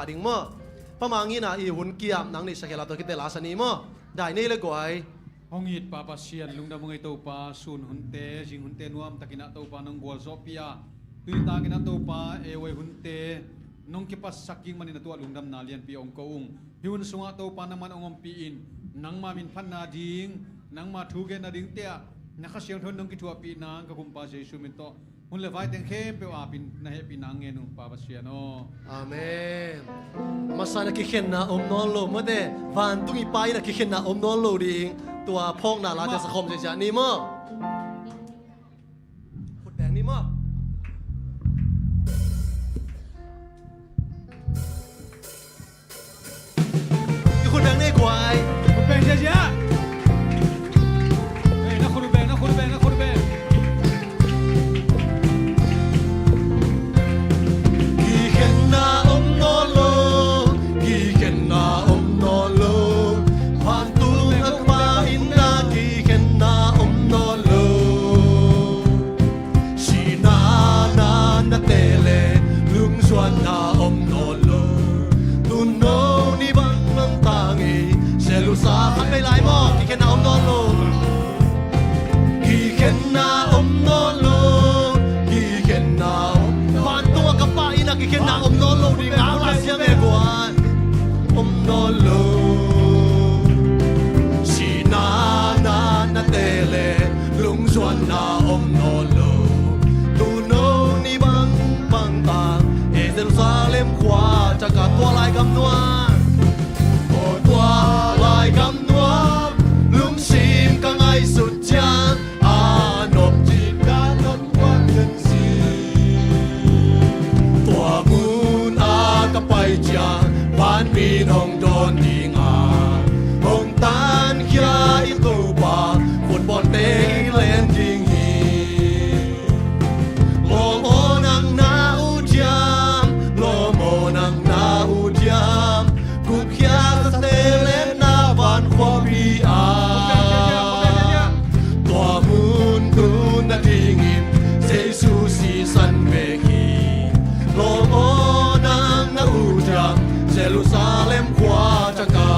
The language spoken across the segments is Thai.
nga ding mo pamangi na i hun kiam nang ni sakela to kite lasani mo dai nei le goi hongit papasian lungda mong ito pa sun hunte sing hunte nuam takina to pa ng gol sopia tuin takina to pa ewe hunte nong kipas saking manina to lungdam nalian pi ong koung hiun sunga to pa naman ongom piin nang mamin pan na ding nang matuge na ding tia nakasiyang thon nong kitua pi nang kakumpa sa suminto hun levai teng khem pe apin na he pinangen nung papasian o amen masana ki khen na non lo mo de van tung i pai na ki khen na non lo dingตัวพงนาลาจะสังคมเสียนี่มั้งขุดแบงนี่มั้งขุดแบงนี่ควายขุดแบงเสียเฮ้ยนักขุดแบงนักขุดแบงนักขุดแบงกี่เข็นนานอนโลกี่เข็นนาอนอนโลผ่านตู้นักมาอินนากี่เข็นนาอนอนโลชีนานานาเตเลลุงสวนนาอนอนโลตุนโนนี่บังนังตางีเซลุสาขันไปหลายหม้อกี่เข็นนาอนอนโลกี่เข็นนาอนอนโลกี่เข็นนาผ่านตัวกับป้าอินากี่เข็นนาอนอนโลดีงามลาเสียงเอกวันอนอนโลna na tele lung xuân na no lo tu no ni bang bang tang e Jerusalem qua cha cả tua lại gam noa o tua lại gam noa lung sim ka ngai sut cha a nop chi ka nop quan nhân si tua mun a ka pai cha ban mi nong don ding a hong tan kia itu pa football te len ding hi lo mo nang na u jam lo mo nang na u jam ku kia te len na van kho bi a tua mun tu na ding in Jesu si san ve hi lo mo nang na u jam Jerusalem qua cha ka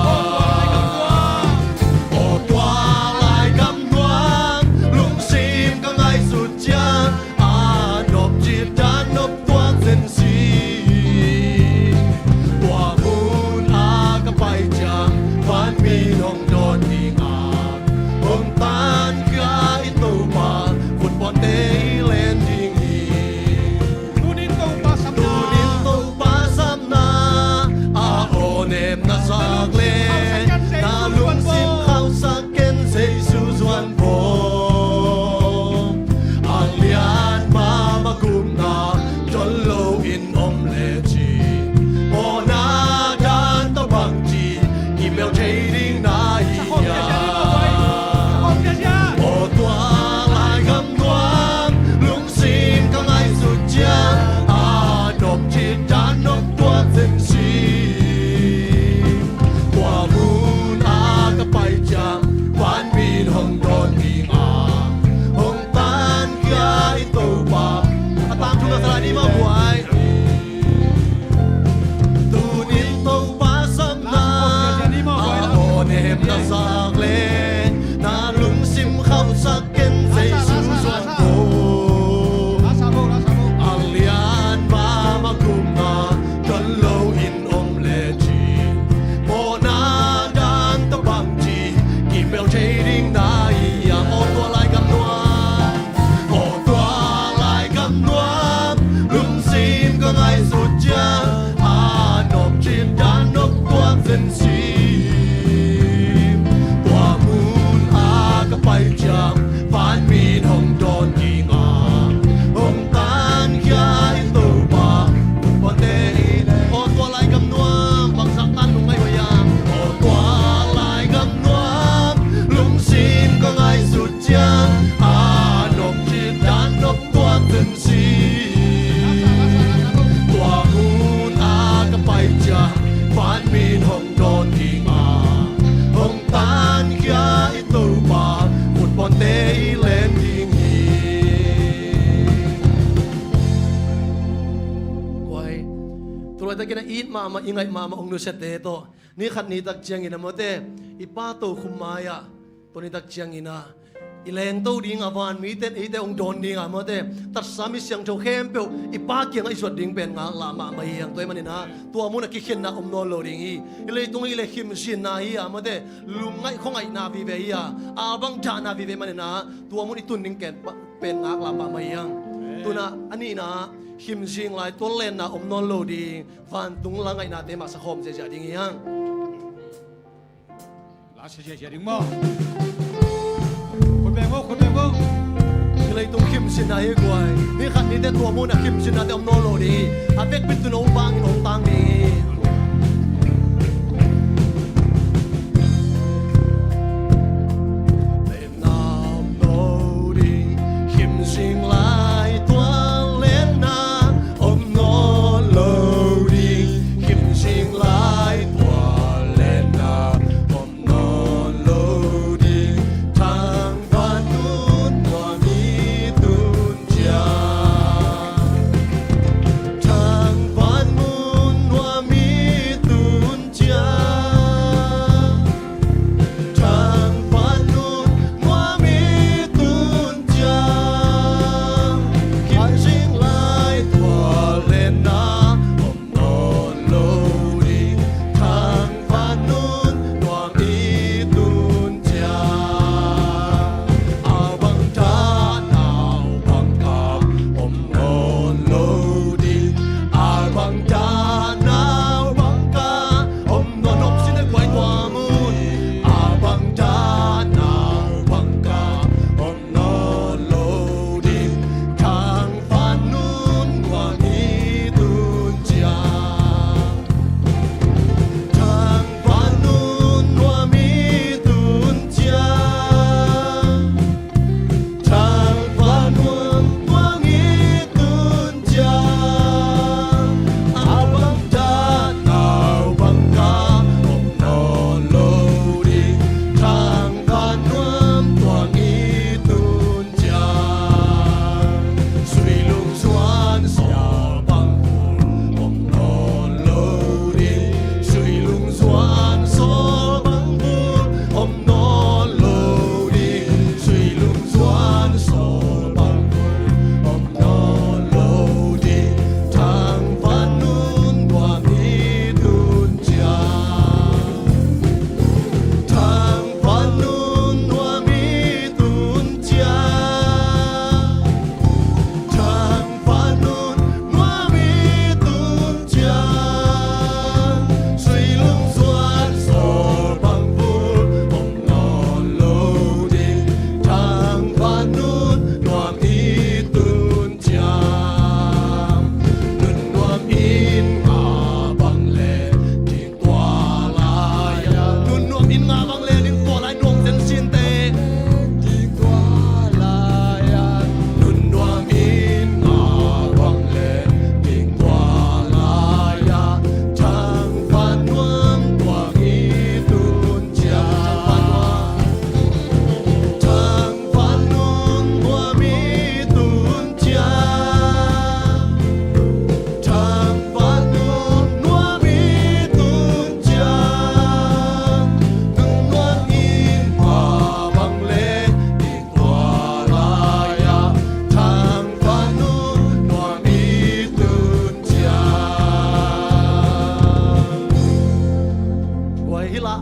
ตะกินอีดมาอิงไงมาองนุเสตโตนี่ขัดนี้ตักเจียงอินะโมเตอีป้าโตคุมมายะตัวนี้ตักเจียงอินะอีแรงโตดิ้งอวานมีเตอีเตองโดนดิ้งอ่ะโมเตตัดสามีเสียงโชเข้มเปียวอีป้าเกียงไอสวดดิ้งเป็นงาลามาไม่ยังตัวมันนี่นะตัวมุนกิเขียนนะอมโนโลดิ้งอีเลยตรงอีเลยขิมชินนะอีอ่ะโมเตลุงไงคงไอนาวิเวียอาบังจานาวิเวมันนี่นะตัวมุนอีตุนดิ้งเกนเป็นงาลามาไม่ยังตัวน่ะอันนี้นะหิมชิงไลตัวเล่นนะอมนอนโลดีฟันตุงลังไงนาเตมาสักคมเสียดิ้งยัง ลาเสียดิ้งมั้งคนแบงมั้งคนแบงมั้ง เลยตุงหิมชินนะให้กวยนี่ขัดนี้แต่ตัวมุนนะหิมชินนะแต่อมนอนโลดีอาเป็กเป็นตัวโนบางอินองตังดี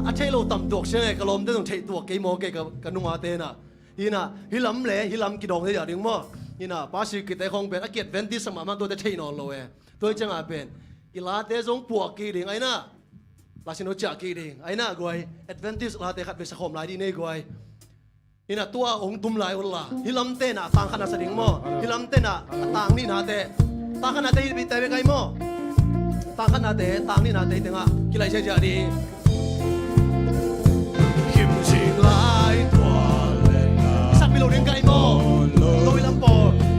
อาเชโลต่ำตัวเช่นไงกลมได้ต้องใช้ตัวเกมโมเกกับนุ่งอาเตน่ะฮีน่ะฮิลำเล่ฮิลำกิดองได้อย่างดึงมั้งฮีน่ะภาษีกิจแต่ของเป็นอาเกียรติเวนติสมามันตัวจะใช้นอนโลเอตัวจังอาเป็นอีลาเตจงปวกกีดิงไอ้น่ะลาชิโนจากกีดิงไอ้น่ะกวยแอดเวนติสลาเตขัดไปสักคมหลายดีนี่กวยฮีน่ะตัวองค์ตุ้มหลายอุลละฮิลำเตน่ะต่างขนาดสดิ่งมั้งฮิลำเตน่ะต่างนี่น่ะเตต่างขนาดเตไปเตไปไกลมั้งต่างขนาดเตต่างนี่น่ะเตถึงอ่ะกิเลสเฉยๆดีสักไม่รู้เรื่องไก่โม่โดยลำปอว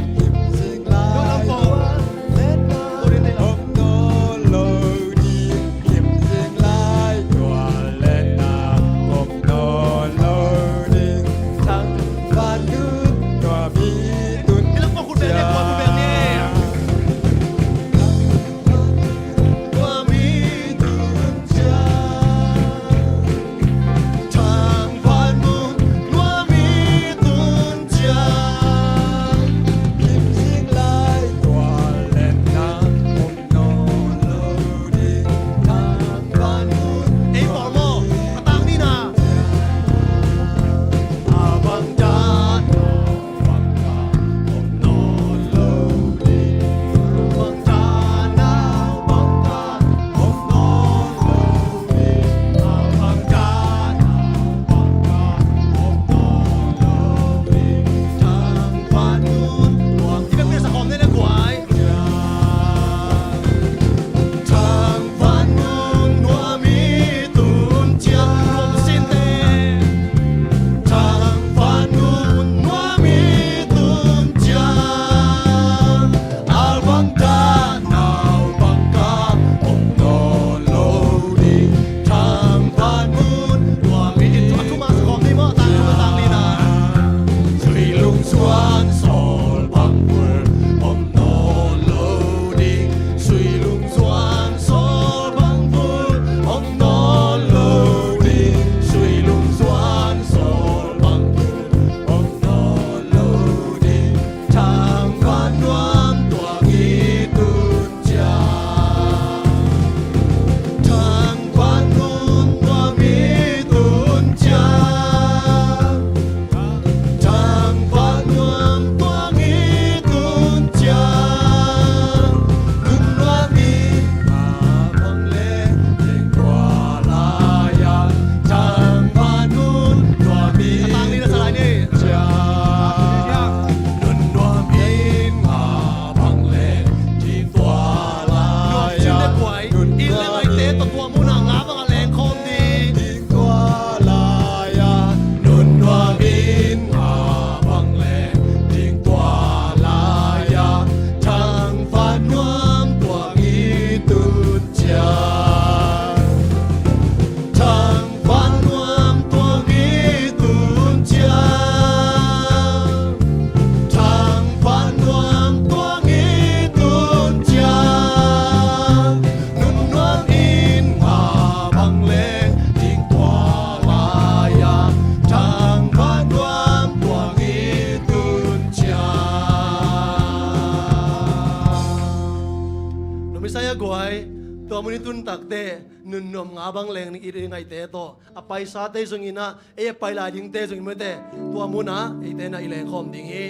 tua muni tun tak te nun nom nga bang leng ni iri ngai te to apai sa te zong ina e pai la ding te zong mo te tua muna e te na ileng khom ding e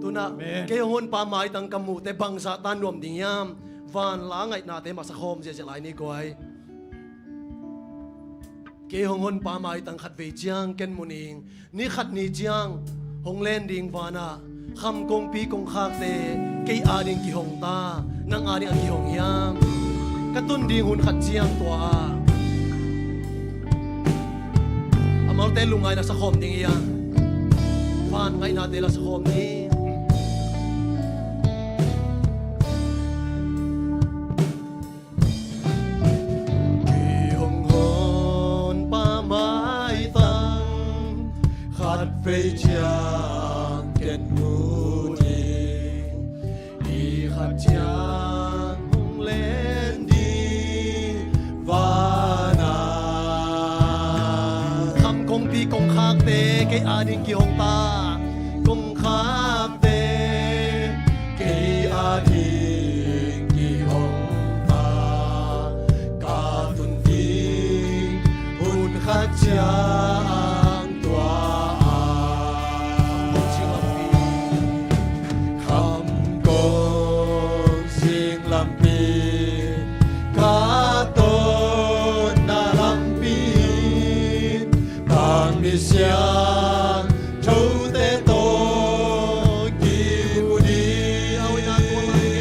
tuna ke hon pa mai tang kamu te bang sa tan nom ding yam van la ngai na te ma sa khom je lai ni koi ke hon pa mai tang khat ve chiang ken muning ni khat ni chiang hong len ding vana kham kong pi kong khak te ke a ding ki hong ta nang a ding a ki hong yam katun ding hun khat chiang tua amal te lungai na sa khom ding ya van ngai na te la sa khom ni Về chàng kết mù đi đi khát chàng hùng lên đi và na khăm công pi công khắc te cái a ding ki hong ta công khắc te cây a đình kỳ hồng ta cả tuần đi hùn khát chàng xiang châu te to kim đi ôi na tua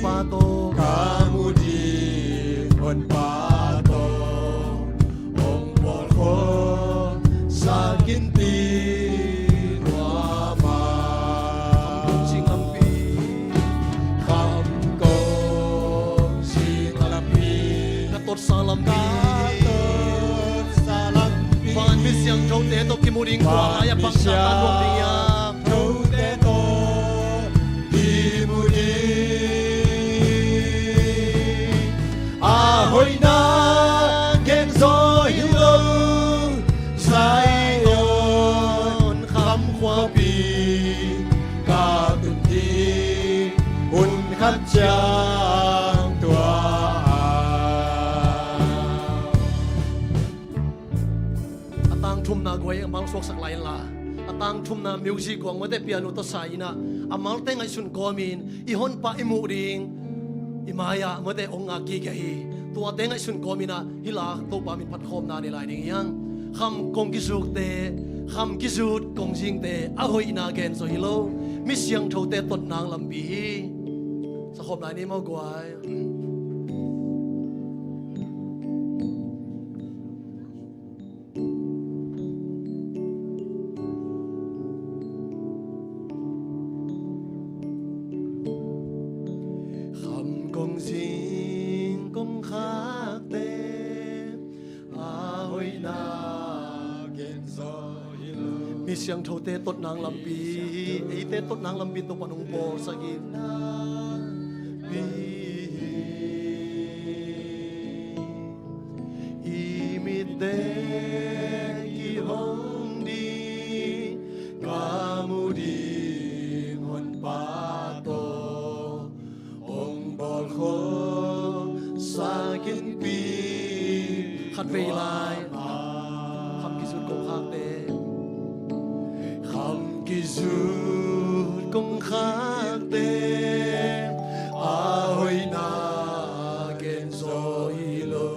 mai tôi a hoi na gen soi lo sai don kham khoa pi cả tuần đi hôn khát chàng tua music ko ngote piano to saina amal te ngai sun komin I hon pa imu ring imaya ngote onga ki ge hi tua te ngai sun komina hila to pa min phat khom na ni lai ding yang kham kong ki suk te kham ki sut kong jing te a hoi na gen so hilo mi siang tho te tot nang lam bi sa khom lai ni mo gwai mi siang thâu te tot nang lampi ei te tot nang lampi to panung por sagin pi i mi te ki hong di kamu di hon pa to ong bol kho sagin pi khát về lại khăm kỳ rút công khác tê khăm kỳ rút công khác tê a hoi na gen rồi lo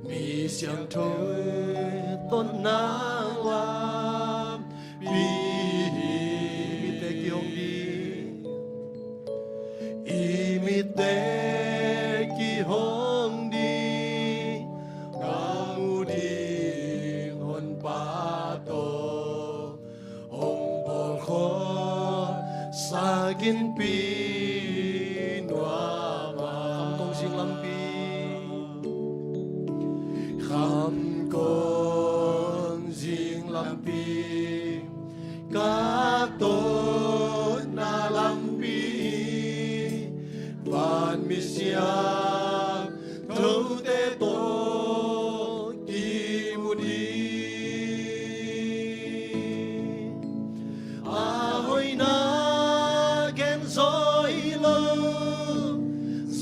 mi siang thôi tôn nang lam mi te kiong đi i mi te ki hong đi kamu di hon pa to ong bol kho sagin pi noa ma kham kong sing lam pi kham kong sing lam pi ka to na lam pi van mi sia thâu te to ki mu di a hoi na gen zoi lo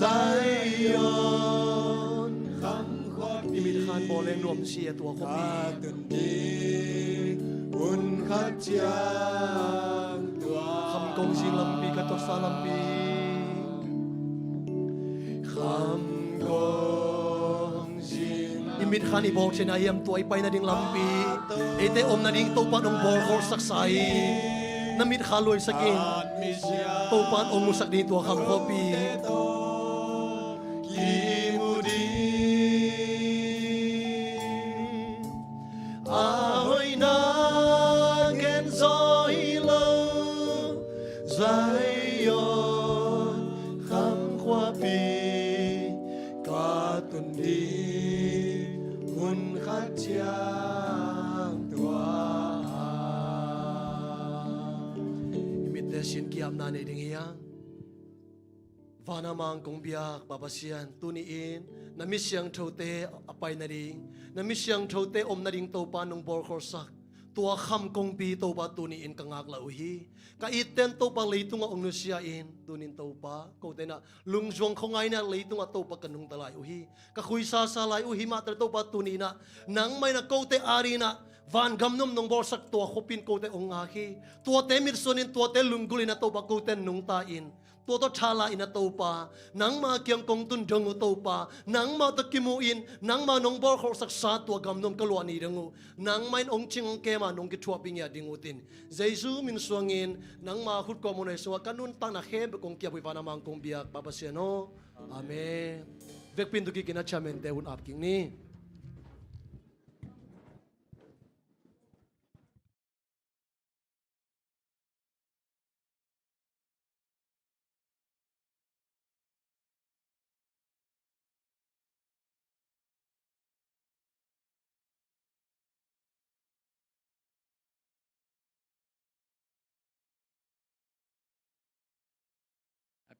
Zion kham khot mi khan bo leng nom sia tua ko pi tun di un khat chiang tua kham kong sing lam pi ka to sa lam pi kham kong sing imit khan i bok chen ayam tuai pai na ding lampi ete om na ding to pa nong bor khor saksai namit khaloi sakin to pan om musak ding tua kham kopi ki mudi a hoi na gen zoi lo Zion kham khoa pi tuần đi hun khát chiang tua imit te sin kiam na ne ding hiang vana mang kong biak babasian tuni in na mi siang thote apai na ding na mi siang thote om na ding to pa nong bor khor sak tua kham kong pi to pa tuni in kangak la uhi ka iten to pa leitunga ongnusia in tunin to pa ko te na lungzong khongai na leitunga to pa kanung talai uhi ka khuisa sa lai uhi ma ter to pa tuni na nang mai na ko te ari na van gamnom nong bor sak to khopin ko te onga khi to te mir sonin to te lunggulina to pa ko te nung ta in to to thala ina to pa nang ma kyang kong tun dong to pa nang ma ta kimu in nang ma nong bor khor sak sa to gamnom kalwa ni dangu nang main ong ching ke ma nong ki thua ping ya dingutin jesu min suangin nang ma khut ko monai so kanun ta na khe be kong kya bui pana mang kong biak baba siano amen vek pin tu ki kina chamen te hun ap king ni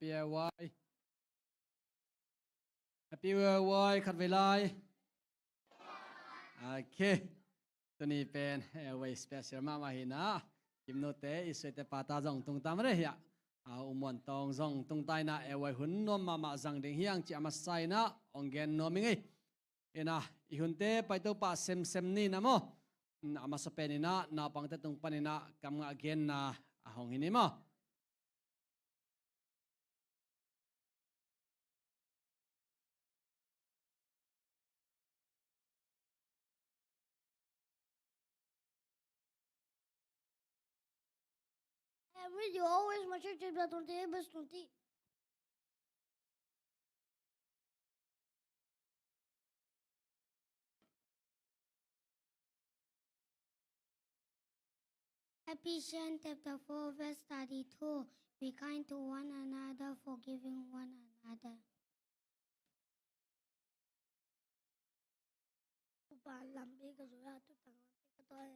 Happy Airway Happy Airway ขัดเวลาโอเคตัวนี้เป็น Airway Special มาเห็นนะกิมโนเตอิสเวตปาตาจงตรงตามเรื่องอุมวันตองจงตรงใต้นะ Airway หุ่นนวมมาจังดิ่งเฮียงจะมาใส่นะองเกนนวมิงเอ็นะอีหุ่นเตไปตัวป่าเซมนี่นะโมอามาสเปนินะนาปังเตตรงปนินะกำงะเกนนะหงหินิโมVideo always my church is better than best on tea. Ephesians chapter 4 verse 32. Be kind to one another, forgiving one another. Ba làm đi cái rồi tu tặng cái tôi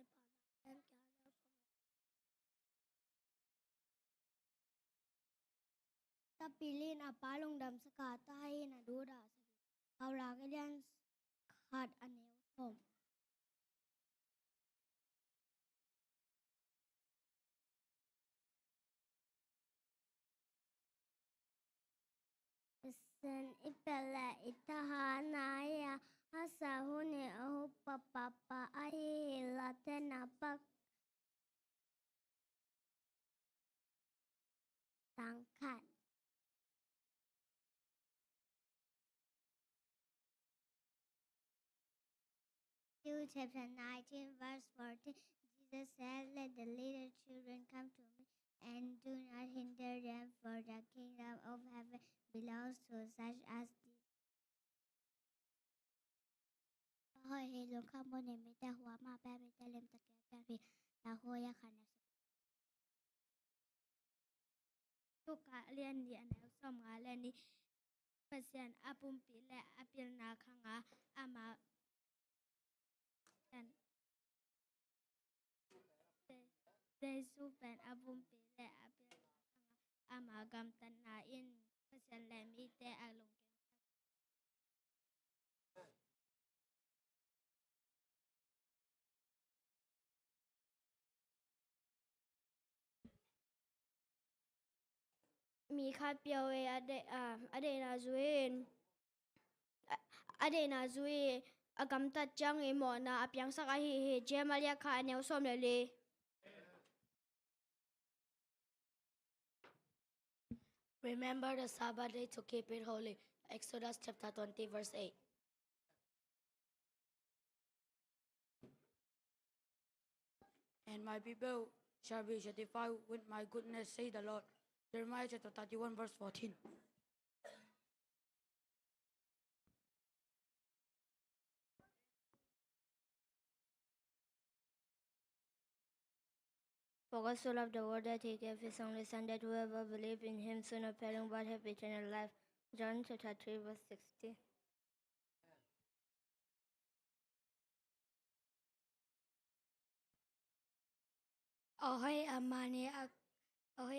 pilin apalong dam sa katahin na duda sa kaulagyan kad anew tom. Sen ipela itahanaya asahuni ahu papa ahi latena pak tangkat. Matthew chapter 19 verse 14, Jesus said, "Let the little children come to me, and do not hinder them, for the kingdom of heaven belongs to such as these." Hồi hi luôn không muốn niệm ta hóa mà ba mi ta lem ta kéo ta vì ta hôi ya khả năng tu cả liên điện này xong ngã lên đi pasien apum pile apil na khanga ama dan they supen apum pile apil na khanga ama gam tan na in pasien lem ite alung mi kha piao e ade na zui agam ta chang e mo na apyang sa ka hi jemalia kha aneu som le Remember the Sabbath day to keep it holy. Exodus chapter 20 verse 8. And my people shall be justified with my goodness, say the Lord. Jeremiah chapter 31 verse 14. For God so loved the world that he gave his only Son, that whoever believes in him should not perish but have eternal life. John chapter 3 verse 60. Ahoy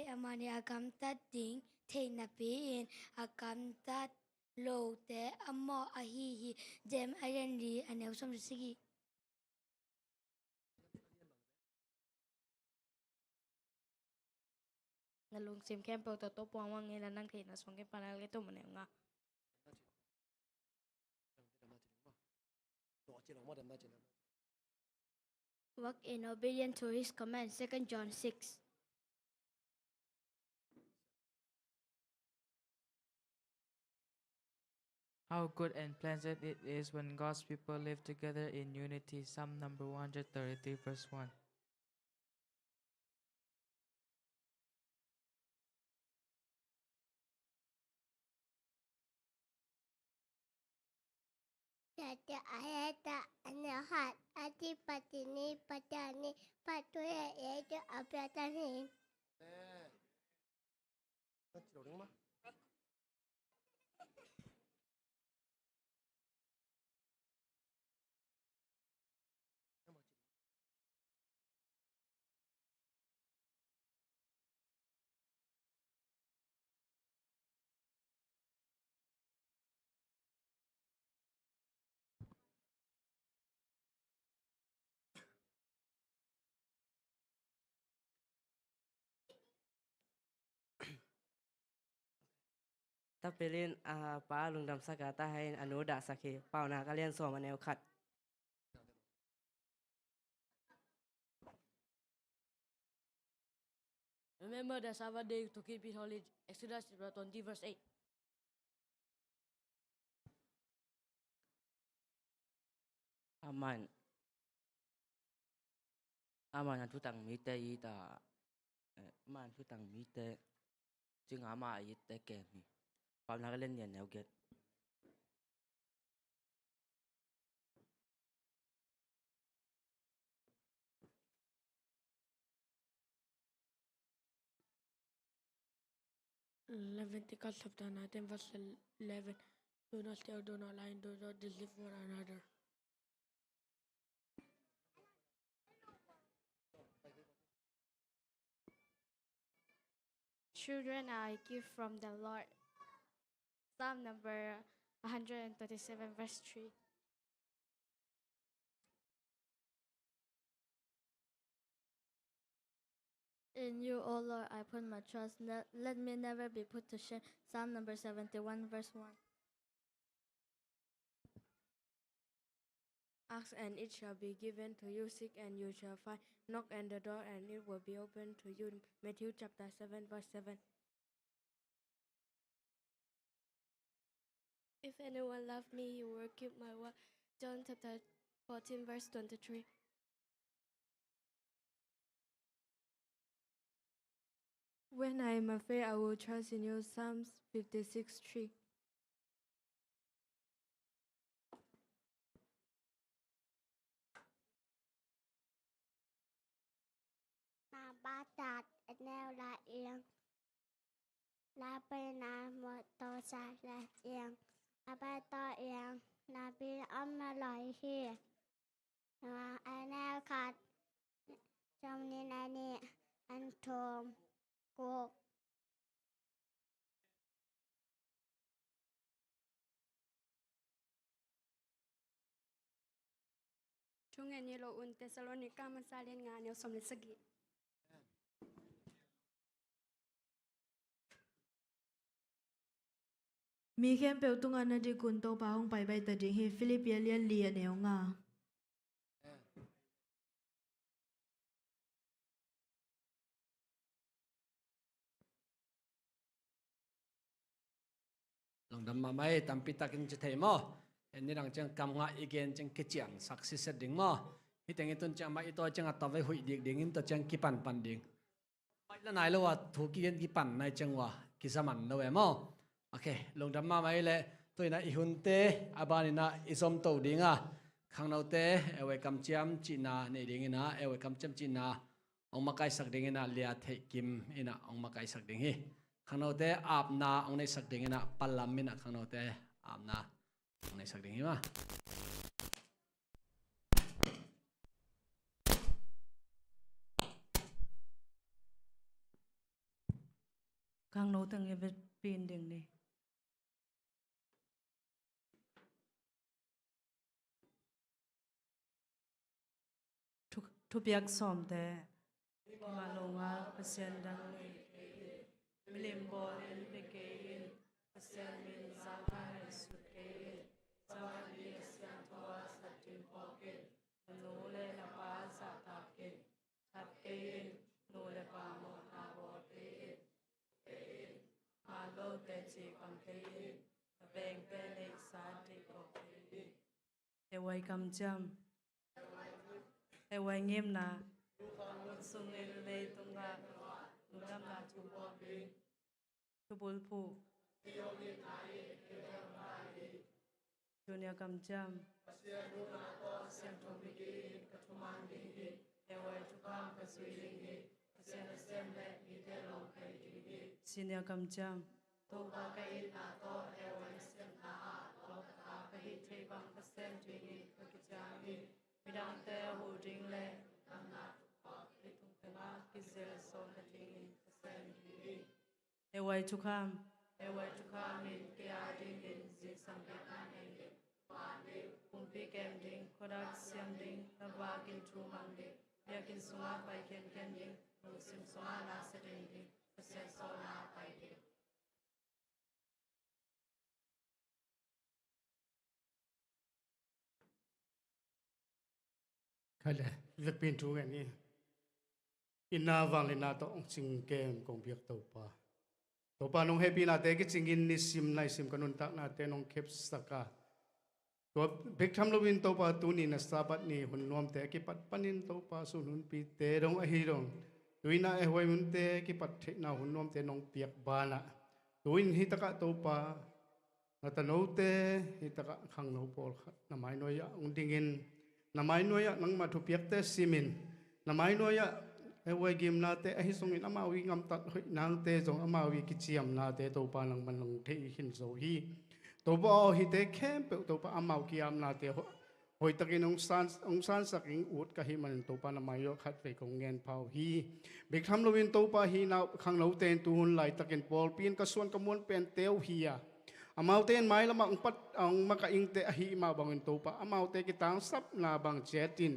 amani agam tat ding te na pi in agam tat lo te amo ahi jem ayan li anew som sigi. Nalung sim kempo to puang wang ngila nang kay na song panal ito mo nga. Walk in obedience to his command. 2 John 6. How good and pleasant it is when God's people live together in unity. Psalm number 133 verse 1. Yata ayata anahat ati patini patani patuya yata apyatani. Tapilin pa lungdam sakata hain anu da sake pauna kalian so maneu khat. Remember the Sabbath day to keep it holy. Exodus chapter 20 verse 8. Aman. Aman tu tang mi te i ta. Man tu tang mi te.จึงama i te ke mi. Pauna kalian yen neu get. Leviticus chapter 19 verse 11. Do not steal, do not lie, do not deceive one another. Children are a gift from the Lord. Psalm number 137, verse 3. In you, O Lord, I put my trust. Let me never be put to shame. Psalm number 71, verse 1. Ask and it shall be given to you. Seek and you shall find. Knock at the door and it will be opened to you. Matthew chapter 7, verse 7. If anyone love me, he will keep my word. John chapter 14, verse 23. When I am afraid, I will trust in you. Psalms 56, 3. Mà ba chặt neo lại yên. La bê na một tô sa la yên. La bê to yên. La bê âm na lòi hi. Mà ai neo khát. Trong nên ai nè. Anh thồm. Cuộc. Chung en yelo un Thessalonica masalin nga nyo som lisagi. Mi khem peu tunga na di kun to pa hong pai bai ta ding hi Philippian lian li aneo nga. lòng đâm mà mấy tầm pi takin chỉ thấy mò anh đang chẳng cầm ngã ý kiến chẳng cái chuyện sắc xí xét đỉnh mò khi tiếng ấy tuân chẳng mà ít tôi chẳng tao với hội điệp đỉnh tôi chẳng kỳ pan pan đỉnh mấy lần này là thu kỳ pan này chẳng kỳ sa man đâu em mò ok lòng đâm mà mấy lệ tôi na ihun te abani na isom tàu đỉnh khang nào te ewe cầm chém chỉ na này đỉnh na ewe cầm chém chỉ na ông mà cái sắc đỉnh na lia thấy kim ina ông mà cái sắc đỉnh hi khang nào te áp na ông này sắc đỉnh na palam mina khang nào te áp na ông này sắc đỉnh hi mà Khang nô tang evet pin ding ni. Thu biak som te ma longa pasien dang milim bol in peke pasien min zaka su ke zaka ni asian toa sa tin pocket no le na pa sa ta ke sat ke no le pa mo na bo te ma lo te chi kam te beng pe ne sa te ko te wai kam cham e wai ngem na sung le le tunga ngam na chu bo bi chu bul pu dunia kam jam sian to bi ki ka tu man ding hi e wai chu kam ka sui ding hi sian sem le ni te lo kai ding hi sinia kam jam to ba ka in na to e wai sem na lo ka ka hi te bang ka sem ding hi ka ki jam hi midang te hu ding le nam na tu tung te na ki zel so na ding hi ka sem ding hi e wai chu kam in ke a ding in zi sam be kan en de kum pi kem ding khodak siam ding na ba kin chu mang ding ya kin sunga pai ken ken ding ru sim sunga na se ding ding se so na pai ding khai lệ việc pin chú cái này inna vang lên na to ching kem công việc tàu pa nong happy na te cái ching in ni sim nai sim kanun tak na te nong khep saka to bek tham lo win tàu pa tu ni na sabat ni hun nom te ki pat panin tàu pa su nun pi te dong a hi dong tuina e hoi mun te ki pat the na hun nom te nong piak ba na tuin hi taka tàu pa na ta no te hi taka khang no pol na mai no ya ung dingin namai noya nang ma thu piak te simin namai noya e wai gim na te hi song in amawi ngam tat hoi nang te jong amawi ki chiam na te to pa nang man long the hin zo hi to ba hi te khem pe to pa amaw ki am na te hoi takin ong san saking ut kahiman to pa na mayo khat ve kong ngen pau hi bek tham lovin to pa hi na khang no ten tu hun lai takin pol pin ka suan ka mon pen teu hi ya amau ten mai lama ang pat ang maka ing te hi ma bangin to pa amau te kitang sap na bang chetin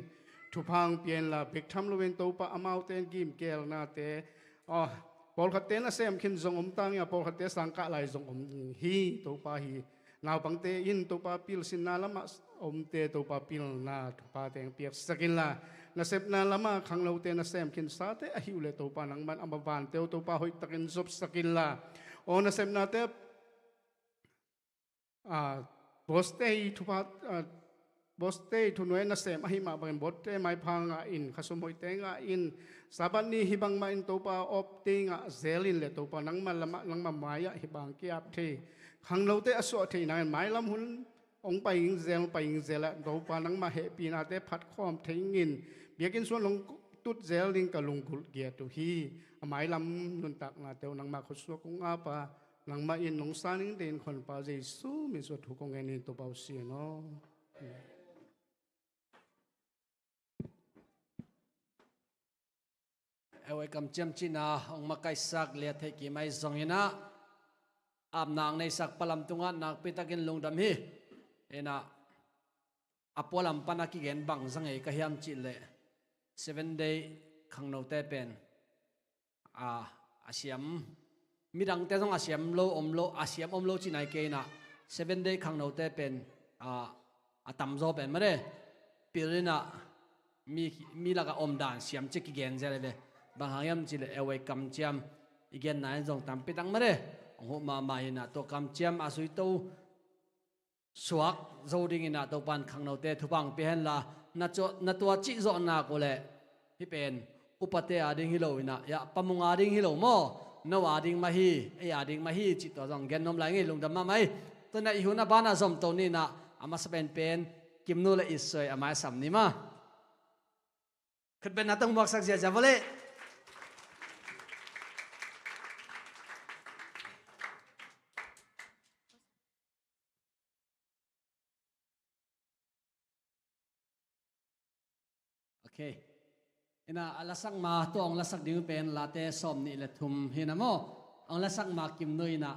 thu phang pian la bek tham lovin to pa amau ten gim kel na te pol khat ten asem khin zong tang ya pol khat te sang ka lai zong hi to pa hi nào bằng te in to pa pil sin na lama te to pa pil na to pa teng piak sakin la na sep na lama khang lo te na sem kin sa te a hiu le to pa nang man amaban te to pa hoi takin zop sakin la o na sem na te boste to pa boste to no na sem a hi ma bang botte mai phanga in khasum hoi te nga in saban ni hibang ma in to pa op te nga zelin le to pa nang man lama nang ma maya hibang kiap the khang lo te aso the na mai lam hun ong pa ing zel la do pa nang ma he pi na te phat khom thingin biakin suan long tut zel ding ka lung gul ge tu hi mai lam nun tak na te nang ma khoswa kung apa nang ma in nong saning den khon pa jesu mi so thu kong en to pa si no ewe kam chem china ong makai sak le the ki mai zongina am nang nei sak palam tunga nak pitakin lungdam hi ena apolam panaki gen bang zangai ka hiam chi le 7 day khang no te pen asiam midang te jong asiam lo om lo chi nai ke na 7 day khang no te pen atam zo pen mare pirina mi la ka om dan siam chi ki gen zele le bang hayam chi le ewe kam chiam igen nai jong tam pitang mare ho ma mai na to kam chiam asui to suak zoding ina to pan khang no te thupang pe hen la na to chi zo na ko le hi pen upate ading hilo ina ya pamunga ding hilo mo no ading mahi e ading mahi chi to jong gen nom lai nge lungdam ma mai to na i huna bana zom to ni na ama saben pen kimnu le isoi ama sam ni ma khat ben na tong mak sak ja vole okay ina alasak ma to ang lasak ding pen late som ni le thum hinamo ang lasak ma kim noi na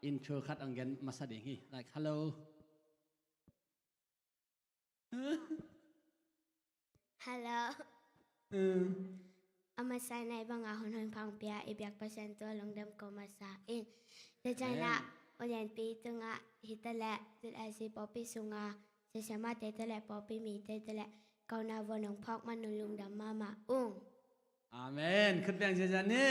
intro khat angen masading hi like hello Hello. Ama sai nai bang a hon hon phang pia e biak pasen to long dam ko ma sa in. De jai na olian pi tunga hitala tul ai si popi sunga se sama te tele popi mi te tele kau na vonong phok man nu lung dam mama ung. amen khut bang je jan ni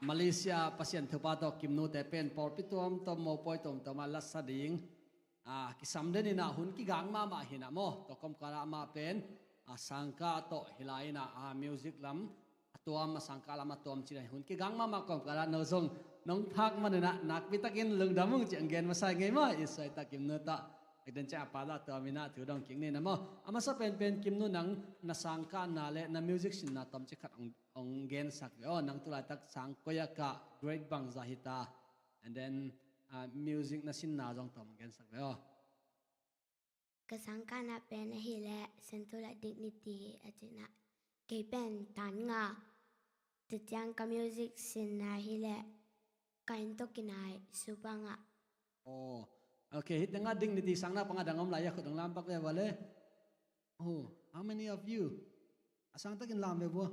Malaysia pasien thupa to kimnu te pen por pitom to mo poi tom to ma lasading kisam den ina hun ki gang ma hina mo to kom kara ma pen sangka to hilaina music lam atuam sangka lam atom chi hun ki gang ma kom kara no zong nong phak man na nak pitakin lung damung chi angen ma sai ngai ma isai ta kimnu ta eden cha pala to mina thu dong king ni na mo ama sa pen kimnu nang na sangka na le na music sin na tom chi khat ong gen sak nang tula tak sang koya ka great bang zahita and then music na sin na jong tom gen sak Kasangka na pen hi le sentula dignity atina ke pen tan nga te chang ka music sin na hi le kain to kinai supanga okay hit nga dignity sang na pangadangom laya ko dong lampak le wale how many of you asang takin lam le bo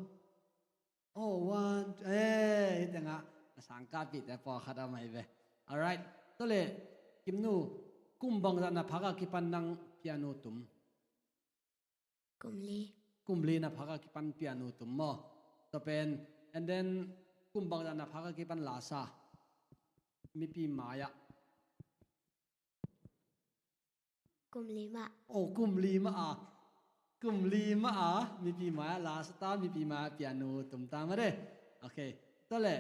one hit nga sangka bit po khada mai be all right tole kimnu kumbang na phaga kipan nang piano tum kumli na phaga kipan piano tum mo to pen and then kumbang na phaga kipan lasa mi pi maya kumlima mi pi maya lasa ta mi pi maya piano tum ta mare okay tole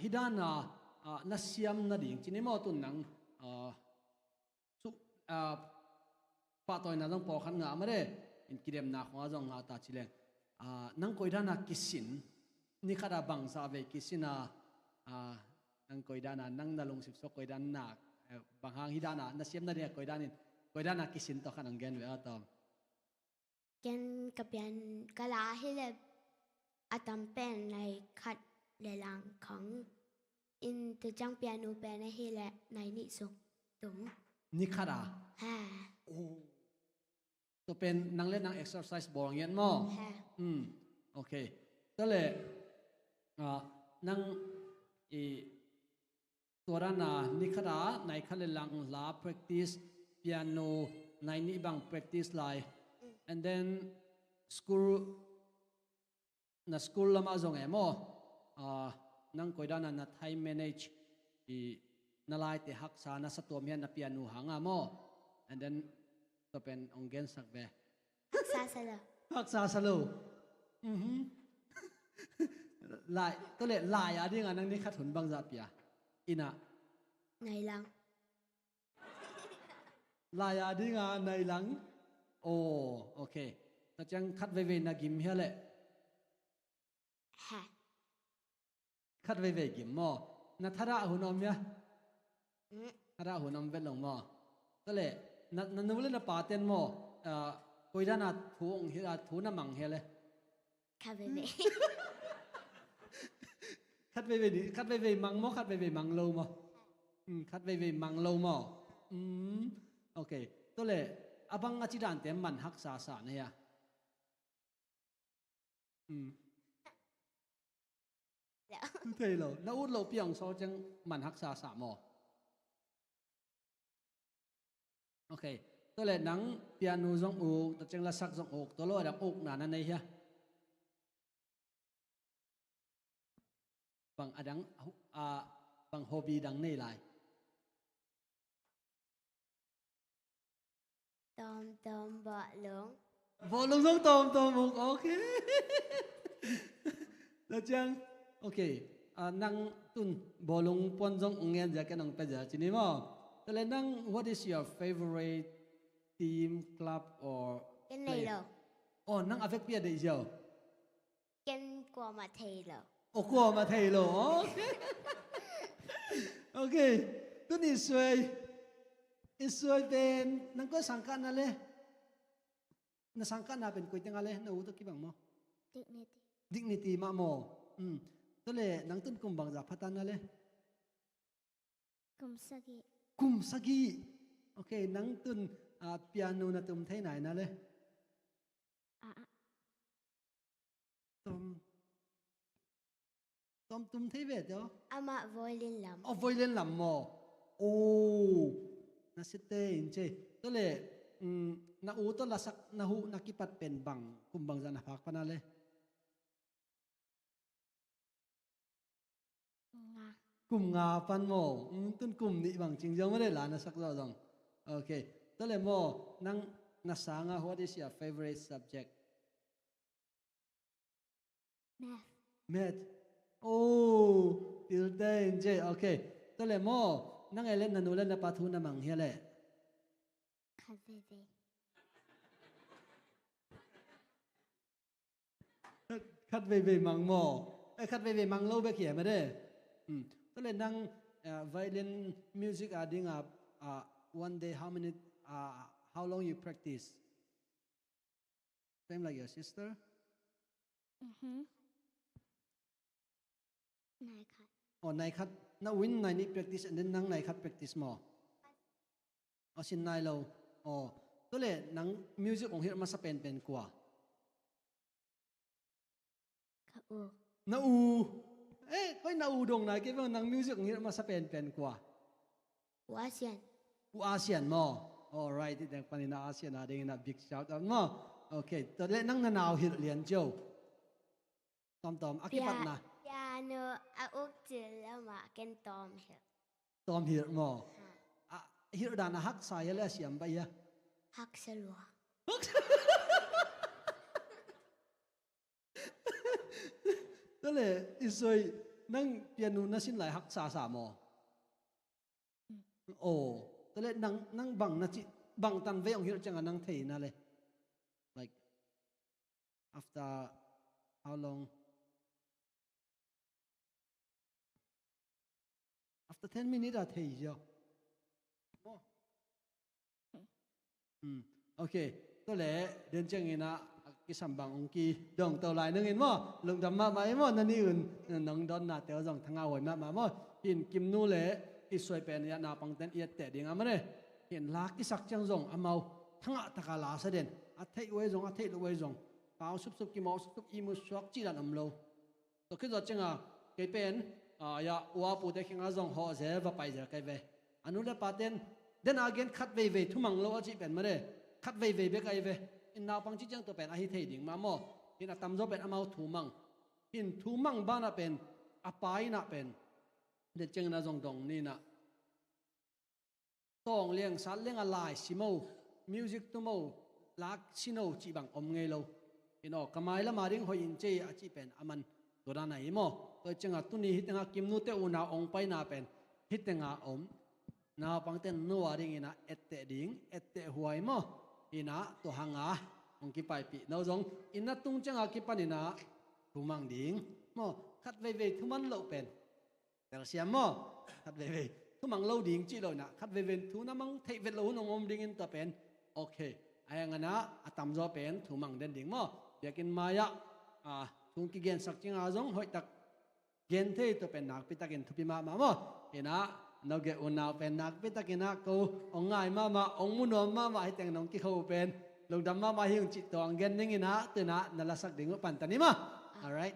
hidana na siam na ding chinimo tun nang patoy na lang po khan nga mare in kidem na ko jong nga ta chile nang koida na kisin ni khada bang sa ve kisina nang koida na nang nalung sip so koida na บางหางฮิดานะนัเสียมนั่นเนี่ยกอยด้านี่กอยด้านะกิสินต่อขันองเกนเวอตอม Ken kapian kala hile atam pen nai khat le lang khong in từ trang piano pen nai hile nai ni sung tum นี่ขัดอ่ะ ha ตัวเป็นนังเล่นนัง exercise บอลเงี้ยมั้ง ha โอเคก็เลยนังอีตัวนั้นนะนี่ขัดอ่ะในขัดเลยลังลา practice piano ในนี่บาง practice ไล and then school na school ละมาจงเอโมนังคอยด้านนั้น time manage อีนาลายเตหักษานาสตัวเมียนนาเปียนูหางโม and then ตัวเป็นองเกนสักเบ sa sa lo หักษาสโลลายตัวเล็ลายอะไรงั้นนังนี่ขัดหุนบางจับยาอินะ nai lang ลายอะไรงั้นในหลังโอเคแต่จังคัดเวนักกิมเฮเล ha คัดเวกิมมอนาทาระหุนอมยาทาระหุนอมเวลงมอตัวเล็นันนูเล่นปาเตนมอคุยด้านาทูองฮิราทูน้ำมังเฮเล ka ve ve คัดเวดิคัดเวมังมอคัดเวมังโลมอคัดเวมังโลมอโอเคตัวเล็อบังอาจิดานเต็มมันหักษาสาเนี่ยเท่เลยแล้วอุดโลเปียงโซจังมันหักษาสามอโอเคตัวเล็นังเปียโนจงอกตัวจังละสักจงอกตัวโลดับอกนานั่นเองฮะบางอดังบางฮอบบี้ดังนี่ไร tom tom bọ lưỡng บอลลงตอมมุกโอเคแล้วจังโอเคนังตุนบอลลงปนจงเงินจะกันนังไปจะจีนี่มั้งแต่เลยนัง what is your favorite team club or cái này lo นังอเฟกเปียได้เจ้า ken qua mà thầy lo กลัวมาเทโลโอเคตุนอิสวยเป็นนังก็สังกัดนั่นเลยนักสังกัดน่ะเป็นกุยตังอะไรนักอุตกิบังมั้ง dignity มาโมตัวเลยนังตุนกุมบังจากพัฒนาเลย กุมสกีโอเคนังตุนเปียโนนะตุมเท่ไหนนะเลยตุมเท่เวทเหรอ ama violin lắm ไวเลนลำโมน่าเสียเตนเจตัวเลยนักอูตัวละสักนักหูนักกิปัดเป็นบังกุมบังจานะพักปนาเลยกุมงาปันโมตุนกุมนี่บางจริงจังไม่ได้หลานนะสักตัวจังโอเคตัวเลยโมนังนักสาง what is your favorite subject math ติวเต้นเจโอเคตัวเลยโมนังเอเล่นนันูเล่นนับปาทูนัมังเฮียเลยคัดเวมังโมคัดเวมังโลเบเขียมาได้ตัวเลยนั่ง violin music ดิ้งone day how long you practice same like your sister này khát นายคัดนาวินนายนี่ practice and then นั่งนายคัด practice มอสินนายเราตัวเลยนั่ง music ของเฮียมาสเปนเป็นกว่า khát u นาอูค่อยนาอูดงนายเก็บว่านั่ง music ของเฮียมาสเปนเป็นกว่า u ASEAN อาเซียนมอ alright ที่แต่ปนินาอาเซียนอะไรนะ big shout out มอโอเคตัวเลยนั่งนาวเฮียเรียนเจ้าตอมอากิปัตนะ piano a uk chữ là mà ken tom hiểu ตอมเฮียมอเฮียดานะฮักสายแล้วเสียมไปยะ hắc sa lúa นั่นแหละอิสวยนั่งเปียโนนั่งสินไหลฮักษาสามอนั่นแหละนั่งบังนะจิบังตันเวองฮิรจังนั่งเทนั่นเลย like after how long after 10 minutes อะเทย ok tôi lẽ đến chừng này na cái sản bằng ông kỳ đồng tàu lại nâng in mò lùng đầm mà máy mò nên đi nâng đón na téo dòng thằng ao hồi mà mò hiện kim nu lẽ cái xoay bèn ya na bằng tên yết tệ đi ngắm đấy hiện lá cái sắc trang dòng amau thằng ạ ta cả lá sẽ đến thấy uế dòng thấy uế dòng bao súp súp kim máu súp imu suak chỉ là nằm lâu tôi cứ giờ chừng cái bèn ya ua pu te khinh dòng họ sẽ và phải giờ cái về anh nu đã paten đến again khát về thu măng lâu chỉ bèn mà đấy khát về biết cái về in nào bằng chỉ chẳng tôi bèn ai thấy đỉnh mà mò in là tầm gió bèn amau thu măng ba na bèn apai na bèn để chừng na dòng đồng ni na tòng liang sát liang alai simo music tu mo lak sino chỉ bằng nghe lâu ino kamai la maring hoi in che a chi pen aman to da nai mo to changa tu ni hitanga kim nu te una ong pai na pen hitanga na pang ten nu aring ina ette ding ette huai mo ina to hanga ong ki pai pi no jong ina tung changa ki panina thumang ding mo khat ve thuman lo pen tel siam mo khat ve thu mang lâu điên chỉ rồi nè khát về thu nó mang thấy về lâu nó ôm điên in tập pen ok ai ngana atam do pen thu mang đến điên mo yakin maya thung ki gen sak ching azong hoi tak gen the to pen nak pita gen thupi ma mo ina no ge una pen nak pita kina ko ongai ma ong munom ma hai teng nong ki khâu pen lung dam ma hiung chi tong gen ning ina tu na nala sak ding pan tani ma all right.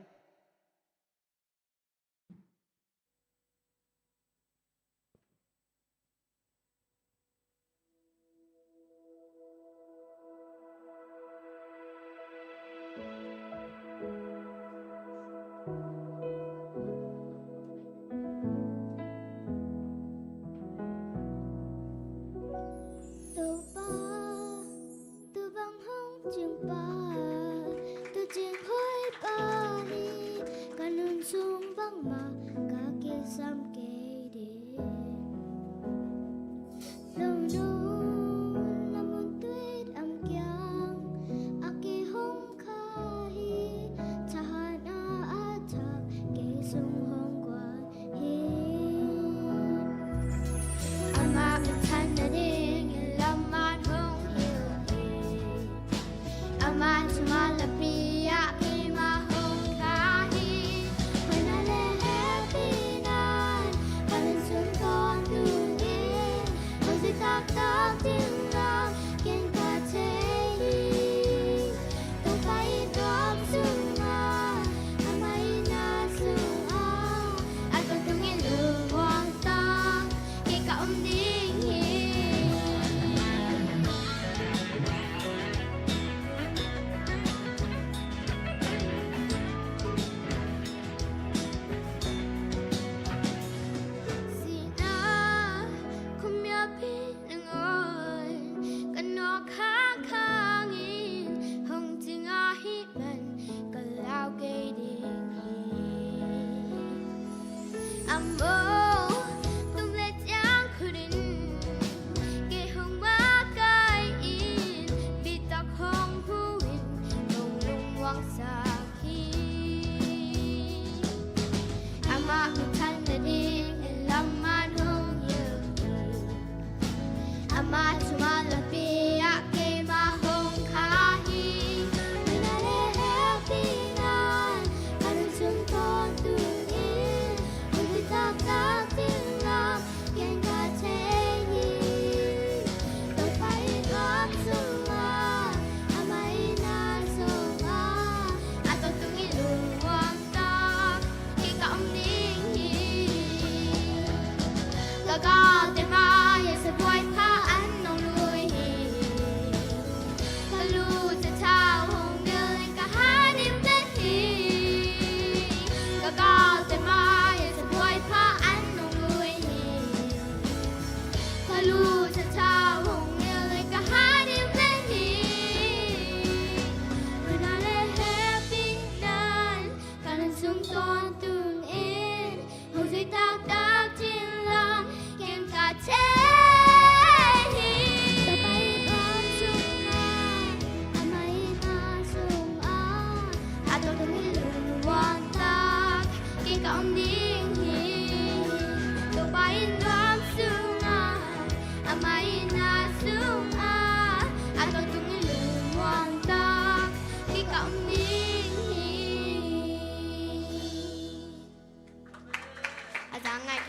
Ta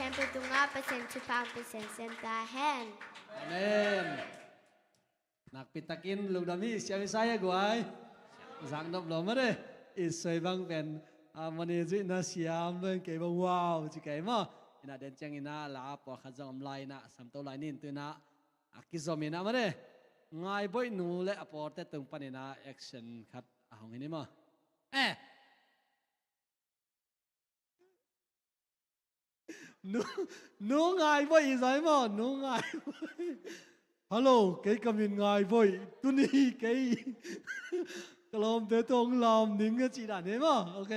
sen petunga pesen chupang pesen senta hen. Amen. Nakpitakin lugdami siya Bisaya guay. Giang nop lo mà đấy. Isoi bang pen mani ji na siam lên cái bang wow chỉ cái mà. Ina den chang ina la po khazong amlai na samto lai nin tu na akizomina mà đấy. Ngai boy nu le aporte tung panina action khat ahong ini mà. Nu ngai boy sai mà nu ngai. Hello, cái cầm ngài vội, tôi đi cái làm thế tôi làm những cái gì đã thế mà, ok.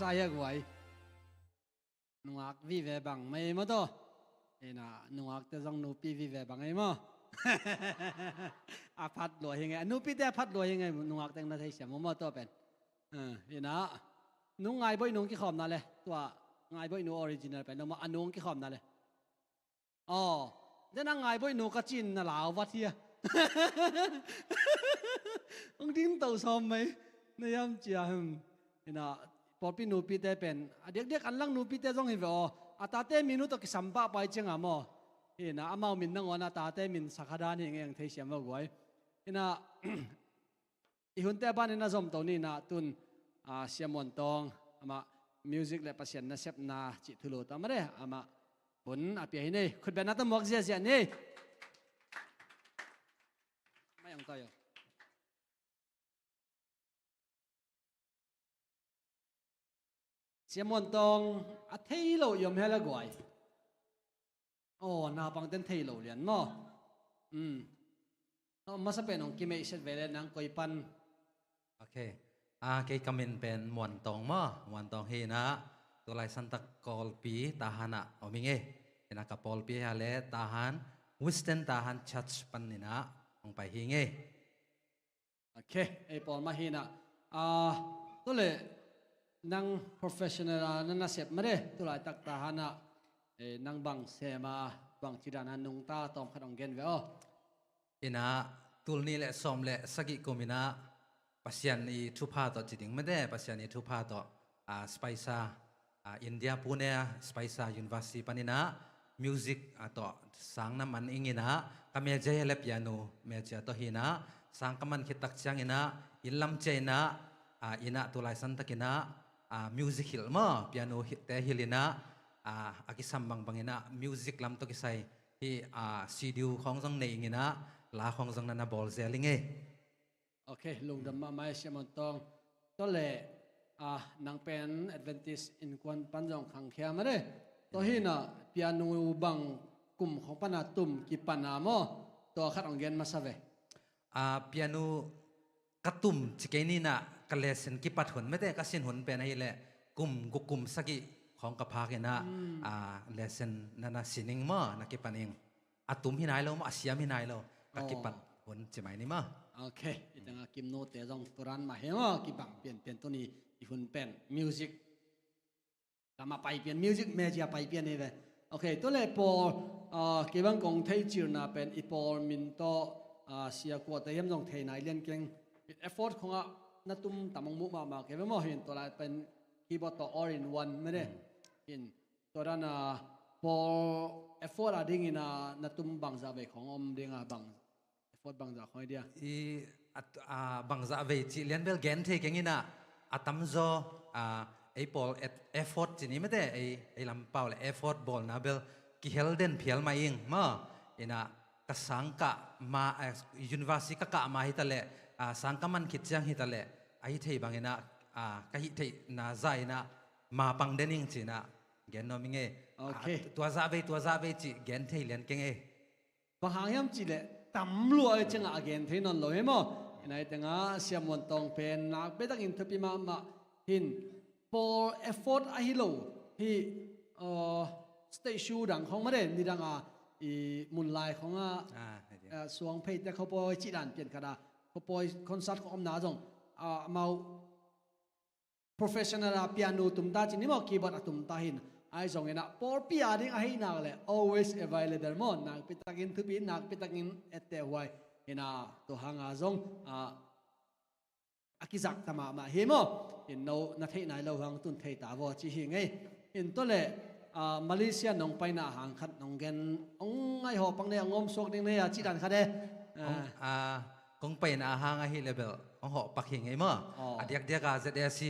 saya guai nuak vi ve bang mai mo to ina nuak te jong nu pi vi ve bang ai mo a phat lo hi nge nu pi te phat lo hi nge nuak teng na thai siam mo to pen ina nu ngai boi nung ki khom na le tua ngai boi nu original pen ma anung ki khom na le oh then ang ngai boi nu ka chin na lao wat hia ông tin tàu xóm mấy này em chỉ ina bỏ pin nụ pi te pen điếc điếc ăn lăng nụ pi te trong hình vậy à ta te mình nụ tao cái sắm ba bài chăng à mò ina amau mình năng wana ta te mình sakhadan hi ngang thấy xem vào gọi ina ihun te ban ina zom tàu ni na tun xem mon tong ama music le pasien na sep na chỉ thulo ta mà đấy ama bún apia này khut ben na ta mok zia zia này mai ang tayo xem môn tông thấy lộ yếm hay là gọi nào bằng tên thấy lộ liền mà mà sao bên ông kia mấy sẽ về lên năng coi pan ok cái comment pen muan tong hi na tu lai santa kolpi tahana ominge ina ka polpi hale tahan western tahan church pan nina ong pai hi nge ok ai pol ma hi na tu le nang professional na nasep ma de tu lai tak tahana nang bang sema bang chidana nung ta tom khanong gen ve ina tulni le som le sagi komina pasian i thupa to chiding mede pasian i thupa to spaisa India Pune spaisa university panina music to sang na man ingina kame jay le piano me cha to hina sang kaman khitak chang ina ilam chena ina tulai san takina music hil ma piano te hilina akisam bang bangina music lam to kisai hi studio khong jong nei ingina la khong jong na bol zelinge ok lung dam ma mai semon tong to le nang pen advantage in kwan panjong khang khia ma de to hi na piano bang kum khong pana tum ki pana mo to khat ong gen ma save piano katum chikeni na kalesen ki pathun mete kasin hun pen hi le kum sagi khong ka phak ina lesson nana sining ma na ki paning atum hi nai lo ma asiam hi nai lo ka ki pat hun chimai ni ma ok itanga kim no te jong turan ma he ma ki bang pen to ni i hun pen music kama pai pen music me ja pai pen ni ve ok to le po ki bang kong thei chir na pen i por min to sia ko te hem jong thei nai len keng effort khonga na tum tamang mu ma ke mo hin to la pen keyboard to all in one me de in to dana por effort a ding ina na tum bang za ve khong om ding a bang effort bang za khoi dia i bang za ve chi len bel gen the keng ina atam zo ai pol effort chini mate ai lam pau le effort bol na bel ki helden phial ma ing ma ina ka sangka ma university ka ma hi tale sangka man khit chang hi tale ai thei bangena ka hi thei na zai na ma pang dening china gen no minge okay tua za ve chi gen thei len keng e bang hang yam chi le tam lo chang again thei non lo he mo nai tanga siam mon tong pen na pe tak in thupi ma hin for effort a hi lo hi stay shoe dang khong ma de ni dang i mun lai khong suang phei te kho poi chi dan pian kada kho poi concert khom na jong mau professional piano tum ta chi ni mo keyboard tum ta hin ai jong ena por pia ding a hi na le always available mo na pe tak in thupi na pe tak in ete huai ina to hanga jong akizak tama ma he mo in no na thei nai lo hang tun thei ta wo chi hi ngai in to le Malaysia nong pai na hang khat nong gen ong ai ho pang ne ngom sok ding ne chi dan kha de kong pai na hang a hi level ong ho pak hi ngai mo adiak dia ka ZDC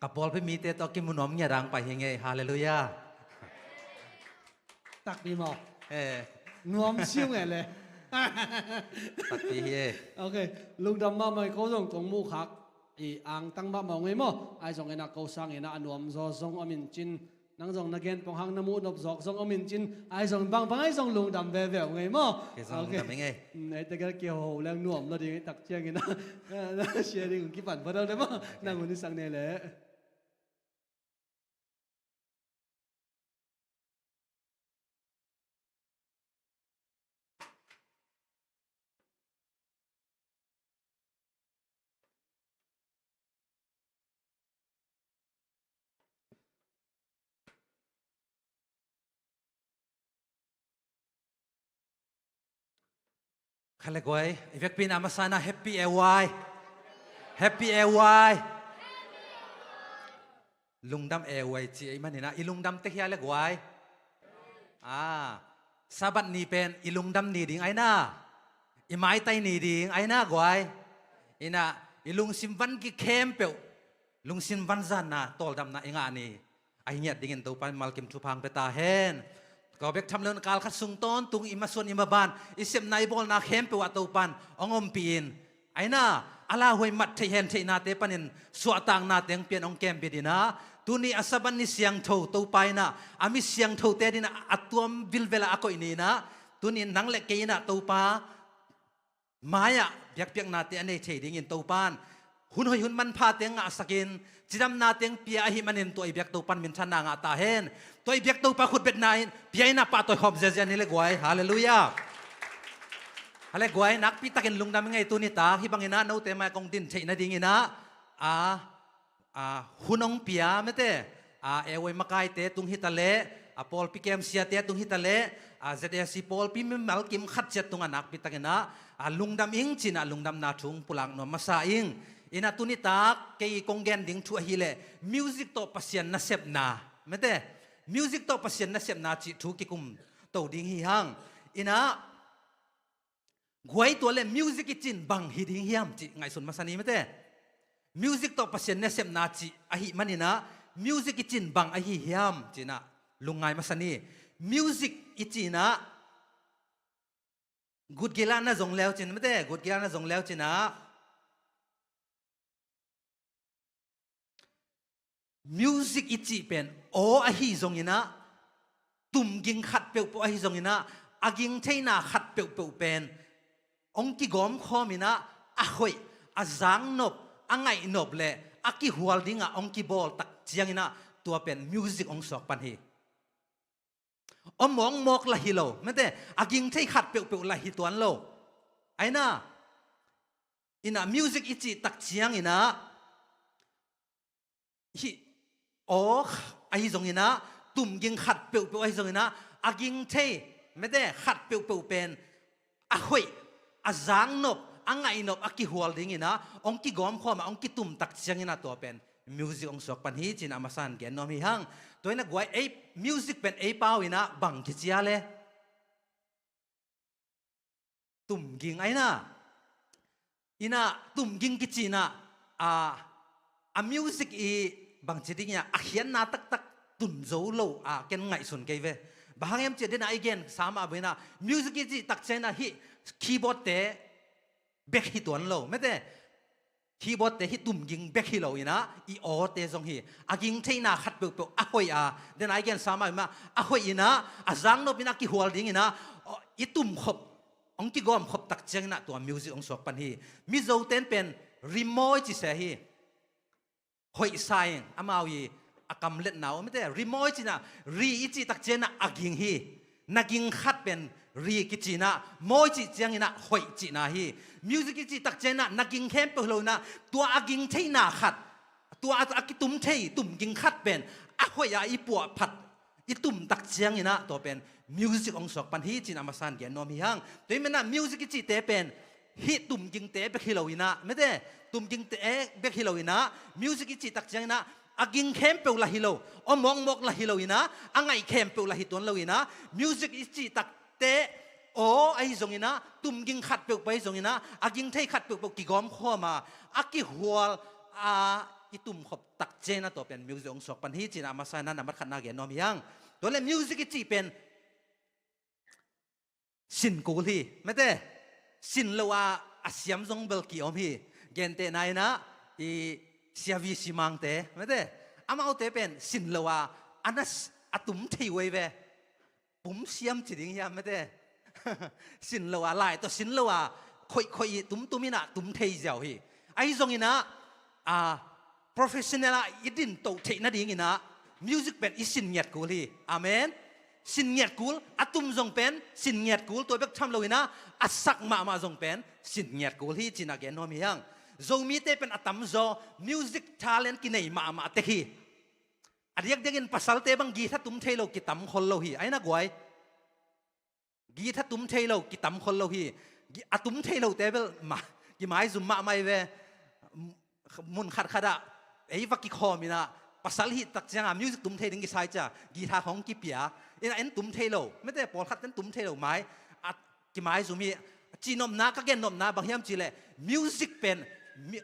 kapol pe mi te to ki munom nya rang pai hi ngai hallelujah tak ni mo nuam siu ngai le tak pi hi okay lung dam ma mai ko jong tong mu khak i ang tang ba ma ngai mo ai jong ena ko sang ena anuam zo zong amin chin nang jong na gen pong hang na mu nop zok zong amin chin ai jong bang ai jong lung dam ve ve ngai mo okay nei te ga ke ho lang nuam lo ding tak chiang ina na sharing ki pan ba da mo nang ni sang ne le ขันเล็กไว้เวกปีนอามาสานะแฮปปี้เอวายแฮปปี้เอวายลุงดำเอวายจีไอ้มันนี่นะอีลุงดำเตะเฮียเล็กไว้สาบัดนี่เป็นอีลุงดำนี่ดิ่งไอ้น่าอีไม้ไตนี่ดิ่งไอ้น่าไว้อีน่ะอีลุงซิมวันกิเข้มเปียวลุงซิมวันจันนะตอลดำนะเองอ่ะนี่ไอ้เนี่ยดิ่งตัวปันมาลกิมทุพังเปตาเฮนก็เบกทำเรื่องการขัดสุงต้นตุงอิมาส่วนอิมาบานอิเซมนายบอลนาเข้มเปียวตัวปันองมปีนไอ้น่ะอาลาหวยมัดเทียนเทียนาเตปันินสวตังนาเตียงเปลี่ยนองแกมเบดีนะตัวนี้อาศับันนี่เสียงโถตัวไปนะอามิเสียงโถเตดินะอัตวมวิลเวลาako iniนะตัวนี้นังเล็กกินะตัวป้ามายะเปียกนาเตียนในเฉยดิ่งตัวปานหุ่นหอยหุ่นมันพาเตียงอาสกินจิดำนาเตียงเปียหิมันินตัวไอเบียกตัวปันมินชนางาตาเฮนตัวไอเบียกตัวปาขุดเบ็ดนายเปียนาปาตัวขอบเจเจนี่เล็กไว้ฮาเลลูยาฮาเลกไว้นักพิตากินลุงดำยังไงตัวนี้ตาฮิบังอินะนู้เตมากงดินเฉยนาดิ่งอินะหุ่นองเปียไม่เต้เอวมาไกเตตุงฮิตาเลปอลพิเกมเสียเตตุงฮิตาเลเจเดซีปอลพิมมัลกิมขัดเจตุงอนักพิตากินะลุงดำอิงจินะลุงดำนาทุงปุลังนมาซาอิงอินาตุนิตาเกยกงเกนดิ่งชัวฮิเลมิวสิกโตปัสยันนัเซบนาไม่เต้มิวสิกโตปัสยันนัเซบนาจิทุกิคุมโตดิ่งฮิฮังอินากวยตัวเล่มิวสิกจินบังฮิดิ่งฮิมจิไงสุนมาสานีไม่เต้มิวสิกโตปัสยันนัเซบนาจิอหิมันนี่นะมิวสิกจินบังอหิฮิมจินะลุงไงมาสานีมิวสิกอิจินะกุดเกลานะจงแล้วจินไม่เต้กุดเกลานะจงแล้วจินะมิวสิกอิจิเป็นโออหิจงยินะตุ่มกิงขัดเปียวอหิจงยินะอากิงเทน่าขัดเปียวเป็นองค์กิกอมคอมินะอาหอยอาจังนบอ่างไงนบเลยอากิหัวดิ่งอ่ะองค์กิบอลตักเจียงยินะตัวเป็นมิวสิกองสอกปันฮีอมองมอกละฮิโลไม่ได้อากิงเทขัดเปียวละฮิตัวนั้นโลไอ้น่ะอินะมิวสิกอิจิตักเจียงยินะฮิโอ้ไอ้ตรงนี้นะตุ่มยิงขัดเปียวไอ้ตรงนี้นะอากิงเทไม่ได้ขัดเปียวเป็นอาหอยอาจางนบอ่างไงนบอากิหัวดิ่งนะองกิกอมข้อมาองกิตุ่มตักเชียงนะตัวเป็นมิวสิกองสอกปันฮีจินอามาสันแกนนอมีหังตัวนี้กวยไอ้มิวสิกเป็นไอ้เป้าอินะบังกิจยาเลยตุ่มยิงไอ้นะอินะตุ่มยิงกิจินะมิวสิกบางทีเนี่ยอาเขียนนาตักตุนโจโลเกันไงส่วนเกยเวบางอย่างจะได้นะอีกเกนสามอาเวนะมิวสิกจีตักเจนะฮิคีย์บอร์ดเตะเบคฮิตัวนั้นโลไม่ได้คีย์บอร์ดเตะฮิตุ่มยิงเบคฮิโลอีนะอีโอเตะทรงฮิอากิงเทน่าขัดเปียวอาหอยเดี๋ยวนะอีกเกนสามอาเวนะอาหอยอีนะอาจังโนบินะกีหัวดิ่งอีนะอีตุ่มขบองกีกอมขบตักเจนะตัวมิวสิกองสอกปันฮิมิโซเตนเป็นรีโมทจิเสฮีหอยไซน์อามาวีอากำเล็ดหนาวไม่ได้รีโมจินะรีอิจิตักเจนะอากิงฮีนักกิงขัดเป็นรีกิจินะโมจิเจียงนะหอยจินะฮีมิวสิกจิตักเจนะนักกิงเข้มเปล่านะตัวอากิงเทน่าขัดตัวอากิตุ่มเทตุ่มกิงขัดเป็นอาหอยอีปัวผัดอีตุ่มตักเจียงนะตัวเป็นมิวสิกองศอกปันฮีจินะมาสันเกียนนอมีหังตัวมันนะมิวสิกจิเตเป็นฮิตุ่มกิงเตเบคิโลวินะไม่ได้ตุ่มกิงเตเบคิโลวินะมิวสิกจิตักเจียงนะอากิงเข้มเปล่าฮิโลอมองมอกละฮิโลวินะอ่างไงเข้มเปล่าฮิตัวละวินะมิวสิกจิตักเตโอไอจงอินะตุ่มกิงขัดเปล่าไปจงอินะอากิงเทขัดเปล่ากิกอมข้อมาอากิหัวอีตุ่มขบตักเจนะตัวเป็นมิวสิกองศอกปันฮีจินะมาใส่นั่นนะมันขัดนาเกียนนอมียังตัวเล่นมิวสิกจิเป็นสินกูลีไม่ได้สินเลวอาเซียมจงเบลกิอมฮีเกนเตนายนะอีเสียวิสิมังเตไม่ได้อามาเอาเตเป็นสินเลวอันนั้นอาตุ่มที่ไว้เวปุ่มเสียมจิดิงยามไม่ได้สินเลวลายตัวสินเลวค่อยตุ่มมินะตุ่มที่เจ้าฮีไอ้จงอินะprofessional อีดินโตเทน่าดิ่งอินะมิวสิกเป็นอีสินเงียดกูลีอาเมนสินเงียดกูลอาตุมจงเป็นสินเงียดกูลตัวเบกทำเลยนะอาสักมาจงเป็นสินเงียดกูลที่จีนักเกนนอมียังจงมีเตเป็นอาตัมโจมิวสิกทาเลนกินไอมาเตฮีอันยักเด็กินภาษาเตบังกีถ้าตุ้มเทโลกิตัมคนโลฮีไอ้นักไว้กีถ้าตุ้มเทโลกิตัมคนโลฮี อาตุ้มเทโลเตเบลมากี่ไม้ซุมมาไม่เวมุนขัดขะไอ้วักกิคอมินะภาษาลิตักจังมิวสิกตุ้มเทดึงกี่ใช่จ้ะกีตาร์ของกี่เปียอินะเอ็นตุ้มเทโลไม่ได้ปอลขัดเอ็นตุ้มเทโลไม้กี่ไม้ซุมีจีนอมนาก็แกนนมนาบางอย่างจีเล่มิวสิกเป็น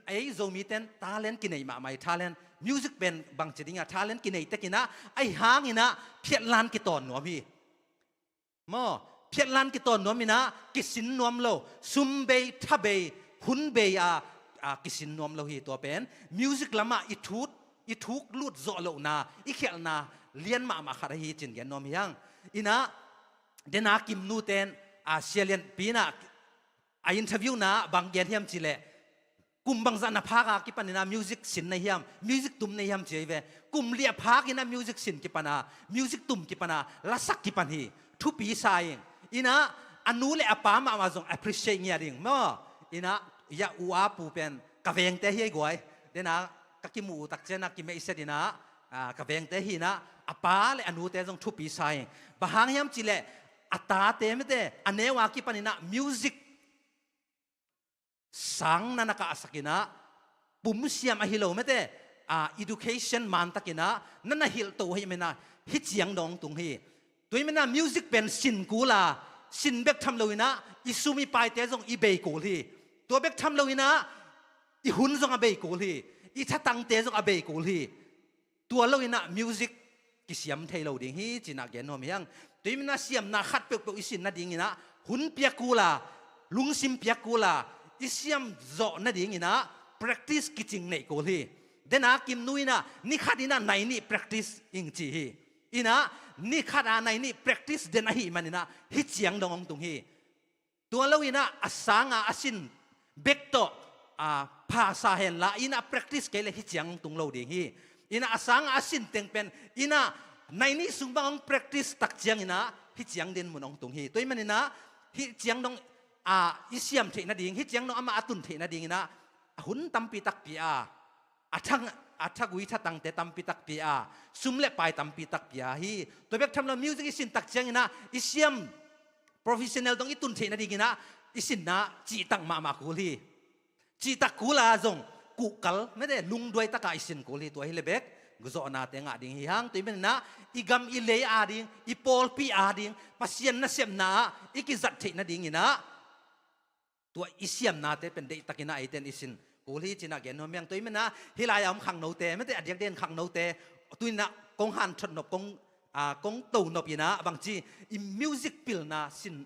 ไอ้โซมีเต้นทาเลนกินไอ้มาไม่ทาเลนมิวสิกเป็นบางจีดิงะทาเลนกินไอ้แต่กินะไอ้หางอินะเพียรลานกิตอนหนูมีมอเพียรลานกิตอนหนูมีนะกิสินนวมโลซุมเบย์ทับเบย์หุนเบย์กิสินนวมโลฮีตัวเป็นมิวสิกละมาอิทุกลุดโซโลนาอิเขลนาเลียนมาขัดฮีจินแกนนวมยังอินะเดนากิมนูเตนเซียเลียนปีน่ะอินเทอร์วิวนะบางเย็นเฮียมจิเล่กุมบางจันนะพากกิปันนะมิวสิกสินในเฮียมมิวสิกตุ่มในเฮียมเจเวกุมเลียพากินะมิวสิกสินกิปันนะมิวสิกตุ่มกิปันนะลัสักกิปันฮีทุปีสายอินะอนุเลอปามมาจง appreciate เงียดิ่งมั้งอินะยาอูอาปูเป็นกะเวงเตฮีกวยเดนะกักิมูตักเจนะกิเมอิเสดินะกะเวงเตฮีนะอปาเลอนุเตจงทุปีสายบางเฮียมจิเล่อัตราเตมเตอันเนวากิปันนะมิวสิกสังนันกะสักินะปุ่มเสียมอหิโลไม่ได้education มันตะกินะนั่นน่ะหิลตัวให้มันนะฮิตเสียงดองตรงที่ตัวมันนะมิวสิกเป็นสินกูลาสินเบกทำเลยนะอิสุมีไปแต่จงอีเบยกูลีตัวเบกทำเลยนะอีหุ่นจงอเบยกูลีอีทัดตังเตจงอเบยกูลีตัวเลยนะมิวสิกกิเสียมเทโลดิ่งฮีจินักเย็นโนมยังตัวมันนะเสียมนะขัดเปกอิสินนะดิ่งนะหุ่นเปียกูลาลุงซิมเปียกูลาอิสยามโจนั่นดิ่งนะ practice กิจงในกูลีเดนักกิมนุยนะนี่ขัดนะไหนนี่ practice อิงจีฮีอินะนี่ขัดอะไรนี่ practice เดนัฮีมันนะฮิตเสียงดองตรงฮีตัวเราอินะอาสังอาสินเบกโตภาษาเห็นละอินะ practice เกลฮิตเสียงตรงเราดิ่งฮีอินะอาสังอาสินเต็งเป็นอินะในนี่สุงบัง practice ตักเสียงอินะฮิตเสียงเด่นมุนองตรงฮีตัวมันนะฮิตเสียงดองอิสยามเทนดิ่งฮิตยังน้องอามาตุนเทนดิ่งนะหุ่นตั้มปีตักปีทักวิทัตังเตตั้มปีตักปีซุ่มเล็บไปตั้มปีตักปีฮีตัวเบกทำแล้วมิวสิกอิสินตักยังนะอิสยาม professional ต้องอิตุนเทนดิ่งนะอิสินนะจีตังมากูลีจีตักกูลาจงกูกัลไม่ได้ลุงด้วยตักอิสินกูลีตัวฮิเลเบกกุศลนาเตงดิ่งฮีฮังตัวมันนะอิกามอิเลดิ่งอิปอลปีดิ่งปัสยันนะเสียมนะอิกิจัดเทนดิ่งนะตัวอิสยามนาเตเป็นเด็กตะกินาไอเตนอิสินกูลีจินักเกนโนเมียงตัวมันนะฮิลายอมขังโนเตไม่ได้อดีตเด่นขังโนเตตัวน่ะกงหันชนนบกงตูนบยีนะบางทีอิมิวสิกพิลนาสิน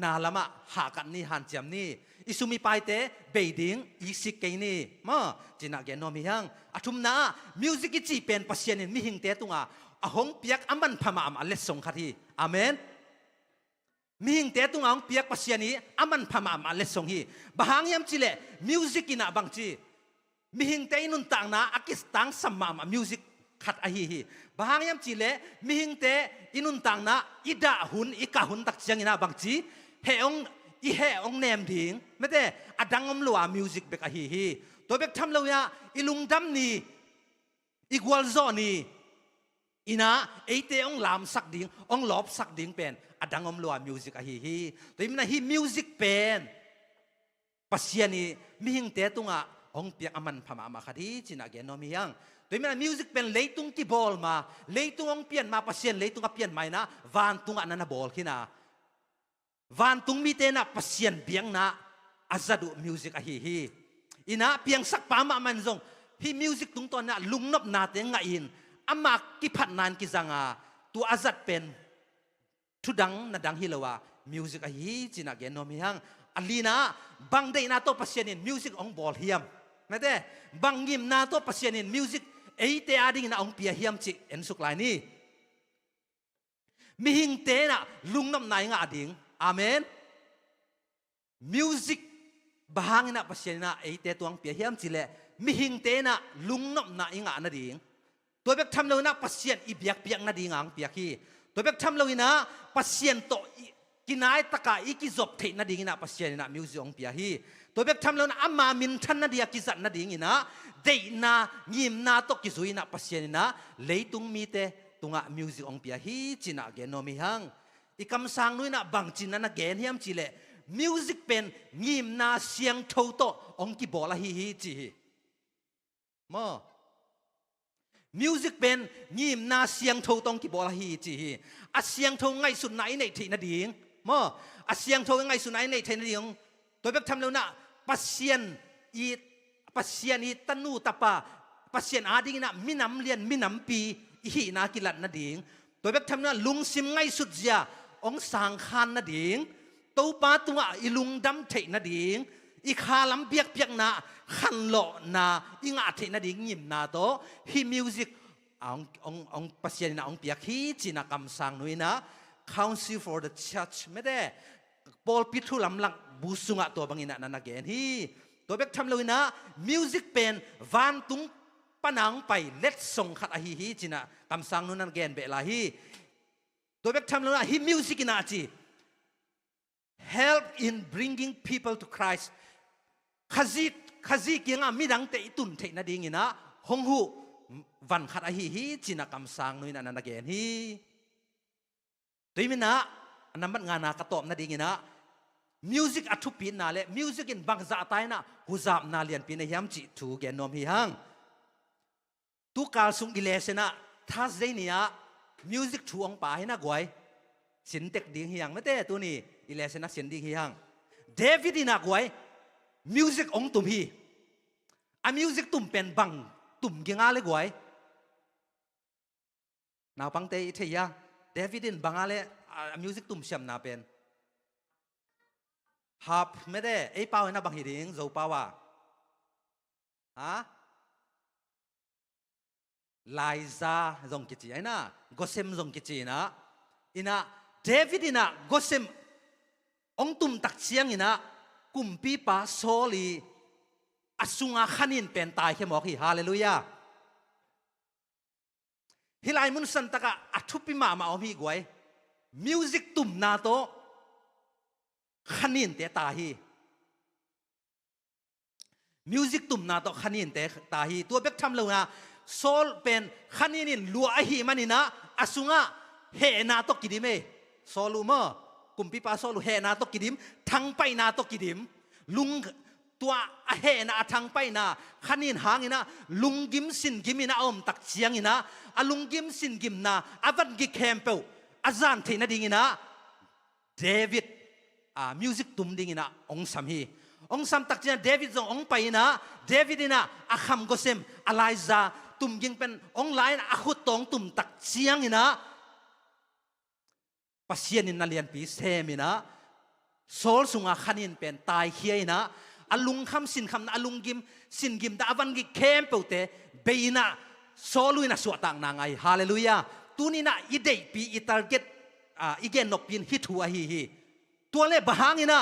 นาลามะหากันนี่หันจำนี่อิสุมีไปเตเบดิ้งอิสิกเกนี่มาจินักเกนโนมียังอาทุมนะมิวสิกจีเป็นปัสยานินมิหิงเตตุงอาหงเปียกอามันพม่าเลสงขัดที่อาเมนมิหิงเตตุงang piak pasiani aman phama ma le songhi bahang yam chile music ina bangchi mihing te inun tang na akis tang samma ma music khat a hi hi bahang yam chile mihing te inun tang na ida hun ika hun tak chiang ina bangchi he ong nem ding mete adangom lua music bek a hi hi to bek tham lo ya ilung dam ni igwal zo ni ina eite ong lam sak ding ong lop sak ding pen adangom lua music a hi to imna hi music pen pasiani mihing te tunga ong piak aman phama ma khadi china ge no mi yang to imna music pen leitung ti bol ma leitung ong pian ma pasien leitung a pian mai na van tunga na bol khina van tung mi te na pasien biang na azadu music a hi ina piang sak pa ma man zong hi music tung ton na lungnop na te nga in amak ki phat nan ki zanga tu azat pen tudang na dang hilawa music a hi china ge no mi hang alina bang dei na to pasienin music ong bol hiam mate bang ngim na to pasienin music eite ading na ong pia hiam chi en suk lai ni mi hing te na lungnam nai nga ading amen music bahang na pasiena eite tuang pia hiam chi le mi hing te na lungnam na inga na dingตัวเบกทำเลยนะปัสเซียนอีเบียกเปียกนาดีงังเปียกีตัวเบกทำเลยนะปัสเซียนโตกินายตะกาอีกิจบเทนาดีงินะปัสเซียนนะมิวสิองเปียกีตัวเบกทำเลยนะอามามินทันนาดีกิจัดนาดีงินะเดนางิมนาตกิซุยนะปัสเซียนนะเลยตุงมีเตตุงะมิวสิองเปียกีจินะเกนโนมิฮังอีคำสั่งนู้นนะบางจินนะเกนเฮียมจิเล มิวสิกเป็นงิมนาเสียงโทโตองกิบอกละฮีจีมอมิวสิกเป็นงิมนาเสียงโทตองกิบอกละฮีจีอาเสียงโทไงสุดไหนในที่นาดิ่งมออาเสียงโทไงสุดไหนในที่นาดิ่งตัวแบบทำแล้วนะปัสเซียนอีตันูตาปาปัสเซียนอาดิ่งนะมินำเลียนมินำปีอีนากิลัดนาดิ่งตัวแบบทำนั้นลุงซิมไงสุดเสียองสังขารนาดิ่งตัวป้าตัวอีลุงดำเทนาดิ่งอีขาลำเปียกนาขันโลนาอีงาเทนาดิ่งยิมนาโตฮีมิวสิกองปัสเซียนนะองเปียกฮีจีนักคำสั่งนุ้ยนะ Council for the Church ไม่ได้ปอลปิทุลำลังบุษงะตัวบางอินะนันเกนฮีตัวเบกทำเลยนะมิวสิกเป็นวันตุงปนังไปเล็ดส่งขัดฮีจีนะคำสั่งนู้นนันเกนเบลาฮีตัวเบกทำเลยนะฮีมิวสิกนะจี help in bringing people to Christ ขจิกยังมีดังเตะตุนเทนะดิ่งนะหงหูวันขัดฮีจีนะคำสั่งนู้นนันเกนฮีตัวนี้นะอันนั้นมันงานนักตอบนะดิ่งนะมิวสิกอัตุปีนาเลมิวสิกอินบังซาตายนะหุจับนาเลียนปีนยามจิถูแกนอมฮิฮังตุกาลสุงกิเลสนะทัศน์เนี่ยมิวสิกถูองป่าให้นะกวยสินเต็กดิ่งฮิฮังไม่เต้ตัวนี้กิเลสนะสินดิ่งฮิฮังเดวิดนะกวยมิวสิกองตุ่มฮีอะมิวสิกตุ่มเป็นบังตุ่มกิงอะไรกวยนาวปังเตอิเทียเดวิดินบังอะไรมิวสิกตุ่มเชื่อมนาเป็นฮับไม่ได้ไอ้เป้าไอ้น่าบังหิดิงโจเป้าว่าฮะไลซาจงกิจไอ้น่ะกอเซมจงกิจนะอินะเดวิดน่ะกอเซมองตุ่มตักเชียงอินะกุมปีป้าโซลีอสุงาขันินเป็นตายแค่หมอกฮีฮาเลลูยาฮิไลมุนสันตะกะอัทุปิมาอมฮีกวยมิวสิกตุ่มนาโตขันินเตตาฮีมิวสิกตุ่มนาโตขันินเตตาฮีตัวเบกทำเลยนะโซลเป็นขันินลัวฮีมันนี่นะอสุงะเฮนาโตกิดิเมโซลูมะกุมพิปาโซลูเฮนาโตกิดิมทั้งไปนาโตกิดิมลุงตัวเฮนาทั้งไปนาขันินหางอินะลุงกิมสินกิมินะอมตักเชียงอินะอลุงกิมสินกิมนาอวันกิเคมเปวอาจารย์เทนดิ่งอินะเดวิดมิวสิกตุ่มดิ่งนะองสัมฮีองสัมตักจีนะเดวิดจงองไปนะเดวิดนะอาคัมโกเซมอไลซาตุ่มยิงเป็นองไลน์อาขุดตองตุ่มตักเชียงนะปัสเซียนินนาเลียนปีเซมินะโซลสุงอาขันินเป็นตายเคียนะอลุงคำสินคำนะอลุงกิมสินกิมดาวันกิเคมเปวเตเบยนะโซลุยนะสวดต่างนางไอฮาเลลูยาตูนี่นะอีเดปีอีตาร์เกตอีเกนนกปินฮิตหัวฮีตัวเล่บางอินะ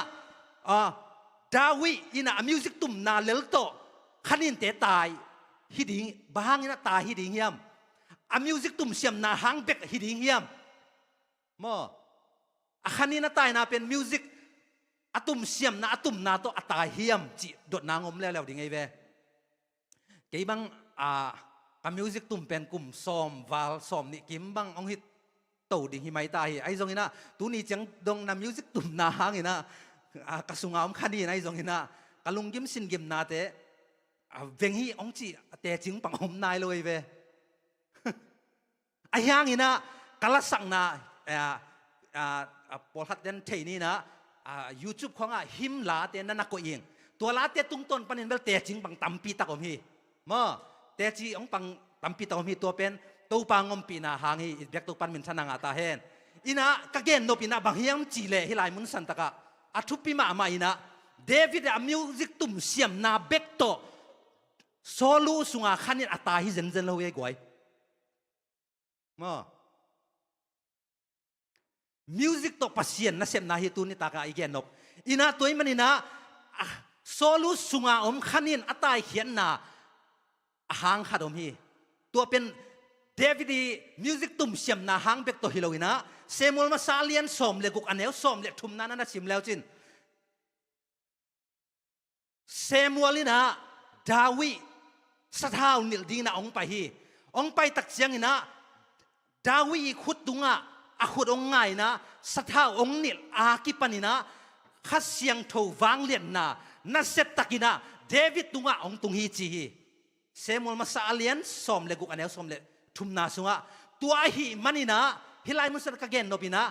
ดาวิอินะมิวสิกตุ่มนาเลลโตขันินเตตายฮิดิงบางอินะตายฮิดิงเฮียมมิวสิกตุ่มเสียมนาหางเบกฮิดิงเฮียมมอขันินนะตายนาเป็นมิวสิกตุ่มเสียมนาตุ่มนาโตตายเฮียมจิดดนางอมแล้วดิ่งไงเว้เกี่ยบังมิวสิกตุ่มเป็นกลุ่มซอมวาลซอมนี่กิมบังองฮิตตัวดิ่งหิมายตายไอ้ตรงนี้นะตัวนี้จังดงนำมิวสิกตุ่มนาหางนี่นะกระสุงอมขันนี่ไอ้ตรงนี้นะกะลุงกิมสินกิมนาเตะเวงฮีองจีแต่จิงปังอมนายเลยเว้ไอ้ยังนี่นะกะละสังนาปอลฮัดเดนเทนี่นะYouTube ของหิมลาเตนันนักก็เองตัวลาเตตุงต้นปนินเบลเตจิงปังตัมปีตะกอมฮีมาเตจีองปังตัมปีตะกอมฮีตัวเป็นตัวปังอมปีนาหางฮีเด็กตัวปันมินชนะงาตาเฮนอินะกะเกนโนปีนาบางเฮียมจีเลฮิไลมุนสันตะกะอัทุปิมาอินะเดวิดมิวสิกตุ่มเสียมนาเบกโตโซลูสุงาขันินอัตาฮิเซนเซนโลเวกวยมามิวสิกตกปัสเซียนนะเสพนาฮิตุนิตากาอีเกนนกอินะตัวมันอินะโซลูสุงาอมขันินอัตาเขียนนาหางขัดอมฮีตัวเป็นเดวิดมิวสิกตุ่มเสียมนาหางเบกโตฮิโลอินะเซมูลมาซาเลียนสอมเลกุกอันเนวสอมเลทุมนั้นนะสิมแล้วจินเซมูลินะดาวิสะท้าวนิลดีนะองไปฮีองไปตักเสียงอินะดาวิขุดดุงะอาขุดองไงนะสะท้าวองนิลอากิปันินะ ขัดเสียงโทวางเลียนนานัเซตตะกินะเดวิดตุงะองตุงฮีจีฮีเซมูลมาซาเลียนสอมเลกุอันเอลสอมเลทุมนาสุงะตัวฮีมันนี่นะฮิไลมุสระกะเกนโนบินะ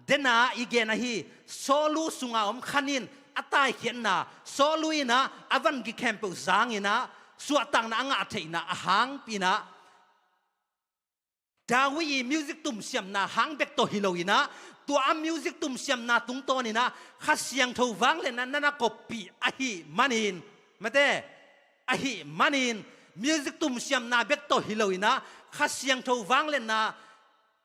เดนาอีเกนะฮีโซลูสุงะอมขันินอัตายเขียนนาโซลุยนะอวันกิแคมเปจางอินะสวดตังนะงะเทนะอาหางปีนะดาวีมิวสิกตุ่มเสียมนาหางเบกโตฮิโลอินะตัวมิวสิกตุ่มเสียมนาตุงโตนี่นะขัดเสียงทูวังเลยนะนั่นนะกบปีอะฮีมันินมาเต้อะฮีมันินมิวสิกตุ่มเสียมนาเบกโตฮิโลอินะขัดเสียงทูวังเลยนะ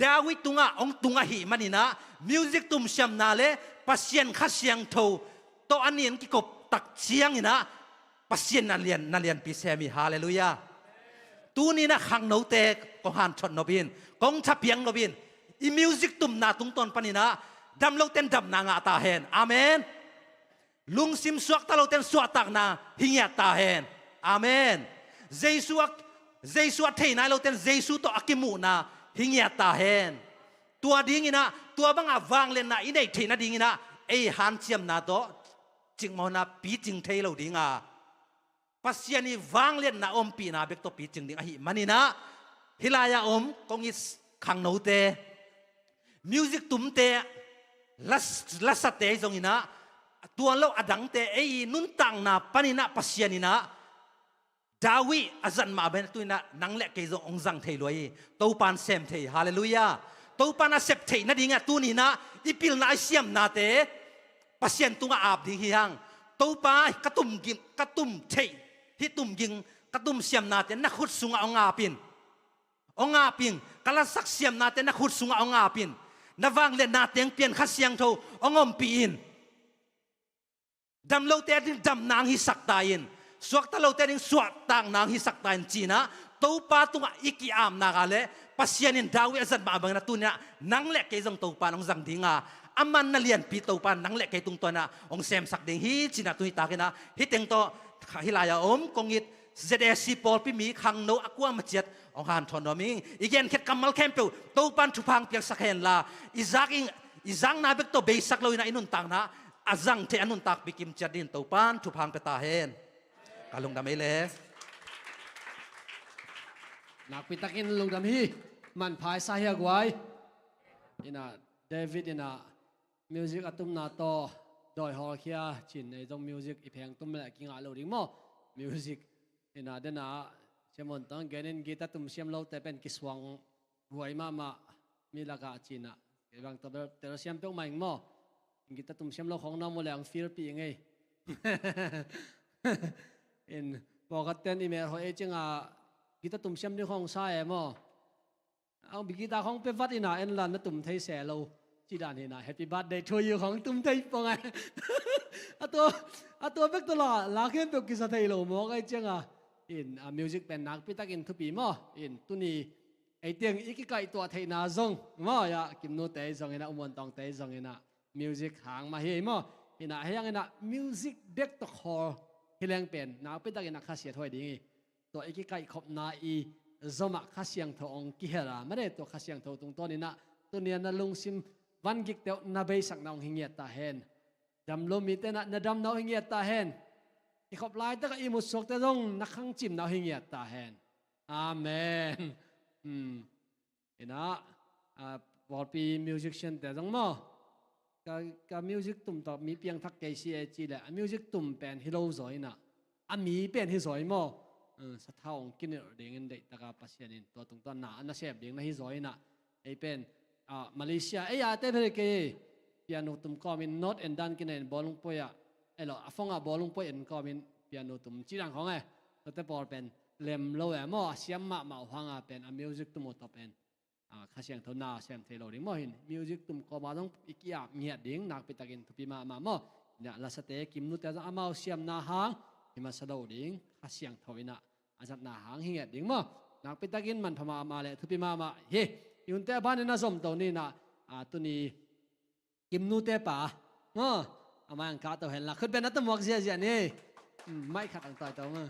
ดาวิตุงะองตุงะฮีมันินะมิวสิกตุ่มเสียมนาเลปัสเซียนขัดเสียงทูโตอันนี้กิกบตักเสียงอินะปัสเซียนนันเลียนปีเซมิฮาเลลูยาตูนี่นะขังโนเตกองหันชนโนบินกองทัพเพียงโนบินอีมิวสิกตุ่มนาตุงตอนปนินะดำโลเต้นดำนางาตาเฮนอาเมนลุงซิมสวกตะโลเต้นสวกตักนาหิงยาตาเฮนอาเมนเจสุวเทนายโลเต้นเจสุโตอากิมูนาหิงยาตาเฮนตัวดิ้งนะตัวบังอาวางเลนนะอินเดเทนะดิ้งนะไอฮันเจียมนาโตจิงมอนาปีจิงเทโลดิ้งาปัสยานีวางเลียนนะอมปีนาเบกโตปีจึงดิ้งอหิมันนี่นะฮิลายาอมกงอิสขังโนเตมิวสิกตุมเตลัสเตจงอินะตัวเราอดังเตไอนุนตังนาปนินะปัสยานีนะดาวิอาจันมาเบนตุนะนังเล็กเกจงองจังเทลวยตูปันเซมเทฮาเลลูยาตูปันอาเซปเทนะดิ้งตุนี่นะอีพิลนาเซียมนาเตปัสยานตุงอาบดิ้งฮิฮังตูปากระตุมกินกระตุมเทฮิตุมยิงกระตุมเสียมนาเตนักขุดสุงเอางาปินกะละสักเสียมนาเตนักขุดสุงเอางาปินนวางเลนนาเตียงเปลี่ยนขัดเสียงโทองอมปีนดำโลเตดินดำนางฮิสักตายินสวกตะโลเตดินสวกต่างนางฮิสักตายินจีนะตูปาตุงอิกิอามนากาเลปัสยานินดาวิอาจันมาบังนะตุเนี่ยนังเล็กเกจงตูปานองจังดิงาอามันนั่นเลียนปีตูปานนังเล็กเกตุงตัวนะองเซมสักดิงฮิจีนะตุฮิตากินะฮิเต็งโตฮิลายาอมกงอิดเจเดซีปอลพิมีขังโนอักวามาเจ็ดองหันทอนดอมิงอีกอย่างเข็ดกำมัลแคมเปิลตูปันทุพังเปียกสักเห็นละอีจังนาเบกโตเบสักเลยนะอินุนตังนะอาจังเทอนุนตักบิกิมจัดดินตูปันทุพังเปตาเห็นกาลงดำเอเลนักปิตากินลุงดำฮีมันพายสายกวยอินะเดวิดอินะมิวสิกอัตุมนาโตโดยฮอลเคียจินในตรงมิวสิกอีเพลงตุ้มแหลกกิงอาโลดิงโมมิวสิกอินะเดนะเชื่อมันต้องเกณฑ์กีตาตุ้มเชื่อมเราแต่เป็นกิสวงหวยมามีละกาจินะบางตัวแต่เราเชื่อมต้องมาอีกโมกีตาตุ้มเชื่อมเราของน้องโมแรงฟิลปีไงอินบอกกันเต้นอีเมลเขาเอจิงกีตาตุ้มเชื่อมด้วยของใช่โมเอาบิกีตาของเป็นวัดอินะเอ็นลันนั่นตุ้มไทยแสโลจีดานเห็นนะ Happy Birthday to you ของตุ้มไทยปองไงตัวเบกตลอดลาเข้มเบกกิสไทยโลมอกไอ้เจ้าอินมิวสิกเป็นนักพิทักษ์อินทุปีมั้งอินตุนีไอเตียงอีกไก่ตัวไทยนาซงมั้งยากิมโนเตยซงอินะอุมวันตองเตยซงอินะมิวสิกหางมาเฮมั้งอินะเฮียงอินะมิวสิกเบกตะคอเฮียงเป็นนักพิทักษ์อินะข้าเสียถอยดีตัวอีกไก่ขบนาอีจอมข้าเสียงทองกิเฮราไม่ได้ตัวข้าเสียงทองตรงต้นนี่นะตัวนี้นะลุงซิมวันกิกเตวนาเบสักน้องหิงเงียตาเฮนดำลมมีเตนะนาดำน้องหิงเงียตาเฮนอีกขบลายตะกอีมุสกเตะรงนักขังจิมน้องหิงเงียตาเฮนอาเมนเห็นนะบอลปีมิวสิกเชนแต่ต้องมั้งกับมิวสิกตุ่มต่อมีเพียงทักเกซีเอจีแหละมิวสิกตุ่มเป็นฮิโร่สวยนะมีเป็นฮิโร่สวยมั้งสัทธาองกินเด้งเด็กตะกับปัสยานินตัวตรงต้นหนาอันนั้นเชฟเด้งนะฮิโร่นะไอเป็นมาเลเซียไอ้ยาเต้เพลเกย์พิอาโนตุ่มก็มีโน้ตเอ็นดันกินเองบอลลงไปไอ้หรอฟงบอลลงไปเอ็นก็มีพิอาโนตุ่มจีรังของไอ้แต่บอลเป็นเลมโลเอมอเสียมมาฟังเป็นมิวสิกตุ่มต่อเป็นข้าเสียงเท่านาเสียงเทโลดิ้งมอเห็นมิวสิกตุ่มก็มาต้องอีกอย่างเงียบดิ้งนักไปตะกินทุปีมามอเนี่ยลาสเตกิมนุแต่จะเอามาเสียมนาหางที่มาสะดวกดิ้งข้าเสียงเท่านั้นอาจารย์นาหางเงียบดิ้งมอนักไปตะกินมันพมาเลยทุปีมาเฮ้ยุนเตบ้านนี่น่าสมตัวนี้นะตัวนี้กิมนูเตป่าอามาอังกาตัวเห็นละขึ้นเป็นนัตมวกเสียนี่ไม่ขัดต่างๆตัวมั้ง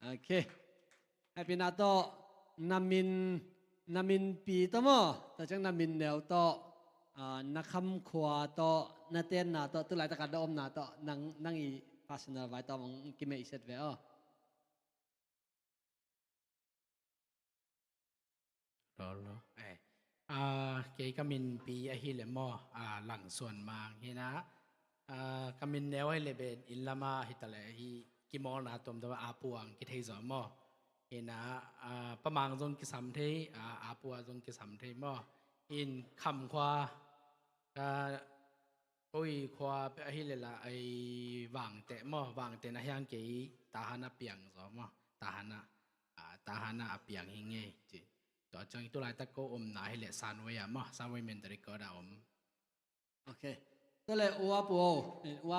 โอเคให้เป็นนัตโตนามินปีตัวมั้งแต่จังนามินเดียวโต นักคำขวาต่อนาเต้นนาต่อตุลายตะกัดดอมนาต่อนังอีภาษณาไว้ต่อมังกิเมอิเสร็จเวอ รอเกยกามินปีอหิเลมอหลังส่วนมางเฮนะกามินแนวให้เลเบนอินลามาฮิตะเลฮิกิมอนาตมตะวอาปวงกิเทซอมอเฮนะประมังจงกิสัมเทอาปัวจงกิสัมเทมออินคำควาปุยควาเปอหิเลละไอวางเตมอวางเตนะยังเกยตาหานะเปียงซอมอตาหานะเปียงหิงเงจิต่อจังตัวลายตะโกอมนาให้เลสานไว้อะมะสานไว้เมนตริกอดาอมโอเคตัวเลยอัว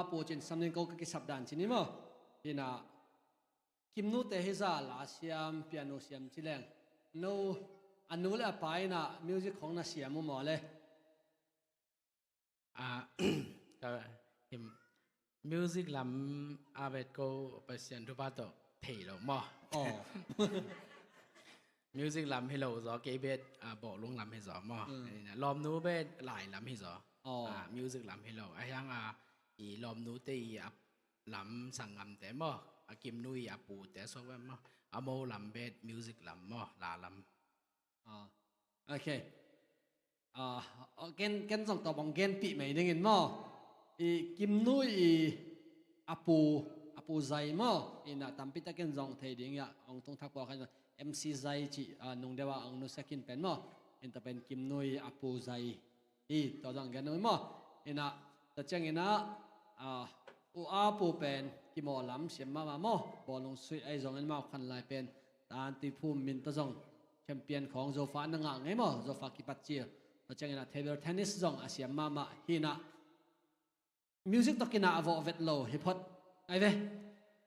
ปูจินสำเนียงก็กิสับดันชินิมั้งที่น่ะคิมนูเตฮิซาลาเซียมเปียโนเซียมชิเลงโนอันนู้นแหละไปน่ะมิวสิกของน่ะเสียมุมหมอเลยก็เห็นมิวสิกลำอาเวตโกเปอร์เซียนทุบาโตเทโลมะอ๋อมิวสิกลำให้เราซอเกเบตบอกลงลำให้ซอมอลอมนู้เบตหลายลำให้ซอมิวสิกลำให้เราไอ้ยังอีลอมนู้ตีลำสั่งลำแต่มอกิมนุยปูแต่ซอว่ามอโมลำเบตมิวสิกลำมอลาลำโอเคเกนส่งต่อบองเกนปีใหม่ได้เงินมออีกิมนุยปูใจมออีน่ะตามพิตาเกนส่งไทยดิ้งยาองตรงทักบอกกันMC ใจจีนุ่งเดว่าองนุสกินเป็นมออินตะเป็นกิมนุยปูใจอีต่อจังกันนุ่ยมออีน่ะแต่จังอีน่ะปูเป็นกิมอลำเสียมามามอบอลลงสุดไอจงเอ็นมาคันลายเป็นตานตีภูมิมินตะจงแชมเปี้ยนของโซฟานังไงมอโซฟากิปัจเจียแต่จังอีน่ะเทเบิลเทนนิสจงอาเซียมามาฮีน่ะมิวสิกตะกิน่ะอโวเวตโลฮิปฮอปไอเว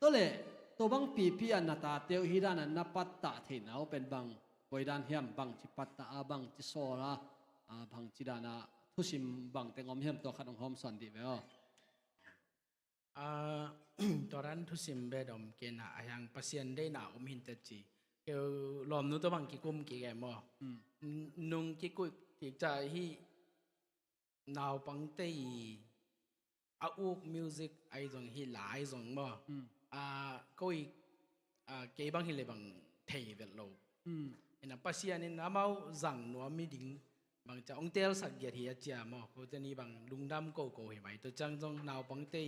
ตัวเลยตัวบังปีอันนาตาเตียวฮิดานันนับปัตตะเทนเอาเป็นบังไว้ด้านเฮียมบังจิปัตตะบังจิโซระบังจิดานาทุสิมบังแต่งอมเฮียมตัวขัดองหอมสันติเวอตอนนั้นทุสิมเบดอมเกณฑ์ยังพัศยันได้หนาอมหินเตจีเกี่ยวลอมนู้ตัวบังกิกุมกี่แกมอนุ่งกิกุกิจะฮีนาวปังเตยอาอุกมิวสิกไอจงฮีหลายจงมอก็อีเก็บบางทีเลยบางเทเวลโลเห็นปัศยานี่น้ำเอาจังนัวมีดิ่งบางจะองเทลสักเกียรติเจียมอเขาจะนี่บางลุงดำโกโก้เห็นไหมตัวจังจงนาวบางเตย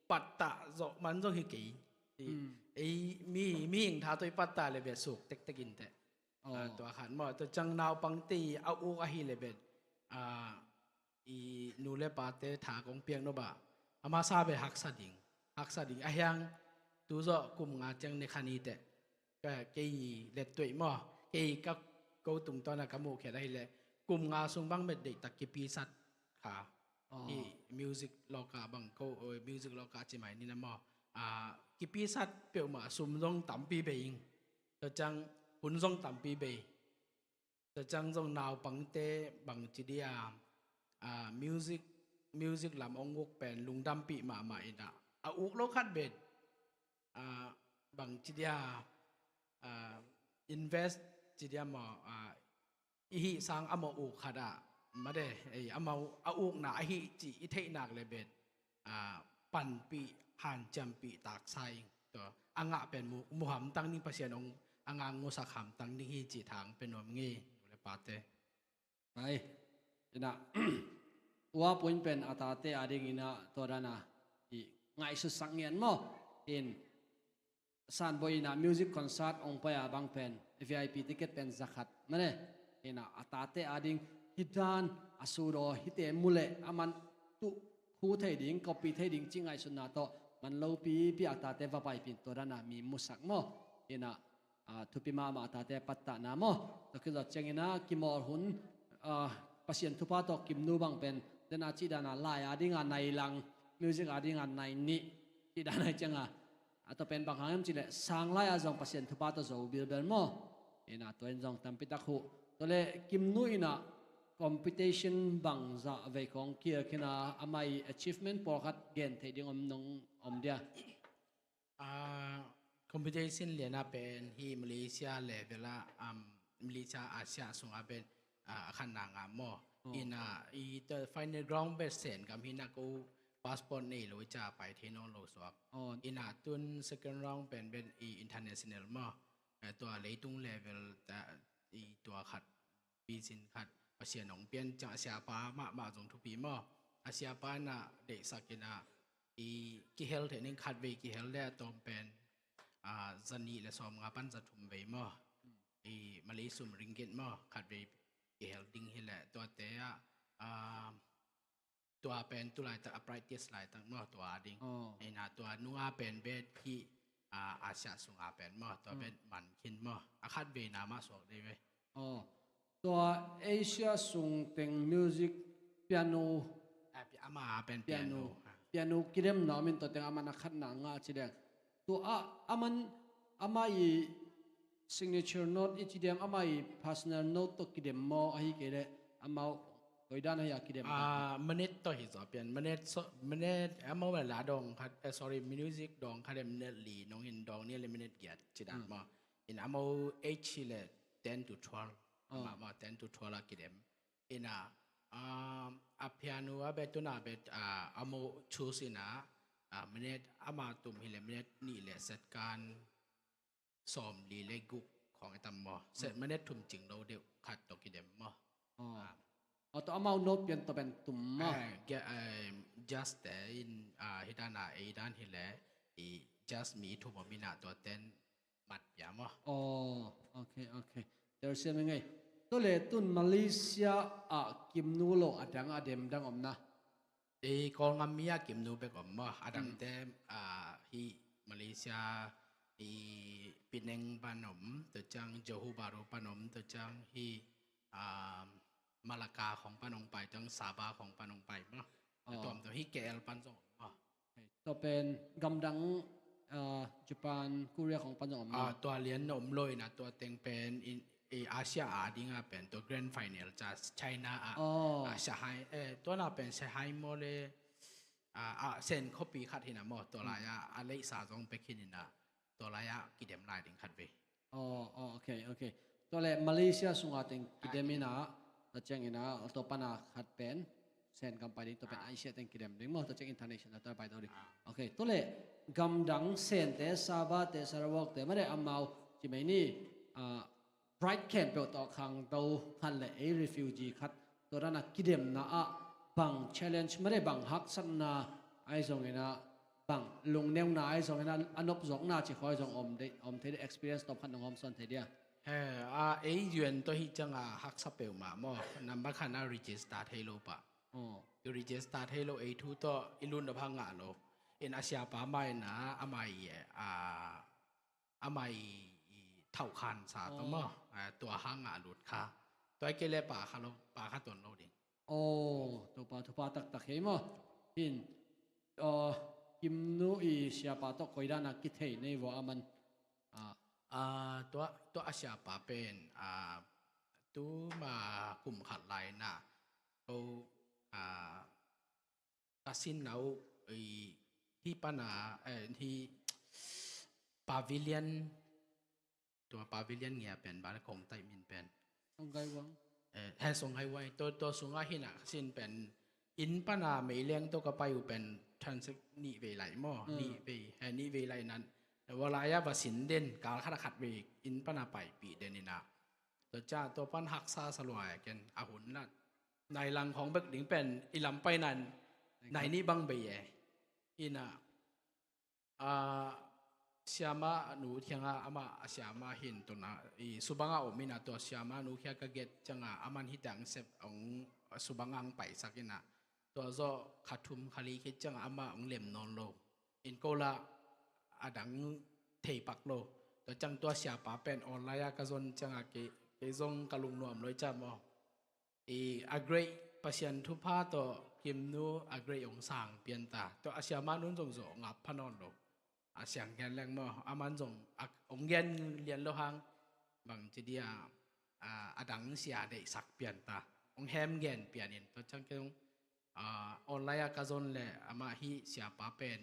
ปัตตะจงมันจงฮิกิไอมีหิงท้าตัวปัตตะเลยเบ็ดสุกเต็กกินแต่ตัวขันมอตัวจังนาวบางเตยเอาอุกอหิเลยเบ็ดอีนูเลปาเตถากงเปียงโนบะอามาซาเบหักสดิ่งไอ้ยังตัวจะกลุ่มงานจังในคันนี้แต่ก็เกี่ยเล็ดตัวมั่วเกี่ยก็กูตุ่มตอนนั้นก็โมเขได้เลยกลุ่มงานส่งบังเม็ดเด็กตะกี้ปีสัตค่ะที่มิวสิกโลกาบังกูมิวสิกโลกาใช่ไหมนี่นะมั่วกี่ปีสัตเปียวมาสุ่มลงต่ำปีเบยจะจังหุ่นลงต่ำปีเบยจะจังลงนาวบังเตบังจีเดียมิวสิกลำองค์เป็นลุงดำปีมาอินะอุกโลคัดเบ็ดบางจีเดียinvest จีเดียมาอีหิสังอโมอุกขัดมาเดอโมอุกหนาอีหิจีอีเทนักเลยเบ็ดปันปีหันจำปีตากไซตัวอ่างเป็นมุฮัมตั้งนิ่งภาษาองอ่างงูสักหามตั้งนิ่งฮีจีทางเป็นนมงี้เลยปาเตไปนะว่าปุ่นเป็นอาตาเตอดิ่งนะตัวนั้นนะอีไงสุดสังเงียนมั้งอินสันบอยนะมิวสิกคอนเสิร์ตองไปอาบังเป็น VIP ติเกตเป็นzakat นั่นเองอินะอาตาเตอดิ่งฮิดานอสูรอฮิเตมุเลอามันตุคู่เทดิ่งก็ปีเทดิ่งจริงไงสุดนะโตมันเลวปีอาตาเตว่าไปเป็นตัวนั้นนะมีมุสักมั้งอินะทุพิมาอาตาเตปัตตานะมั้งตัวคือเราเจงนะกิมอร์หุนปัศยันทุพาตกิมนูบังเป็นเดนอาจิดานาลายอาดิ่งอันในลังมิวสิกอาดิ่งอันในนี้จิดานาจังatau pen bang hangam cile sang lai azong pasien thupa to zo bil bel mo ina to en jong tampi takhu tole kimnu ina competition bang za ve kong kia kina amai achievement por khat gen the ding om nong om dia competition le na pen hi Malaysia level la Malaysia Asia sung a pen ขันนางามออินาอีเตอร์ไฟในกรองเบสเซนกับฮินากูพาสปอร์ตนี่เราจะไปเทนองโลสวกอินาตุน second round เป็นอีอินเตอร์เนชั่นแนลมอตัวเลยตุงเลเวลแต่อีตัวขัดปีสินขัดอาเซียนองเปลี่ยนจากอาเซียปามาจงทุกปีมออาเซียปาน่ะเด็กสักกินาอีกิเฮลเทนิงขัดเวกิเฮลได้ตอมเป็นจันนี่และสอมงาปันจะทุ่มเวมออีมาเลสุมริงเกตมอขัดเวกิเฮลดิ้งเฮลตัวเตะตัวเป็นตัวลายตั้งอัปไรเทสลายตั้งมอตัวดิ้งไอ้น่ะตัวนัวเป็นเบสที่อาเซียสุงอาเป็นมอตัวเป็นมันคินมออาคัดเวนามาสวกได้เว้ยตัวเอเชียส่งแต่งมิวสิกเปียโนอามาเป็นเปียโนกิเรมนามินตัวแต่งอามันนักขัดหนังอ่ะจีเดงตัวอามันอามาอี signature note อีจีเดงอามาอี personal note ตัวกิเรมมอไอ้เกเรอามาโดยด้านให้กิเรมมันเน็ตตัวหิสอบเปลี่ยนมันเน็ตอามาเวลาดองคัดsorry music ดองคัดเดมเน็ตลีน้องอินดองเนี่ยเลยมันเน็ตเกียรติจีดังมาอินอามาHเลย10 to 12มา10 to 12ละกิเดมอินาpiano เบตุนาเบตอาโมชูสินะมันเนี่ยอามาตุมหิเลมันเนี่ยนี่แหละเสร็จการสอมลีเลกุของไอ้ตำมอเสร็จมันเนี่ยทุ่มจริงเราเดียวขัดตกิเดมมอตัวอามาโน้ตเปลี่ยนตัวเป็นตุ่มมอjust แต่อินฮิดานาไอ้ด้านหิเลjust มีทุ่มมีนาตัวเต้นมัดยามอโอเคเดี๋ยวเสียยังไงตัวเลตุนมาเลเซียกิมนูโลดังเดมดังอมนะกองอามีกิมนูเปกอมมาดังเต็มฮีมาเลเซียปีนังปานอมตัวจังโจฮูบารุปานอมตัวจังฮีมาลากาของปานองไปจังซาบาของปานองไปมาตัวฮีเกลปานจงตัวเป็นกำดังญี่ปุ่นเกาหลีของปานอมตัวเลี้ยนนมลอยนะตัวเต็งเป็นอาเซียดิ้งเป็นตัว Grand Final จากไชน่าเซี่ยไฮ้ตัวน่ะเป็นเซี่ยไฮ้โมเลเซนคอปีขัดหินะโมตัวลายอะไรสาจงไปคิดนะตัวลายกิเดมลายดิ้งขัดเวโอเคตัวเลมาเลเซียสุงาติงกิเดมินะตัวเจงินะตัวปนาขัดเป็นเซนกำไปดิ้งตัวเป็นอาเซียติงกิเดมดิ้งโมตัวเจงอินเตอร์เนชั่นแนลตัวไปตัวดิโอเคตัวเลกำดังเซนเตซาบะเตสารวกเตไม่ได้อามาจิไม่นี่bright camp เปิดต่อขังตัวขันเลยrefugee คัดตัวนั้นกิเดมนะบัง challenge ไม่ได้บังฮักสันนาไอ้ส่งเงินบังลงแนวนาไอ้ส่งเงินอนบสองนาจะคอยส่งอมเทได้ experience ตบขันของอมส่วนเทเดียยืนตัวที่จังฮักสเปลมาโมนำบังขันregister ให้โลปะregister ให้โลทุตัวอิลุนดพังงาโลอาเซียปาไม่นะอาไม่เท่าคันสาตัวมั้งตัวห้างหลุดค่ะตัวไอ้เกล็ดป่าข้าตัวเราดิตัวป่าตักเห็นมั้ยหินกิมนูอีเสียป่าตัวคอยด้านนักกิเทในว่ามันตัวอาเซียป่าเป็นตัวมากลุ่มขัดไหลน่ะตัวตัดสินเอาที่ปัญหาที่ปาวิเลียนตัวปาวิเลียนเงียเป็นบ้านของไต้มินเป็นส่งไกวังให้ส่งให้ไว้ตัวส่งให้หินะสินเป็นอินปนาไม่เลี้ยงตัวก็ไปอยู่เป็นทันสักนี่เวไลหม้อนี่เวนี่เวไลนั้นแต่ว่าระยะว่าสินเด่นการขัดเวกอินปนาไปปีเด่นนี่นะตัวจ้าตัวปั้นหักซาสลายกันอาหุนนั่นในหลังของเบิกดิ่งเป็นอิลำไปนั้นในนี่บังเบยอินะเสียมาหนูเทียงอามาเสียมาเห็นตัวน่ะสุบังอาอมินาตัวเสียมาหนูแค่กระเกตจังอามันฮิตังเสพองสุบังอังไปสักนะตัวโซขัดทุมคาลีคิดจังอามาองเล่มนอนโลอินโกละอดังเทปักโลตัวจังตัวเสียป่าเป็นออนไลน์กระจนจังอาเกจงกะลุงนวมเลยจ้ามออักเรย์ปัศยันทุพาตัวกิมนูอักเรย์องสางเปลี่ยนตาตัวเสียมานุนจงโซงับพนอนโลเสียงแกนแรงมั้งอามันจงองเรียนโลหังบางทีเดียอดังเสียได้สักเปลี่ยนตาองแฮมแกนเปลี่ยนตัวจังเกงออนไลน์กระจนเลยอามาฮีเสียป้าเป็น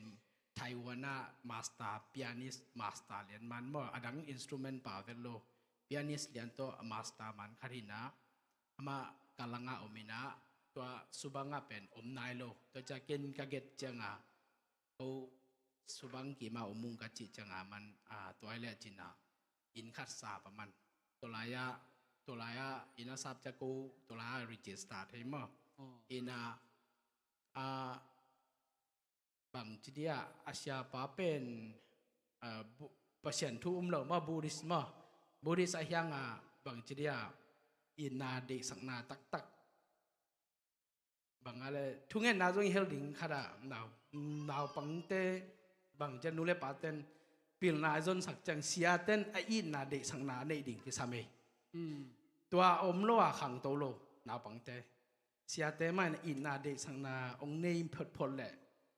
ไทวานามาสเตอร์เปียนิสมาสเตอร์เรียนมันมั้งอดังอินสตูเมนต์ป่าเวลโลเปียนิสเรียนตัวมาสเตอร์มันคารินะ มากาลังอาอมินะตัวสุบังอาเป็นอมนายโลตัวจะกินกะเก็ตจังอาเอาสุบังกีมาอมุงกะจิจังอามันตัวไอเล่จินะอินคัดสาประมันตัวลายอินาซับจะกูตัวลายรีจิสตาร์ให้มั้งอินาบางทีเดียอาเซียป้าเป็นภาษาทุ่มเรามาบูริสมาบูริสอายังบางทีเดียอินาเด็กสังนาตักบางอะไรทุกเงินนาจงเฮลดิ้งขนาดนาวปังเตบางจะนูเลปาเตนปิลนาจนสักจังเสียเตนไออินาเด็กสังนาในดิ่งที่สามีตัวอมโลขังโตโลนาวปังเตเสียเตมันอินาเด็กสังนาองเนยพดแหละ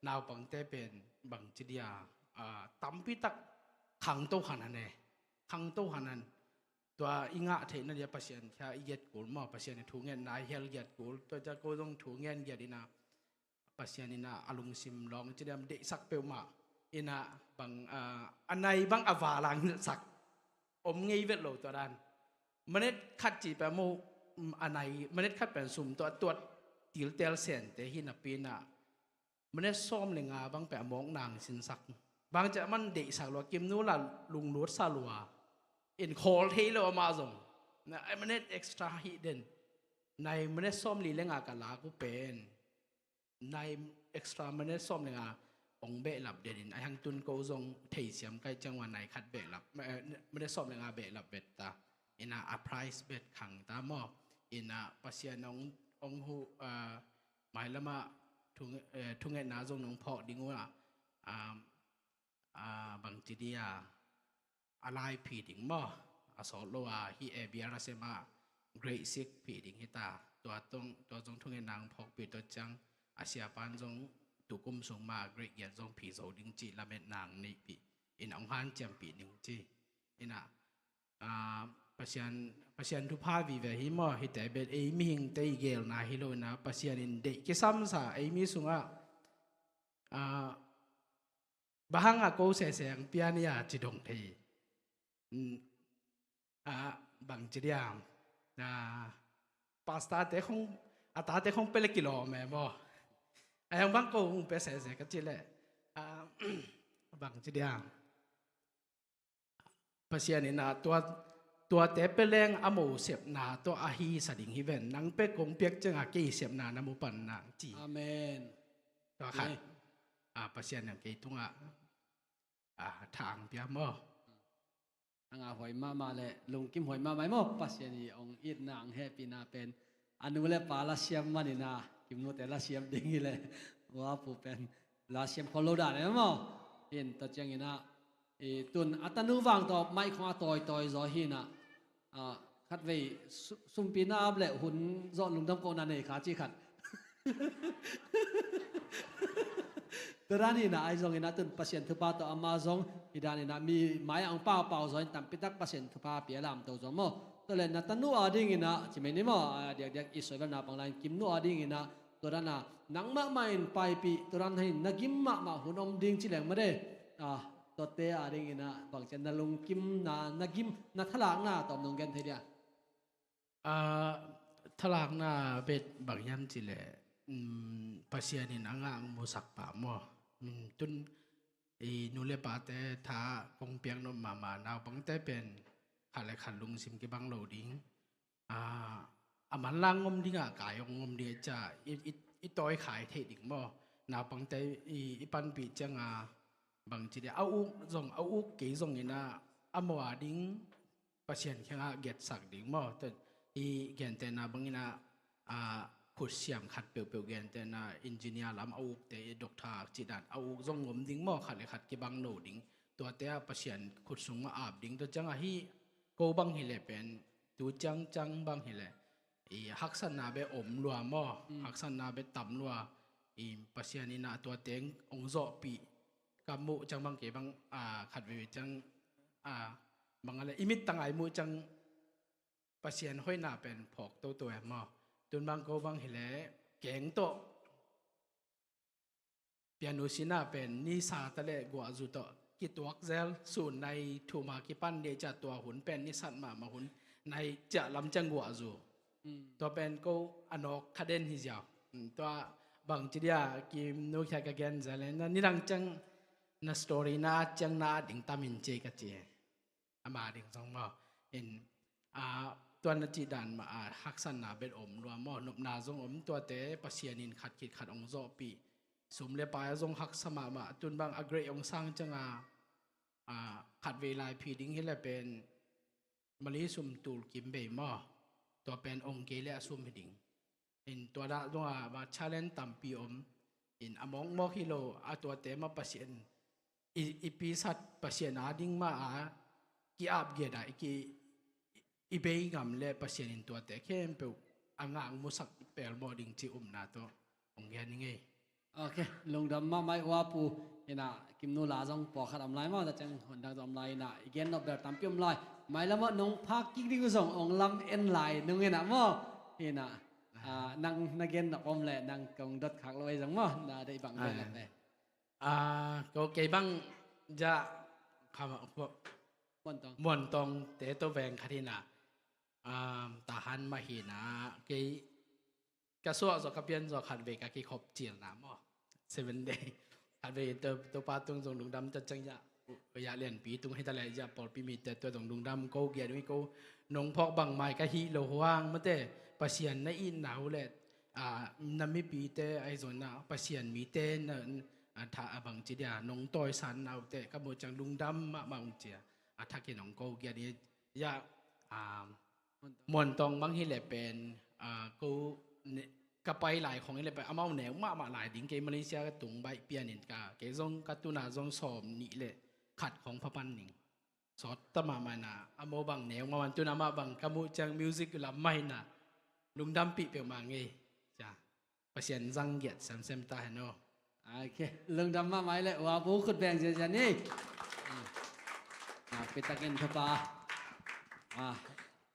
นาวปังเตเป็นบางจีเดียตั้มพิตักขังโตหันนั่นเองขังโตหันนั่นตัวอิงะเทนนั่นเดียภาษาแค่เย็ดกูลมาภาษาเนี่ยถูกเงินนายเฮลเย็ดกูลตัวจะกูต้องถูกเงินเย็ดดินะภาษานี่นะอารมณ์ซิมลองจะเดียมเด็กสักเปลมาอินะบางอันไหนบางอวาลังสักอมเงยเวทโลตัวนั้นมันเน็ตคัดจีแปโมอันไหนมันเน็ตคัดเป็นสุ่มตัวติลเตลเซนแต่หินปีน่ะมันเน็ตซ้อมเลยงาบางแปะมองนางสินสักบางจะมันเด็กสักลัวกิมนู้ละลุงรถซาลัวอินโคลที่เรามาส่งนะไอ้มันเน็ตเอ็กซ์ตร้าฮิดเดนในมันเน็ตซ้อมลีเลงากาลากูเป็นในเอ็กซ์ตร้ามันเน็ตซ้อมเลงาองเบะหลับเด่นไอ้หังตุนโกซงเทียเสียมใกล้จังหวะไหนคัดเบะหลับมันเน็ตซ้อมเลงาเบะหลับเบตตาอินะอัพไพรส์เบตขังตามอบอินะปัสยานองหูหมายละมาทุงเงินนาจงน้องพอดิ้งว่าบางทีเดียอะไรผีดิ่งบ่สอนเราว่าฮีเอเบียร์เซมาเกรซิกผีดิ่งฮิตาตัวจงทุงเงินนางพอกปีตัวจังอาเซียปานจงตุกุมสงมาเกรเกียจงผีโซดิ่งจีละเม็ดนางนี่ปีอินองฮันเจมปีดิ่งจีอินะภาษาทุพาวิเวหิมอฮิตเบดเอมิงเตยเกลนาฮิโลนะภาษาอินเด็กซ้ำซาเอมิสุงบางก็เสียงเปียนี่จิดงทีบางจีเดียมพาสต้าเตะของอัตราเตะของเป็นกิโลแม่บ่ไอ้ยังบางก็คงเป็นเสียก็จีเล่บางจีเดียมภาษานี่นะตัวเตะเป็นแรงอโมเสพนาตัวอาฮีสดิ่งฮิเวนนังเป็กคงเปียกจังอากีเสพนานมุปันนางจีอาเมนตัวขัดภาษาเนี่ยกี่ตัวทางเปียมอang ahoy mama le lungkim hoy mama mo pasiani ong it nang happy na pen anu le pala siam manina kimno te la siam dingi le wa pu pen la siam kholo da ne mo in ta chang ina e tun atanu wang to mai khwa toy zo hi na khat vei sum pina ab le hun zo lungdam ko na ne kha chi khat Terani na ay zong ina tun pasien thupa to amazong idani na mi mai ang pa zo tam pitak pasien thupa pialam to zo mo to le na tanu ading ina chimeni mo diak isoi na panglain kimnu ading ina torana nangma main pai pi toran hai nagimma ma hunom ding chileng mare to te ading ina bangchen na lung kim na nagim na thalak na tom nong gen thedia thalak na bet bagyam chile pasien in angang musak pa mo tunนูเลปาเตทากงเปียงนมมานาบังเตเป็นขัดเลยขัดลุงซิมกิบังโหลดิ้งมันล่างงมดิ้งกายงมเดียจ้าอีต้อยขายเทดิ้งบ่นาบังเตอีปันปีจังบางทีเดียเอาอุกส่งเอาอุกกี่ส่งนี่นะมัวดิ้งปัจเจียนแค่เก็ตสักดิ้งบ่แต่อีเก็นเตนาบังนี่นะขุดเสียมขัดเปลวๆเกินแต่น่ะอินจิเนียร์ลำเอาแต่ด็อกเตอร์จีดันเอาจงงมดิ้งหม้อขัดเลยขัดกี่บังโหนดิ้งตัวแต่ปัจเจียนขุดสูงมาอาบดิ้งตัวจังฮีโกบังฮิเลเป็นตัวจังบังฮิเลฮักษณาเบอมลัวหม้อฮักษณาเบต่ำลัวปัจเจียนนี่น่ะตัวเต็งองโซปีกำมุจังบังเก็บังขัดเวจังบังอะไรอิมิตตั้งไอมูจังปัจเจียนห้อยหน้าเป็นผอกตัวหม้อตุนบางโกบางเฮเลแกงโตเปียโนซินาเป็นนิสาตะเลกัวจุโตกิตวักเซลสูนในทูมากิปันเดจัตัวหุ่นเป็นนิสัตมาหุ่นในจะลำจังกัวจู ตัวเป็นก็อนอกคาเดนฮิจาวตัวบางทีเดียกิมนุขยากะเกนจะเล่นนี่รังจังนัสตอรี่น่าจังน่าดิ่งตามินเจกะเจอามาดิ่งสองมอเห็นตัวนัจีดันมาฮักสันนาเบ็ดอมรวมมอนบนาจงอมตัวเตะปัสยานินขัดขีดขัดองโซปีสมเลปายจงฮักสมามาตุนบางอักเรองสังจังขัดเวลาพีดิ้งให้เลยเป็นมะลิสุมตูลกิมเบย์มอตัวเป็นองเกเลสุมหิดิงอินตัวละตัวมาชาเลนตัมปีอมอินอมองมอฮิโลตัวเตะมาปัสยานอีปีสัตปัสยานาดิ้งมากีอาบเกียดกีอีเบย์งามเล่ปัสยานินตัวเตะเข้มเปิวอ่างอ่างมุสักเปลโมดิ้งจีนาตัวองเกนี่ไงโอเคลงดำมาไม่ว่าปูเห็นกิมนูลาจงปอกขัดอำลายมาแต่จังหนดังจำลายอีกเกนนอบเดอร์ตามพิมลายไม่ละมั้งน้องพักกิ๊กที่กูส่งองลำเอ็นลายนึงเห็นมั้งเห็นนั่งนักเกนนักอมเลยนั่งกงดัดขักลอยจังมั้งได้บังเอิญเลยก็เก็บบังจะคำมวนตองเตะตัวแวงคดีน่ะทหารมาหินะเกี่ยกระสวะสกับเพียนสขัดเวกกี่ขบเจียนน้ำอ๋อ7 day ขัดเวตัวปาตุงตรงลุงดำจะจังอยากเรียนปีตุงให้ทะเลจะปอดปีมีแต่ตัวตรงลุงดำก็เกียรติก็นงพอกบังไม้กะฮิโลห่างมาแต่ปัสยานในอินหนาวเลยน้ำมีปีแต่ไอ้ส่วนน่ะปัสยานมีเต้นถ้าบางจีเดียนงต่อยสันเอาแต่ก็หมดจังลุงดำมาองเจียถ้ากินนงก็เกียรติยามวนตองบางทีเลยเป็นกูกไปหลายของนี่เลยไปเอามาแนวมาหลายดิ้งเกมมาเลเซียก็ตุงใบเปียนินกาเกจงกัตุนาจงสอมนี่เลยขัดของพระปันนิงสอดตมามานาเอามาบังแนวมาวันตุนามาบังกามูจังมิวสิกลำไม่น่ะลุงดำปีเปียมาไงจ้ะประเสียนจังเกียรติแซมตาเห็นเนาะโอเคลุงดำมาไม่เลยว่าปูขุดแบงเสียนี่ไปตะเกินทุปา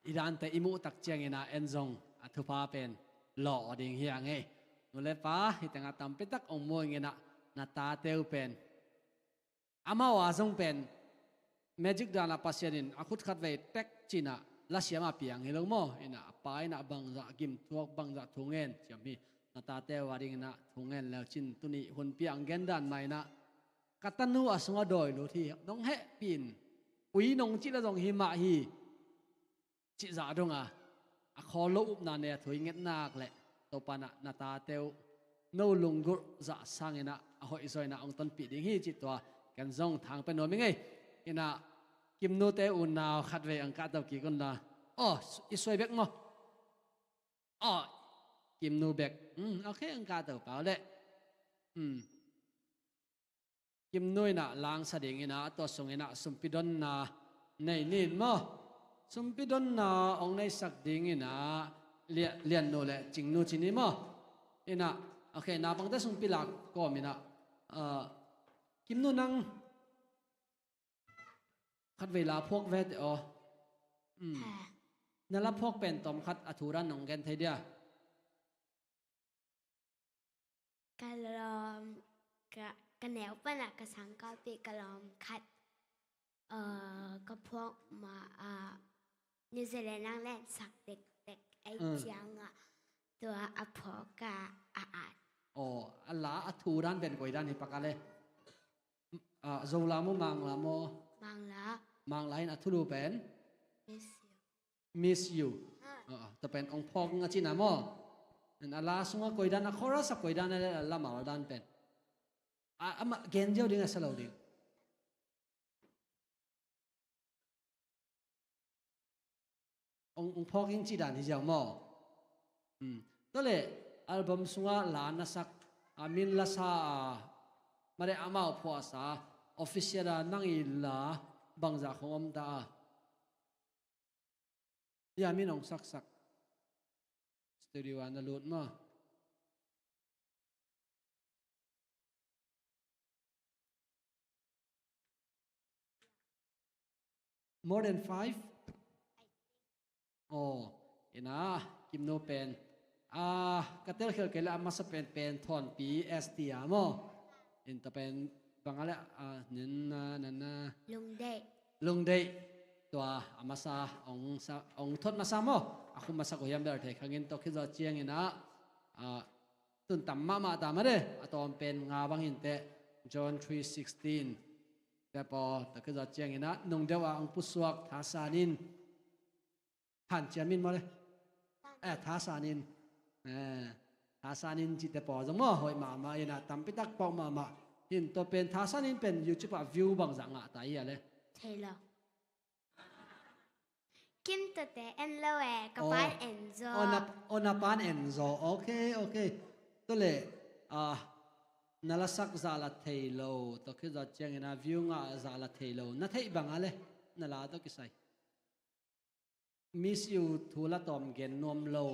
อีดานแต่อิมุตักเจียงนะเอ็นซงทุปาเป็นหล่อดิ่งเฮียงไงนุเลป้าฮิตังอาตัมเปตักองมวยเงินะนาตาเตวเป็นอามาว่าซงเป็นเมจิกดานาปัสยานินอาคุดขัดเวเต็กจีน่ะลาเสียมาเปียงเฮลงโมอินะปายนะบังจะกิมทวกบังจะทุงเงินเสียมีนาตาเตวว่าดิ่งนะทุงเงินแล้วจินตุนีคนเปียงเงินดันไม่นะกัตันนูอสงอดอยรู้ที่น้องเฮปินอุยน้องจิละจงหิมะฮีจิจ่าดงขอลุบนาเนี่ยถอยเงียบนักเลยตัวปานะนาตาเตวโนลุงกุจะสังเงินะหอยซอยนะองต้นปีดิ้งฮีจิตตัวกันซงทางเป็นโนมิไงอินะกิมโนเตอุนนาวขัดเวอังกาตะกี้กันนะอ๋ออิสวยเบกมั้งอ๋อกิมโนเบกโอเคอังกาตะเปล่าเลยกิมโนยนะลางสะดิ่งนะตัวสงเงินะสมปิดอนนะในนี่มั้งสมปิดอนนาองในสักดิ่งนะเลียนโนเลจริงโนจินิมะอินะโอเคนาบังแต่สมปิลักก็มีนะกิมโนนังคัดเวลาพวกเวทนั่นละพวกเป็นตอมคัดอธุรันของแกนไทยเดียกะลอมกะแนวปะนะกะสังกะปีกะลอมคัดก็พวกมานิวซีแลนด์นั่งเล่นสักเด็กไอ้เจียงตัวอภอกะอาดอ๋ออัลลาอทูรันเป็นกวยดันฮิปากาเลโซลามุมังลาโมมังลายอทูรูเป็น miss you แต่เป็นองพองจินาโมอัลลาสุงกวยดันคอรัสกวยดันนั่นอัลลามาลดันเป็นมาเกณฑ์เดียวดิ้งสลาวดิ้งองพอกินจีดันที่เจ้าหม้อตัวเล่อัลบั้มสุงาลานัสักมินลาซามาได้อามาพอสาออฟฟิเชียลนั่งอิลาบังจากของอมตายามินองสักสตูดิโออันนั้นลุดมา more than 5อ๋อเห็นนะกิมโนเป็นกระเตลเขียวเกล้ามาสเป็นทอนปีเอสตีอาโมเห็นแต่เป็นบางอะไรนั่นลุงเดย์ ตัวอามาซาองทดมาซามออาคุมาสักยามเดอร์เทขังอินตอคิดจะเจียงอินะตุนตัมมาตามมาเด้อตอนเป็นงาบังอินเต John 3:16แต่พอตะคิดจะเจียงอินะนงเดว่าองปุสวกทาสานินหันเจียมินมาเลยทาสานินทาสานินจิตแต่พอจังมั้งหอยมาอินะตัมปิตักปองมาหินตัวเป็นทาสานินเป็นยูทูบวิวบางจังอ่ะตายอะไรTaylor Kim tờ tế en lâu các bạn en zo onapan enzo okay to le nalasak zala thailo to khi za cheng na view nga zala thailo na thei bangale nala to kisai miss you thula tom gen nom lo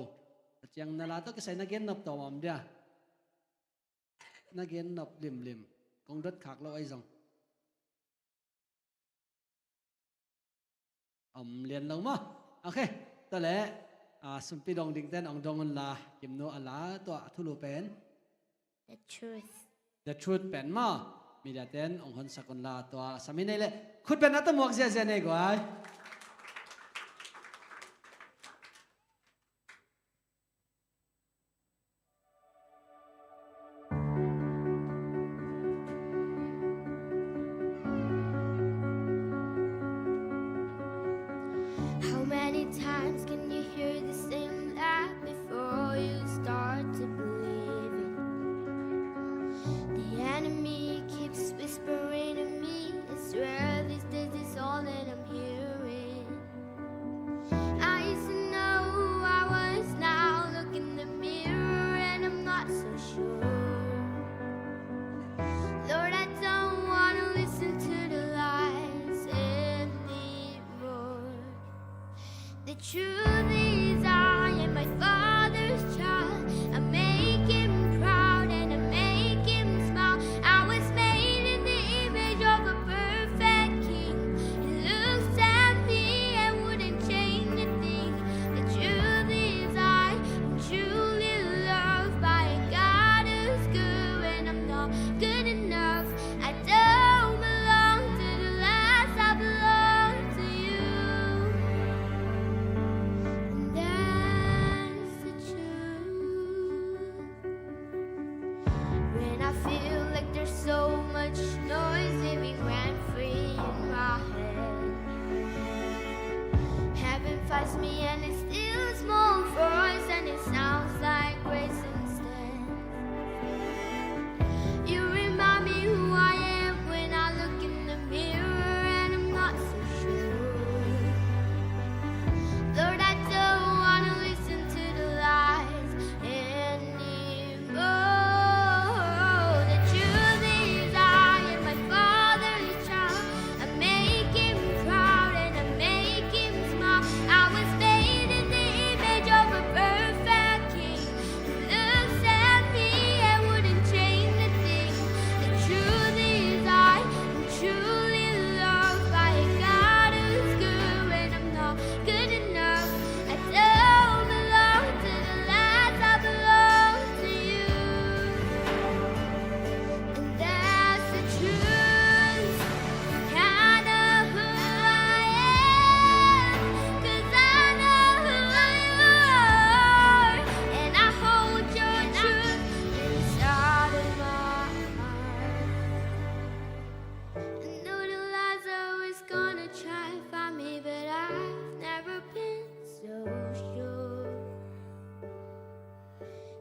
cheng nala to kisai na gen nop tom dia na gen nop lim kong dot khak lo ai jong liền lâu mà ok ta lẽ sum pi dong ding ten ong dong la kim no ala to thulu pen the truth pen ma mi da ten ong hon sakon la to sami nei le khut pen atam wak zia nei go ai How many times can you hear the same lie before you start to believe it? The enemy keeps whispering to me, I swear these days is all that I'm hearing. I used to know who I was, now look in the mirror and I'm not so sure. Lord, I don't want to listen to the lies anymore. The truth is I am my Father's child. I make him proud and I make him smile. I was made in the image of a perfect king. He looks at me and wouldn't change a thing. The truth is I am truly loved by a God who's good when I'm not good enough. I don't belong to the last, I belong to you. And that's the truth. When I feel like there's so much noise living rent free in my head, heaven finds me and it's still a small voice and it sounds like grace instead. You remind me who I am when I look in the mirror and I'm not so sure. Lord, I don't want to listen to the lies anymore. The truth is I am my Father's child. I make him proud and I make him smile. I was made in the image of a perfect king. He looks at me and wouldn't change a thing. The truth is I am truly loved by a God who's good when I'm not good enough. I don't belong to the last, I belong to you. And that's the truth. I know who I am, 'cause I know who you are. And I hold your truth inside of my heart. I know the lies are always gonna try and find me, but I've never been so sure.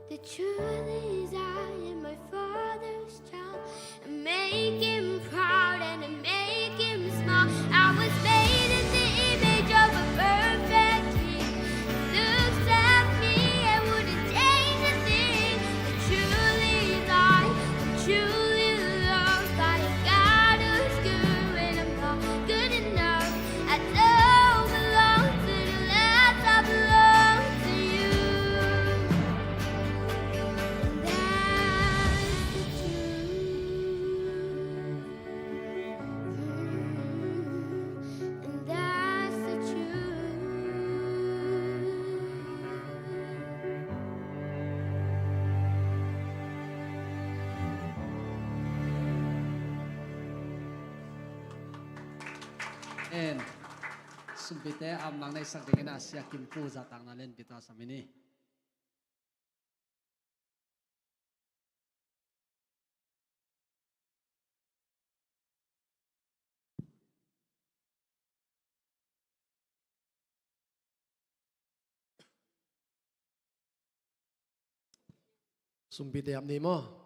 The truth is I am my Father's child. I make him proud and I make him smile. I was made in the image of a perfect king. He looks at me and wouldn't change a thing. The truth is I am truly loved by a God who's good when I'm not good enough. I don't belong to the last, I belong to you. And that's the truth. And that's the truth. and sumpite am lang na isak dingin na siya kimpu zatang na len pita sa mini. Sumpite ap ni mo.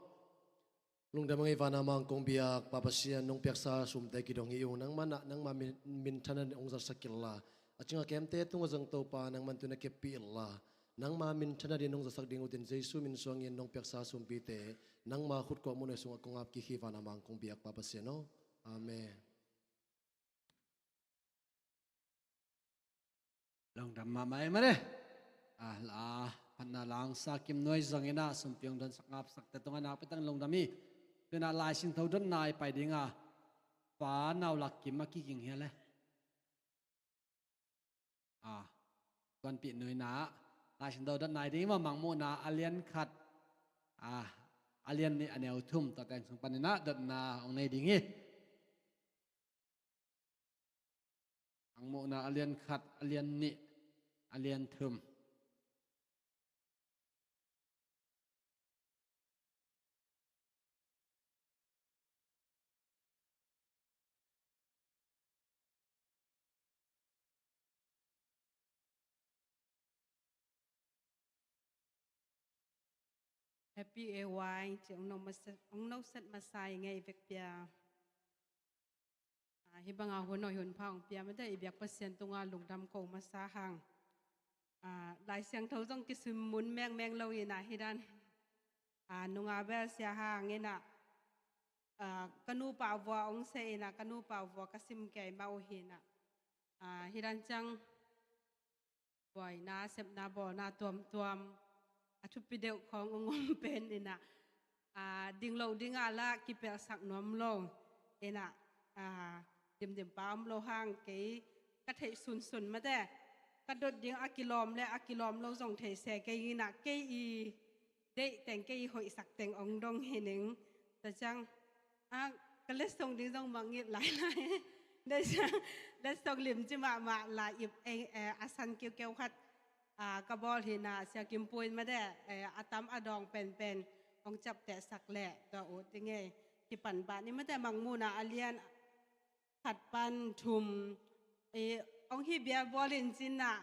Lungdam ngay vana mang kong biak papasian nung piaksa sumte kidong iyo nang mana nang mamintanan ong sakilla. At yung kemte tung wazang topa nang mantuna kepilla. Nang mamintanan din ong sasak dingutin Jesu minsuang yin nung piaksa sumpite nang makut ko muna sung akong ap kihi vana mang kong biak papasian no. Amen. Lungdam mamay mare. La panalang sa kim noy zangina sumpyong don sakap sak tetungan apitang lungdami. Kena lai sin thau don nai pai dinga pa naw lak kim ma ki king hele kon pi noi na lai sin thau don nai ding ma mang mo na alien khat alien ni aneu thum ta teng sung panina dot na ong nei dingi ang mo na alien khat alien ni alien thum Happy AY chỉ ông nấu set mà sai ngay việc bia hi bang ahun noi hun phang bia mà đây việc pasien tunga lung dam ko mà sa hang lại sang thâu trong cái sum mun meng lâu ina hi dan nunga bel sia hang ina kanu pa vua ông se ina kanu pa vua kasim kai mau hina hi dan chang boy na sep na bo na tuamทุบปีเดียวขององค์เป็นเอ็นะดิ่งลงดิ่งอะไรกิเปสักน้อมลงเอ็นะเดิมปามโลหางเก๋กระเทยสุนมาแต่กระโดดดิ่งอากิลอมและอากิลอมเราส่งเทเสเก๋ยินะเก๋อีได้แต่งเก๋หอยสักแต่งองดงเห็นหนึ่งแต่จังก็เลยส่งดิ่งส่งมังเงียบหลายได้จังได้ส่งลิมจิมาหลายอิบเองอาสันเกี่ยวขัดกระบอกหินาเสียกิมปุยมาได้อาตามอดองเป็นองจับแต่สักแหละก็โอ้ยไงที่ปั่นบานี่มาแต่มังมูนาอาเลียนขัดปันทุมองฮีเบียบอลินจินน่ะ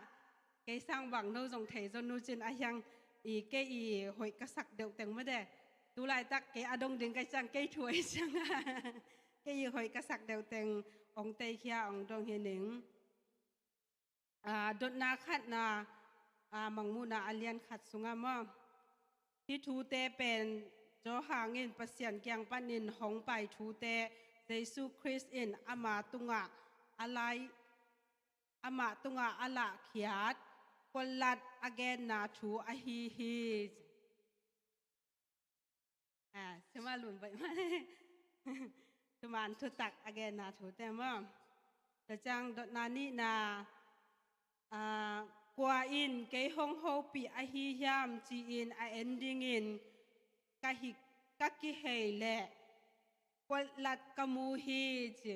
เกสร้างหวังโนจงเทจนนูจินอายังเกหอยกระสักเดียวแต่งมาได้ดูลายตักเกอดงดึงไกจังเกถวยจังเกหอยกระสักเดียวแต่งองเตยเคียองดงเฮนิงดดนาขัดนามังมูนาอาเลียนขัดสุงามอที่ทูเตเป็นโจหางินประเสียนเกียงปันินหงไปทูเตเยซูคริสต์อินอามาตุงะอะไรอามาตุงะอะละเขียดคนลัดอเกนนาทูอฮีสมาหลุนไปมาสมานทุตักอเกนนาทูแต่ว่าแต่จังดนานีนากว่าอินเกยฮงโฮปีอาฮิยามจีอินอาเอนดิงอินกะฮิกะกิเฮเลกวลัดกะมูฮีจี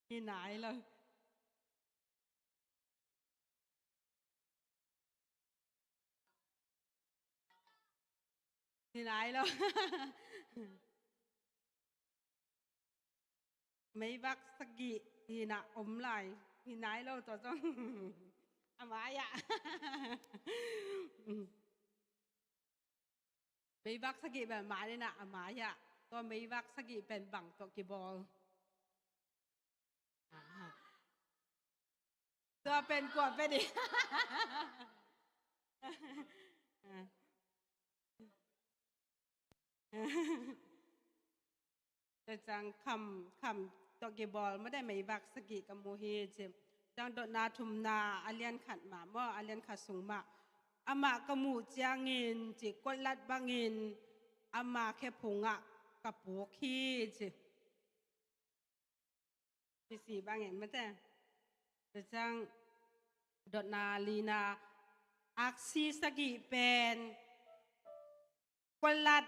ที่ไหนล่ะที่ไหนล่ะไม่บักสกิที่น่ะอมไหลที่ไหนเราตัวจ้องอามายะไม่บักสกิแบบหมาเนี่ยนะอามายะตัวไม่บักสกิเป็นบังตัวกีบอลตัวเป็นกวดไปดิแต่จังคำตัวกีบอลไม่ได้ไม่บักสกิกับโมเฮจิจังโดนาทุมนาอาเลียนขัดมาม่ออาเลียนขัดสูงมาอามากมูเจียงินจิกดลัดบังินอามาแค่ผงอะกับปูขี้จิสีบางเห็นไหมแต่จังโดนาลีนาอักซีสกิเป็นกดลัด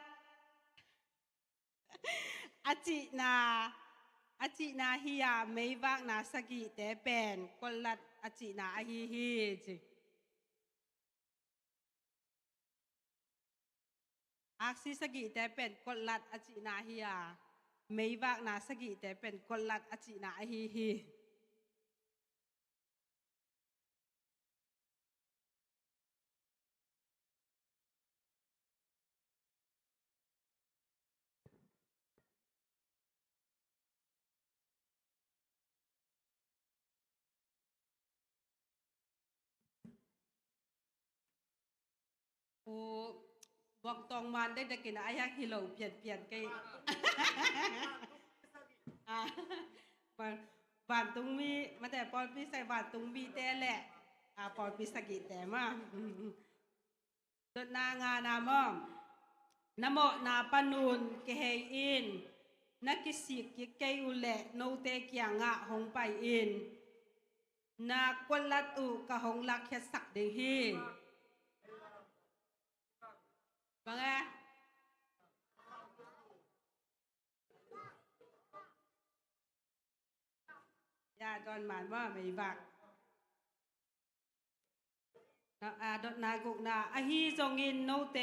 อาจินา chị na hi à mấy vác na sagi té bèn con lật chị na hi hi chứ si sagi té bèn con lật chị na hi à mấy vác na sagi té bèn con lật chị na hi hi ô vòng tòng màn đây cái na ai hi lâu pian cái à bạn tung mi màแต่ปอนพี่ใส่bạn tung miแต่แหละปอนพี่สกิแต่มาตนางานามอมนโมนาปนุนเกเฮอินนักกิสิกกิเกอุเลโนเตเกียงะหงไปอินนักกวลัดอุกะหงลักเฮสักเดฮีบังไงยาดอนหมานว่าไม่บักดอนนากุกนาอฮีจงอินโนเต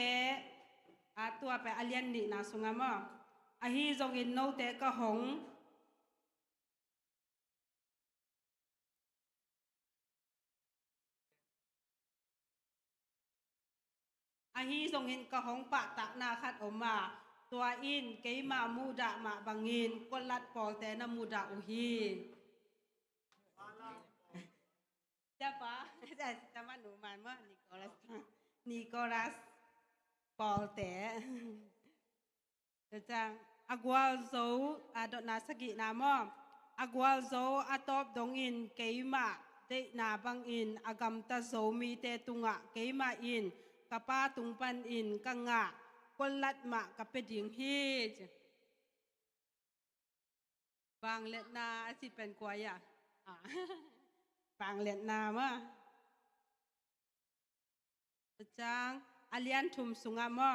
ตัวไปอเลียนนี่นาสุงามอฮีจงอินโนเตกะหงอฮีจงอินกะหงปะตะนาคัดออกมาตัวอินเกยมามูดะมาบังอินกวลัดปอลแต่นามูดะอุฮีsiapa? Teman rumah mah Nicholas Polte. Tentang agwal zo adot nasagi nama agwal zo atop dongin keima de na bang in agam ta zo mi te tunga keima in kapa tungpan in kanga kolat ma kapeding hi bang let na si pen kwaya bang let na ma chang alian thum sunga mo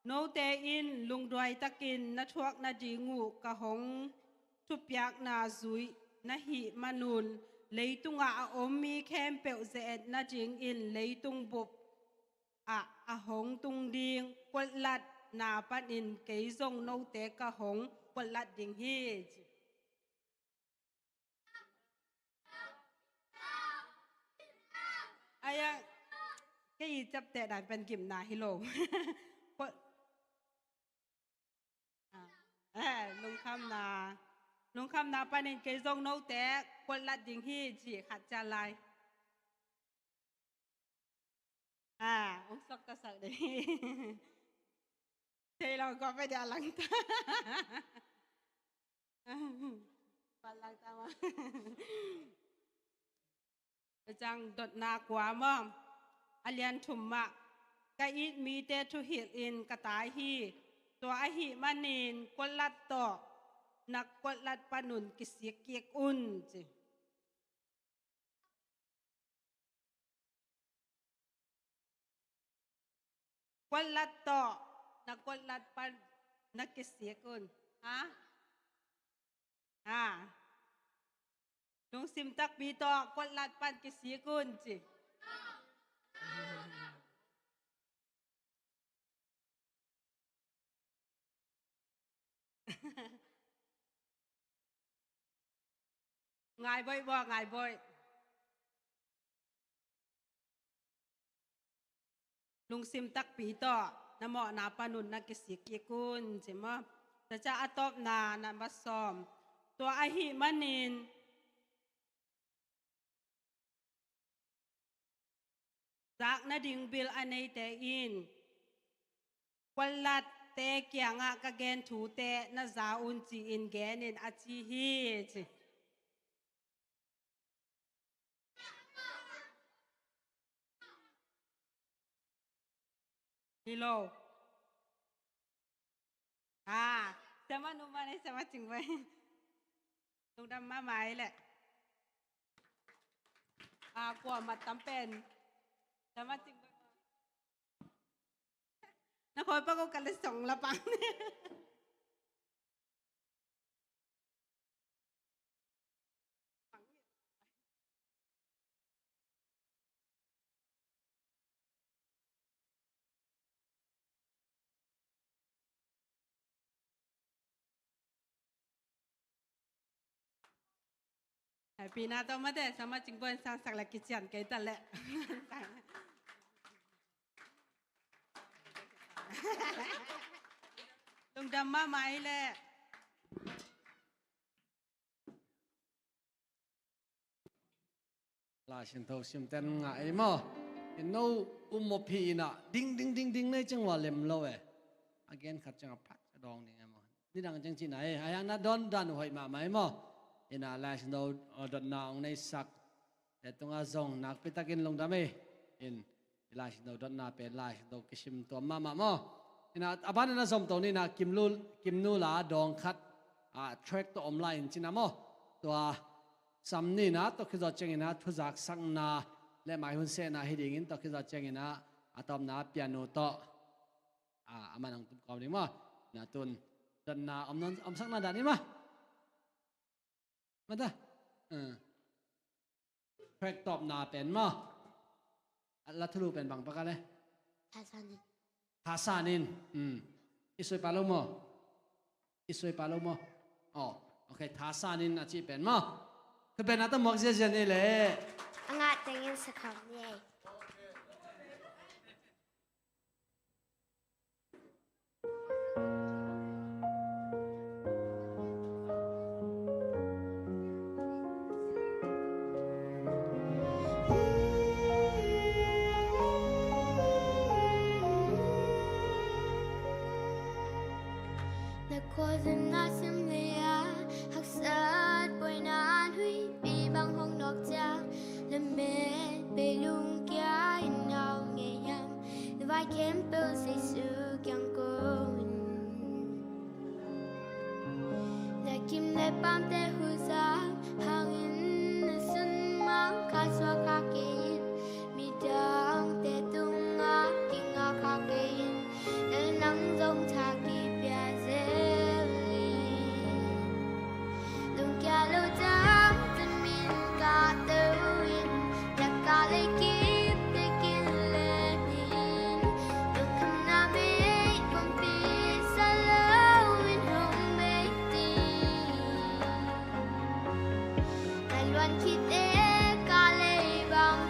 no te in lung doi takin na thuak na dingu ka hong thupyak na zui na hi manun leitunga a ommi khem peu zet na jing in leitung bup a hong tung ding kwalat na pan in keizong no te ka hong kwalat ding hi aya cái chấp tệ đại bên kiểm na hi lô lung kham na panin cái dòng nấu té quân lát đình hi chỉ khát cha lại ông sốc ta sợ đấy thế là có phải đà lăng ta lăng ta mà chăng đột na quá mà alian thum ma ka it mi te to hit in katai hi to a hi manin kolat to nak kolat panun kisik kiek un chi kolat to nak kolat pan nak kisik un nung sim tak bi to kolat pan kisik un chi ngài bơi bò ngài bơi lung sim tak pi to na mo na panun na kisik kun sima ta cha atop na basom to a hi manin zak na ding bil anei te in kwalat te kyanga ka gen thu te na za un chi in genin a chi hi chi hello sama numane sama chingbai tung dam ma mai le kwa mat tam pen sama chingbai na khoi pa ko kal song la pang ให้ปีหน้าต้องมาได้สามารถจึงเปิ้นสร้างสักละกิจยันไกตันแหละลุงดำมาไหมแหละ ลาชินโตชิมเต็นงะไอ้หมอเห็นโนอุโมพีน่ะดิ้งดิ้งดิ้งดิ้งในจังหวะเล็มโลเอagain ขัดจังหวะพัดดองนี่ไงมั้งนี่ดังจังจีไหนอายังนัดดอนดันหอยมาไหมหมอเห็นอะไรชินโตดอนนางในสักแต่ตรงอาซองนักไปตะกินลงดำเอเห็นลาชินโตดอนนาเป็นลาชินโตกิชิมตัวมาหมอเห็นอาบ้านนั้นสมตัวนี้นะกิมนูลาดองคัดtrack ตัวออนไลน์จีน่ะหมอตัวสัมนี่นะตัวคิดว่าเจงินะทุจักสังนาและหมายหุ่นเสนาฮิดิงินตัวคิดว่าเจงินะอาตอมนาเปียโนโตอามันอังตุกอมนี่มั้นาตุนดันนาอมนอมสังนาดานี่มั้มาตาแพรกตอบนาเป็นมั้ลัทลูเป็นบางประการเลยทาสานินอิสุยปาโลโมอิสุยปาโลโมอ๋อโอเคทาสานินอาชีเป็นมั้คือเป็นนักตมกเสียเจนี่เลยงัดแต่งสักคำเนี่ย และคนน่าเสียมเลยหักษาป่วยนานหุยปีบางห้องนอกจากและแม่ไปลุงแก่เงาเงียบและว่าเข้มเปิลใส่สุกยังโกนและคิมและปั๊มแต่หูซาหางอินสุนมังคาสวาคาเกนมีดังแต่ตุงอากิงอาคาเกนและนังจงทากีเปียเซLo jam tan min ka tawin la ka le kip te kin le nin lo kam na me pom pi sa lo in home me ti la luan kit e ka le bang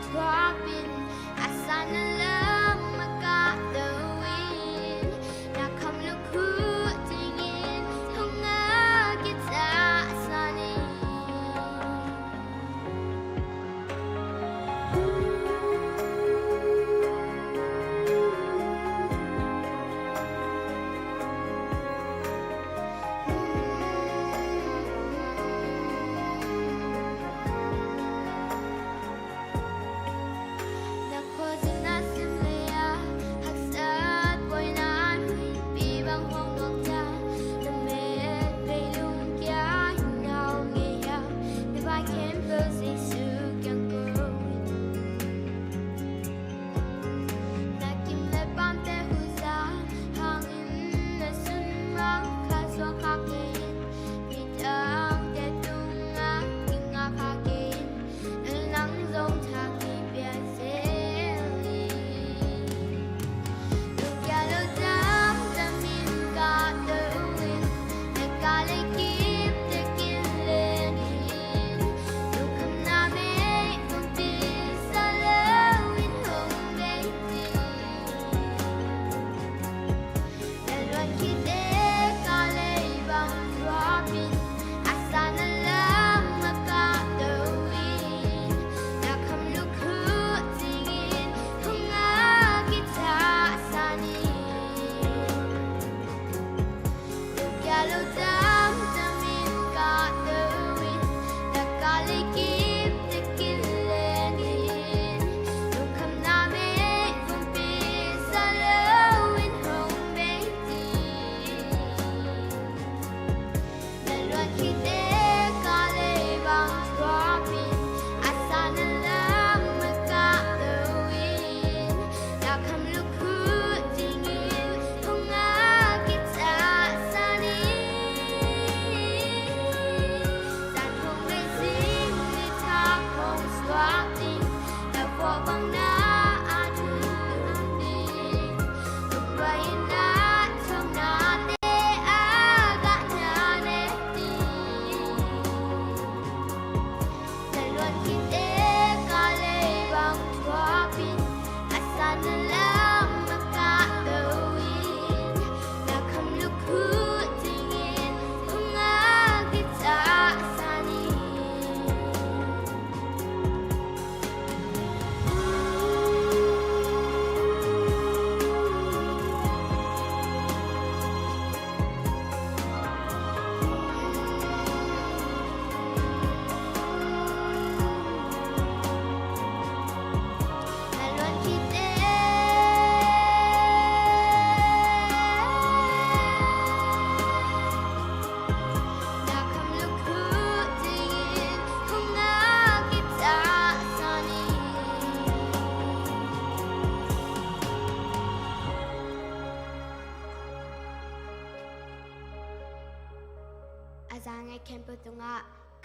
จางไงเข็มปุตุงะ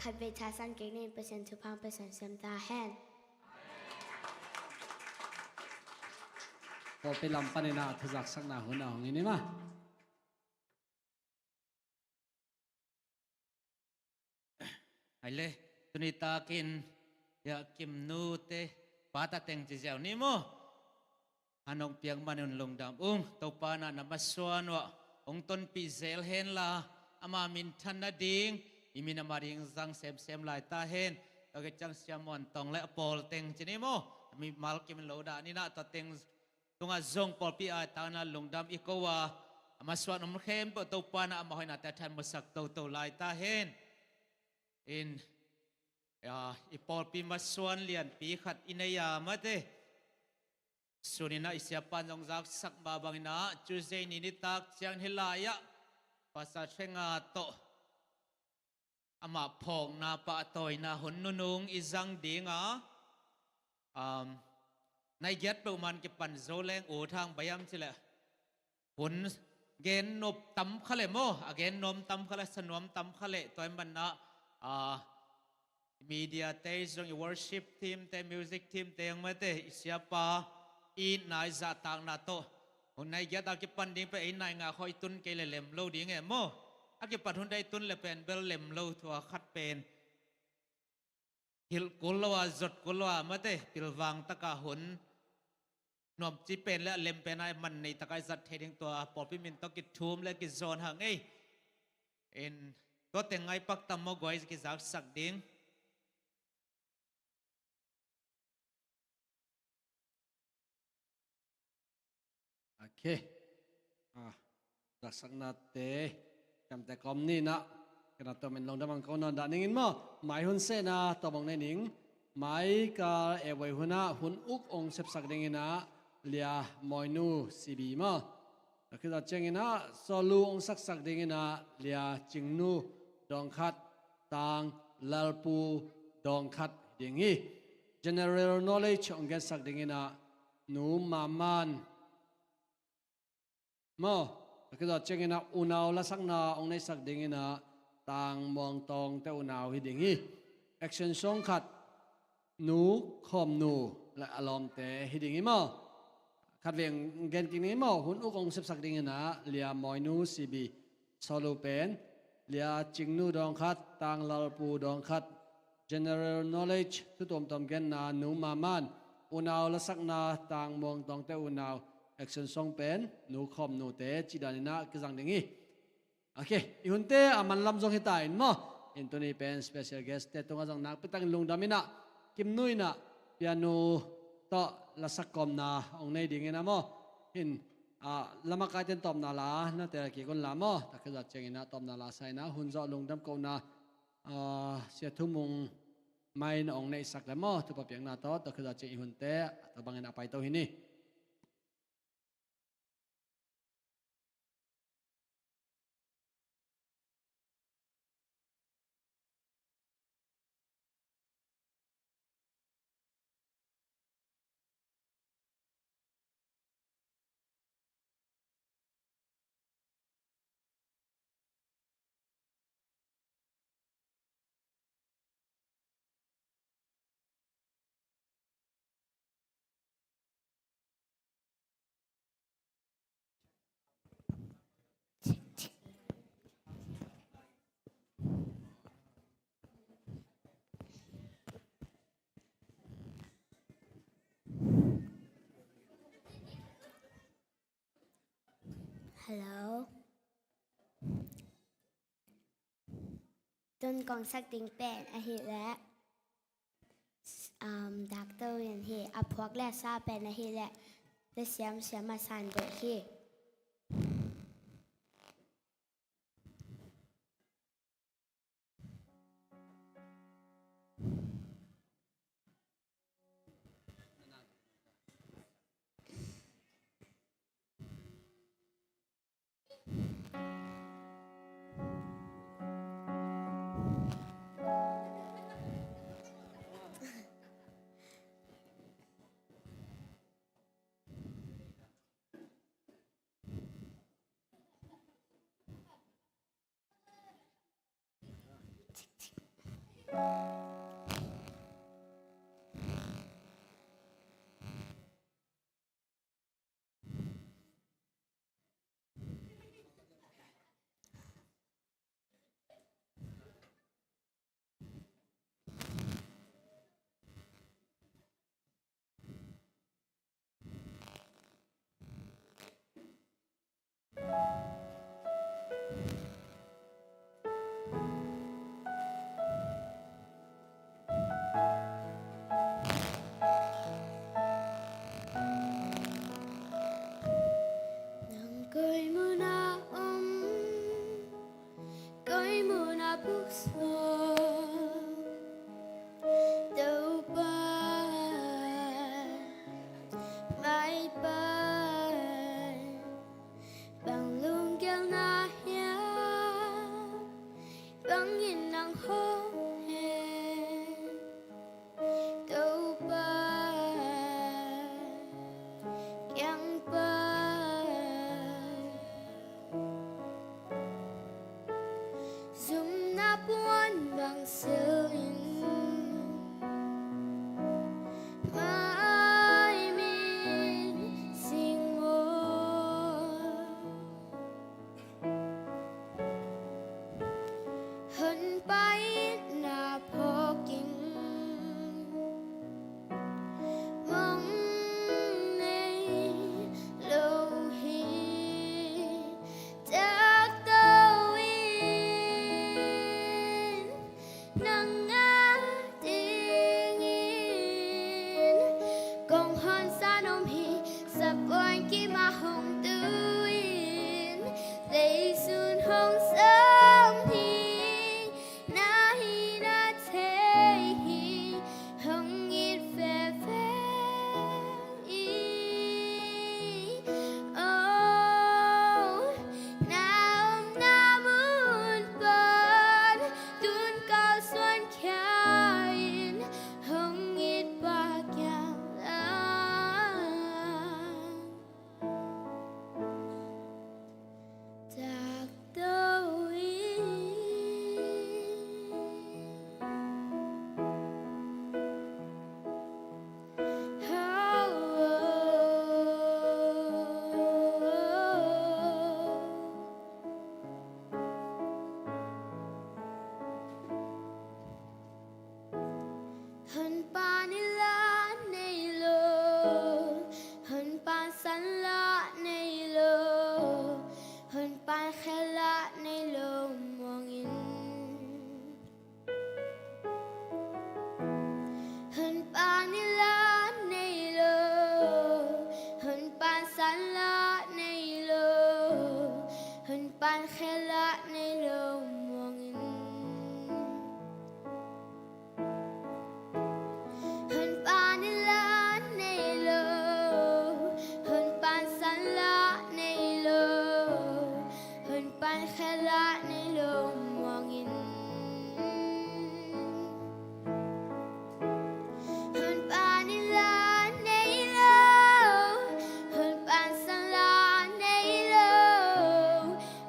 ขัดเวชาสังเกตในเปอร์เซ็นต์ทุพังเปอร์เซ็นต์เซมตาแฮน พอไปลำปันนาทุจักสักนาหัวหน้าของนี้มา ไอ้เลยตุนิตากินอยากกิมนูเตปาตาเต็งจีเจ้านี่โมอันองเปียงมันลงดำตัวปานานามาสวนวะองต้นปีเซลเห็นละอามามินทันนาดิงอิมินามาดิงจังเซมลายตาเห็นตะเกจังเสียมอนตองและปอลเต็งจีนี่โมมีมาลกิมโลดานี่นะตะเต็งตรงอาซงปอลปีอาตานาลงดำอีกว่าอามาสวนอมเข้มปตัวปานาอามาหอยนาแต่ทันมาสักตัวลายตาเห็นin ipol pi masuan lian pi khat inaya mate sunina isiapan jong zak sak babangina Tuesday ni tak chiang hilaya pasa thenga to ama phong na pa toy na hun nunung izang dinga nai get pe man ke pan zo leng o thang bayam chile hun gen nop tam khale mo again nom tam khale sanom tam khale toy man na media te zong worship team te music team te yang mate siapa in nai za tang na to hunai ya ta ki pan ding pe in nai nga khoi tun ke le lem lo ding e mo aki pat hun dai tun le pen bel lem lo thua khat pen hil kulwa zot kulwa mate pilwang taka hun nom chi pen le lem pen ai man nei takai zat theding to pol pi min to ki thum le ki zon hang ei inก็แต่งไงปักตำมกไว้กิจักสักดิ้ง โอเครักสักนาเตจำแต่กอมนี่นะขณะตัวมันลงดำมังกรนอนด่านิ่งมั้งหมายหุ่นเสนาตัวบังในนิ่งหมายกาเอวัยหุ่นหุ่นอุกองเสพสักดิ่งนะเลียมอยนูซีบีมั้งคือจะเจงนะโซลูองสักดิ่งนะเลียจิงนูดองคัดตางลลปูดองคัดดิ่งฮี general knowledge องเกสักดิ่งนะหนูมามันมั้งคือจะเจงนะอุณาวละสักนาองในสักดิ่งนะตางมองตองแต่อุณาวฮีดิ่งฮี action สองคัดหนูคอมหนูและอารมณ์แต่ฮีดิ่งฮีมั้งขัดเวียงเกณฑ์กินนี้มั้งหุ่นอุกองเสพสักดิ่งนะเลียมอยนูซีบีโซลูเป็นเลียจิงนูดองคัดตางลลปูดองคัด general knowledge ทุกตัวตอมเกนนาหนูมามันอุณาวละสักนาตางมองตองแต่อุณาว action สองเป็นหนูคอมหนูเตจิดานินะกิจังดิ่งฮีโอเคอีหุ่นเตอามันลำจงหิตายมั้งอินตัวนี้เป็น special guest แต่ตรงจังนักไปตั้งลงดามินะกิมนุยนะเปียโนต่อละสักกอมนาองในดิ่งนะมั้งหินลำมาการเต้นตอมนาลานะแต่กี่คนละมั้งแต่คือจะเจงนะตอมนาลาใส่นะหุ่นจะลงดำกูนะเสียทุ่มงไม่นองในสักแล้วมั้งทุกปะเปียงนาต่อแต่คือจะเจงหุ่นเตะแต่บางอย่างไปตัวหินนี่ฮัลโหลต้นกองสักดิ่งเป็นอาหิและดักเตอร์ยันฮีอพวกและซาเป็นอาหิและและเสียมมาสันเดฮี Nang ko'y muna ko'y muna puso đâu ba mãi bay bằng luôn kêu na ya bằng nhìn nắng hôn hẹn đâu ba yang bay zoom na buồn bằng siêu mãi mình xin ngồi hơn bay na phô kinh mong này lâu hi chắc đâu in nắng ngã tình in còn hơn xa nôm hi sắp oanh khi mà hồng tư in lấy xuân hồng sớm hi na hi na thế hi hồng ít về về y oh nào na muốn bận tuôn cao xuân khain hồng ít ba kya tak đâu hơn ba ni la này lô hơn ba san la này lô hơn ba khe la này lô mong in hơn ba ni la này lô hơn ba san la này lô hơn ba khe la này lô mong in hơn ba ni la này lô hơn ba san la này lô hơn ba khe la này lô mong in hơn ba ni la này lô hơn ba san la này lô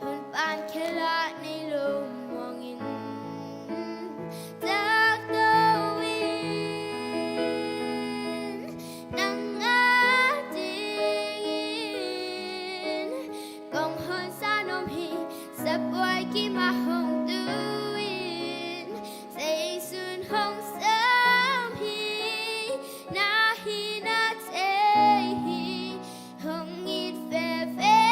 hơn ba khe la này lô mong in chắc đâu in nắng ngã tình in còn hơn xa nôm hi sắp oai khi mà hồng tư in say xuân hồng sớm hi na thế hi hồng ít về về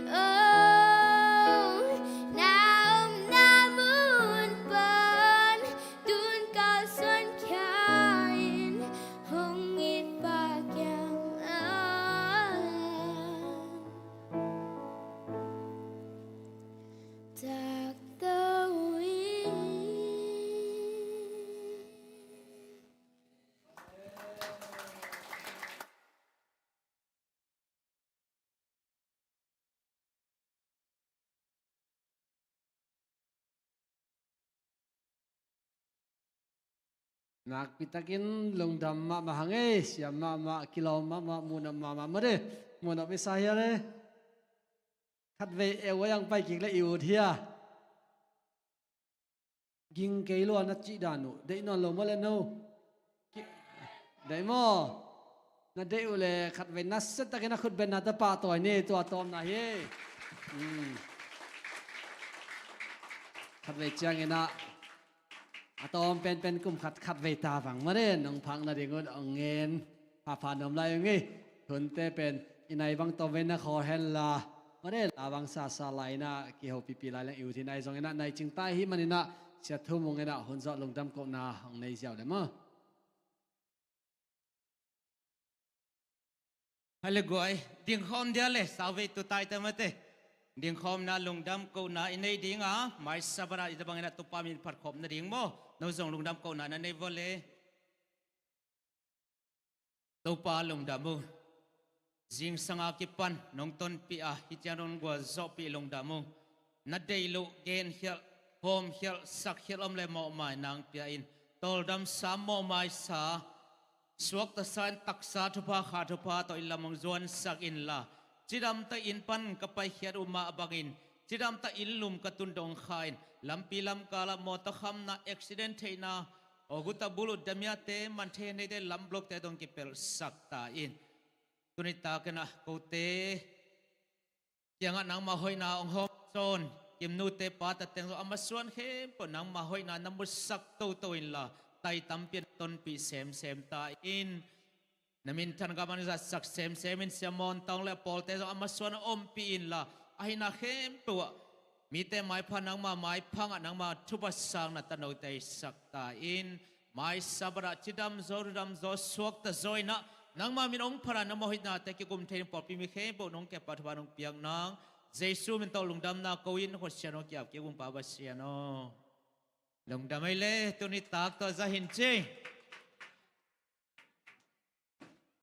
oh nào na muốn bận tuôn cao xuân khain hồng ít ba kya tak đâu Nakpitakin lungdam ma mahange siya ma kilaw ma muna ma mare muna bisaya le khat ve ewayang pai kik le iu thia กิงเกลวนัดจีดานุเดนอนลงมาเลยนูได้มอนัดเดอุเลขัดเวนัสเซตะกินักขุดเป็นนัดปาตัวนี้ตัวตอมนะเฮขัดเวจังเงินะอะตอมเป็นกลุ่มขัดเวตาฝังมาเด่นน้องพังนาดิงดองเงินพาผ่านนมลายอย่างงี้ทุนเตเป็นอินัยบังตอมเวนนะขอเฮลลามาเด่นลาบังซาซาไลนะกี่หกปีลายแล้วอยู่ที่ไหนสองเงินะในจึงใต้หิมันนะเสียทุ่มงเงินะหุ่นจอดลงดำกบนาของในเสียวเดมั้งฮัลโหลกวยดิ่งคอมเดียวเลยสาวเวตุตายแต่เมื่อเตดิ่งคอมน่าลงดำกูน่าอินในดิ่งอ่ะไม่สับระอิตบังเงินตุปามินผัดขมน่าดิ่งโมน้องส่งลงดำกูน่านั่นในวอลเล่ตุปาลงดำมูจิงสังอากิปันน้องต้นปีอ่ะฮิจารณ์กัวจบปีลงดำมูนัดเดลุเกนเฮลโฮมเฮลสักเฮลอมเลมอมายนางปีอินตอลดำสามมอมายสาสวกตะสานตักษาทุพาขาทุพาต่ออิลลัมงจวนสักอินละจิดำตะอินปันกับไปเขียดอุมาบังอินจิดำตะอินลุมกตุนดงขายลำปีลำกาลมอตะคำนาอุบิเหตุเทนาโอกุตะบุลุดดมียเตมันเทนเดลำบล็อกเตดงกิเปลสักตาอินตุนิตากันนะกูเตยังนางมาหอยนาองหอมโซนกิมนูเตปาตะเตงอามาส่วนเข้มปนางมาหอยนาน้ำมุสักโตอินละไตตั้มเปียนต้นปีเซมตาอินนามินทันกับมันจะสักเซมอินเสียมอนตองและปอลเตอามาส่วนอมปีอินละไอ้นาเข้มตัวมีแต่ไม้พันนางมาไม้พังนางมาทุบสังนัตโนเตสักตาอินไม้สับระจิดำโซรดำโซสวกตะโซยนะนางมามีองค์พระนามหินาแต่กิกุมเทนปอดปีมีเข้มปนองแก่ปัทวานองเปียงนางเจสูมินตอลุงดำนาโกอินหัวเชียนองเกี่ยวกิกุมปาบเชียนอลงดำไม่เล่ตุนิตากตัวจะเห็นเจ